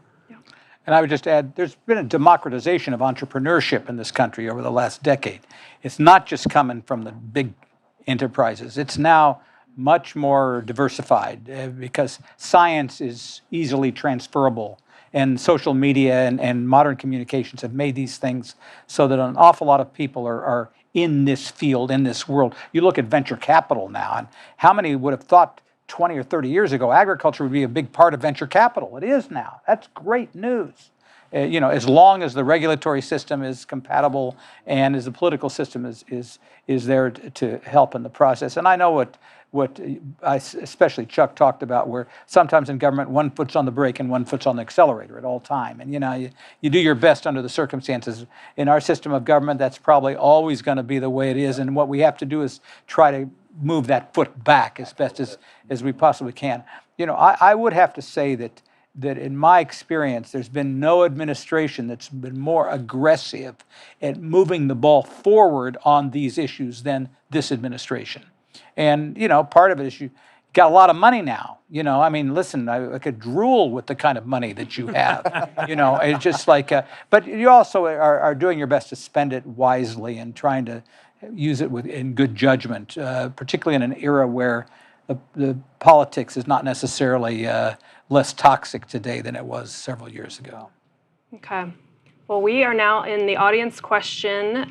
And I would just add, there's been a democratization of entrepreneurship in this country over the last decade. It's not just coming from the big enterprises. It's now much more diversified because science is easily transferable. And social media and modern communications have made these things so that an awful lot of people are in this field, in this world. You look at venture capital now, and how many would have thought 20 or 30 years ago agriculture would be a big part of venture capital? It is now. That's great news. As long as the regulatory system is compatible and as the political system is there to help in the process. And I know what especially Chuck talked about, where sometimes in government one foot's on the brake and one foot's on the accelerator at all time. And you do your best under the circumstances. In our system of government, that's probably always going to be the way it is. And what we have to do is try to move that foot back as best as we possibly can. I would have to say that in my experience, there's been no administration that's been more aggressive at moving the ball forward on these issues than this administration. And, part of it is you got a lot of money now. Listen, I could drool with the kind of money that you have. It's just like, but you also are doing your best to spend it wisely and trying to use it in good judgment, particularly in an era where the politics is not necessarily less toxic today than it was several years ago. Okay. Well, we are now in the audience question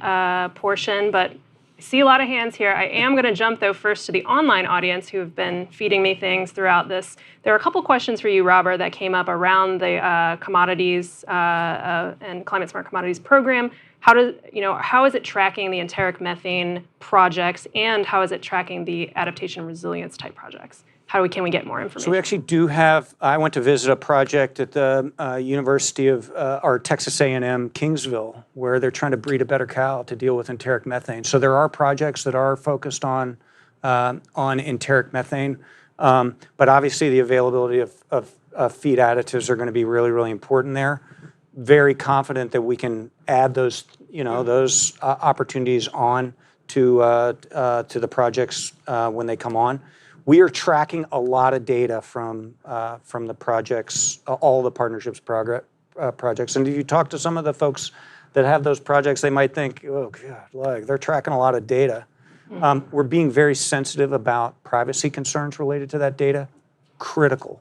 portion, but I see a lot of hands here. I am going to jump, though, first to the online audience who have been feeding me things throughout this. There are a couple questions for you, Robert, that came up around the commodities and Climate Smart Commodities program. How is it tracking the enteric methane projects, and how is it tracking the adaptation and resilience type projects? Can we get more information? So we actually do have, I went to visit a project at the University of, or Texas A&M Kingsville, where they're trying to breed a better cow to deal with enteric methane. So there are projects that are focused on enteric methane, but obviously the availability of feed additives are going to be really, really important there. Very confident that we can add those those opportunities on to the projects when they come on. We are tracking a lot of data from the projects, all the partnerships projects. And if you talk to some of the folks that have those projects, they might think, oh God, like they're tracking a lot of data. We're being very sensitive about privacy concerns related to that data. Critical.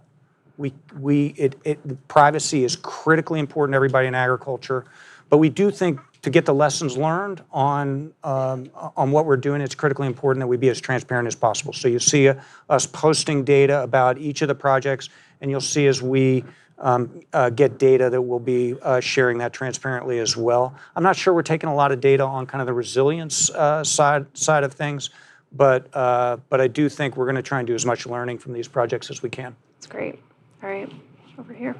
Privacy is critically important to everybody in agriculture, but we do think to get the lessons learned on what we're doing, it's critically important that we be as transparent as possible. So you see us posting data about each of the projects, and you'll see as we get data that we'll be sharing that transparently as well. I'm not sure we're taking a lot of data on kind of the resilience side of things, but I do think we're going to try and do as much learning from these projects as we can. That's great. All right, over here.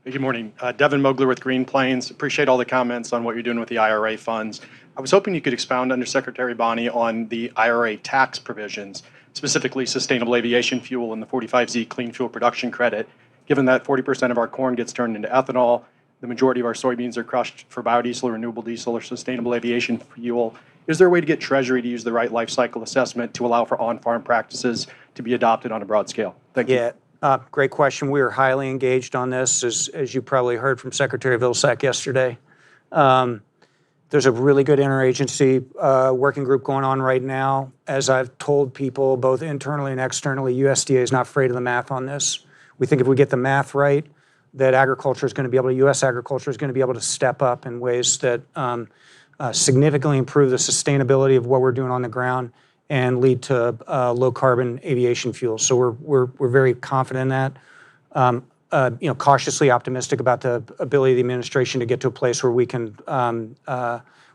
Hey, good morning. Devin Mogler with Green Plains. Appreciate all the comments on what you're doing with the IRA funds. I was hoping you could expound, Undersecretary Bonnie, on the IRA tax provisions, specifically sustainable aviation fuel and the 45Z clean fuel production credit. Given that 40% of our corn gets turned into ethanol, the majority of our soybeans are crushed for biodiesel, renewable diesel, or sustainable aviation fuel, is there a way to get Treasury to use the right life cycle assessment to allow for on-farm practices to be adopted on a broad scale? Thank you. Great question. We are highly engaged on this, as you probably heard from Secretary Vilsack yesterday. There's a really good interagency working group going on right now. As I've told people, both internally and externally, USDA is not afraid of the math on this. We think if we get the math right, that agriculture is going to be able to, U.S. agriculture is going to be able to step up in ways that significantly improve the sustainability of what we're doing on the ground and lead to low carbon aviation fuel. So we're very confident in that. Cautiously optimistic about the ability of the administration to get to a place where we can,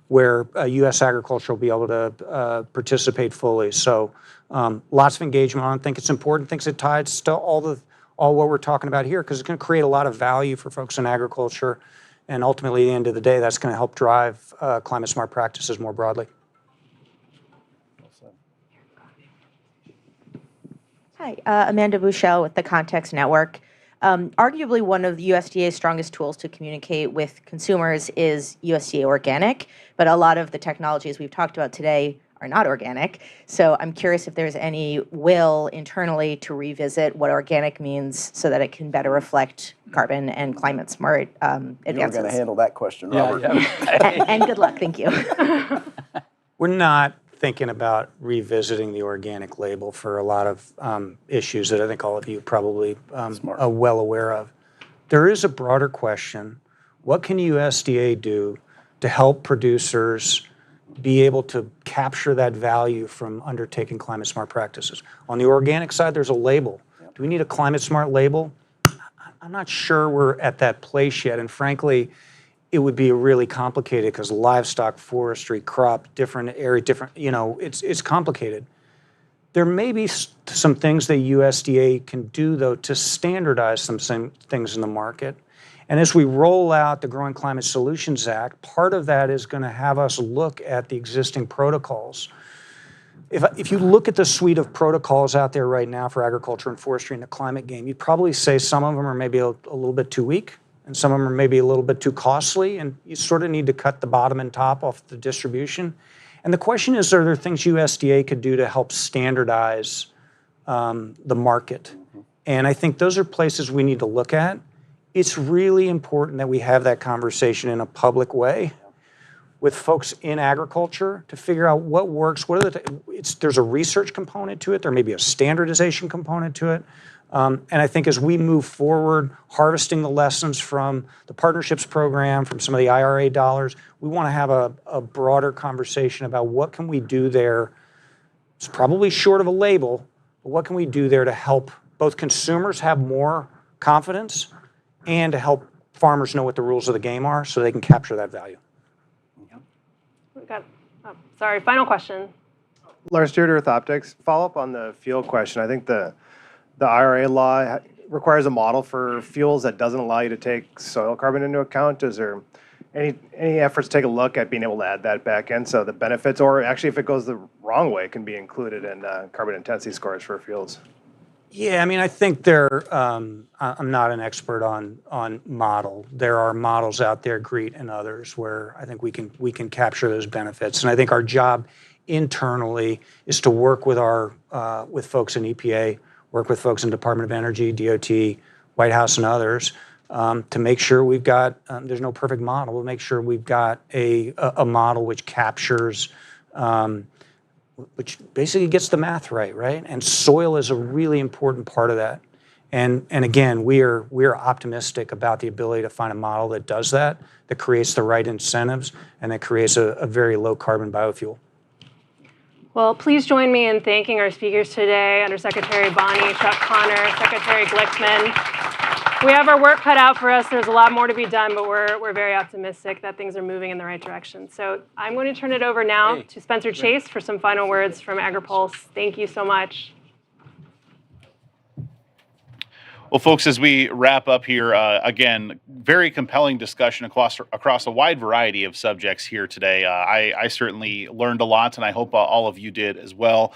where U.S. agriculture will be able to participate fully. So lots of engagement on it. I think it's important. Thinks it ties to all what we're talking about here, because it's going to create a lot of value for folks in agriculture. And ultimately, at the end of the day, that's going to help drive climate smart practices more broadly. Hi, Amanda Bouchel with the Context Network. Arguably one of the USDA's strongest tools to communicate with consumers is USDA Organic, but a lot of the technologies we've talked about today are not organic. So I'm curious if there's any will internally to revisit what organic means so that it can better reflect carbon and climate smart advances. You're going to handle that question, Robert. And good luck, thank you. We're not thinking about revisiting the organic label for a lot of issues that I think all of you probably are well aware of. There is a broader question. What can USDA do to help producers be able to capture that value from undertaking climate smart practices? On the organic side, there's a label. Do we need a climate smart label? I'm not sure we're at that place yet. And frankly, it would be really complicated because livestock, forestry, crop, different area, it's complicated. There may be some things that USDA can do, though, to standardize some things in the market. And as we roll out the Growing Climate Solutions Act, part of that is going to have us look at the existing protocols. If you look at the suite of protocols out there right now for agriculture and forestry in the climate game, you'd probably say some of them are maybe a little bit too weak, and some of them are maybe a little bit too costly, and you sort of need to cut the bottom and top off the distribution. And the question is, are there things USDA could do to help standardize the market? And I think those are places we need to look at. It's really important that we have that conversation in a public way with folks in agriculture to figure out what works. There's a research component to it. There may be a standardization component to it. And I think as we move forward, harvesting the lessons from the partnerships program, from some of the IRA dollars, we want to have a broader conversation about what can we do there. It's probably short of a label, but what can we do there to help both consumers have more confidence and to help farmers know what the rules of the game are so they can capture that value. We've got, final question. Lars Dierter with Optics. Follow up on the fuel question. I think the IRA law requires a model for fuels that doesn't allow you to take soil carbon into account. Is there any efforts to take a look at being able to add that back in so the benefits, or actually if it goes the wrong way, can be included in carbon intensity scores for fuels? Yeah, I mean, I think there. I'm not an expert on model. There are models out there, GREET and others, where I think we can capture those benefits. And I think our job internally is to work with with folks in EPA, work with folks in Department of Energy, DOT, White House, and others to make sure we've got. There's no perfect model. We'll make sure we've got a model which captures. Which basically gets the math right? And soil is a really important part of that. And again, we are optimistic about the ability to find a model that does that creates the right incentives, and that creates a very low carbon biofuel. Well, please join me in thanking our speakers today, Undersecretary Bonnie, Chuck Connor, Secretary Glickman. We have our work cut out for us. There's a lot more to be done, but we're very optimistic that things are moving in the right direction. So I'm going to turn it over now to Spencer Chase for some final words from Agri-Pulse. Thank you so much. Well, folks, as we wrap up here, again, very compelling discussion across a wide variety of subjects here today. I certainly learned a lot, and I hope all of you did as well.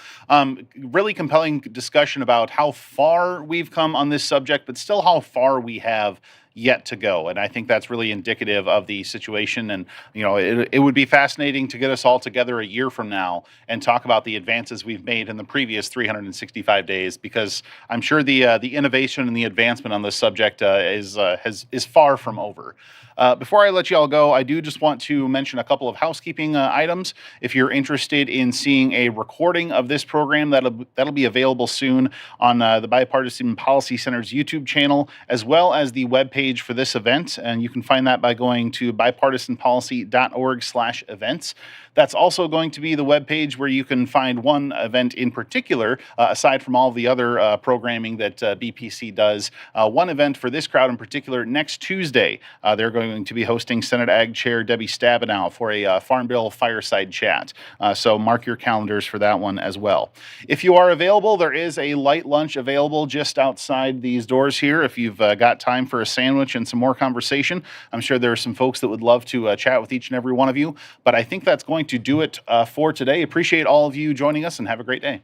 Really compelling discussion about how far we've come on this subject, but still how far we have yet to go. And I think that's really indicative of the situation. And, it would be fascinating to get us all together a year from now and talk about the advances we've made in the previous 365 days, because I'm sure the innovation and the advancement on this subject is far from over. Before I let you all go, I do just want to mention a couple of housekeeping items. If you're interested in seeing a recording of this program, that'll be available soon on the Bipartisan Policy Center's YouTube channel, as well as the webpage for this event. And you can find that by going to bipartisanpolicy.org/events. That's also going to be the webpage where you can find one event in particular, aside from all the other programming that BPC does. One event for this crowd in particular, next Tuesday, they're going to be hosting Senate Ag Chair Debbie Stabenow for a Farm Bill fireside chat. So mark your calendars for that one as well. If you are available, there is a light lunch available just outside these doors here. If you've got time for a sandwich and some more conversation, I'm sure there are some folks that would love to chat with each and every one of you. But I think that's going to do it for today. Appreciate all of you joining us, and have a great day.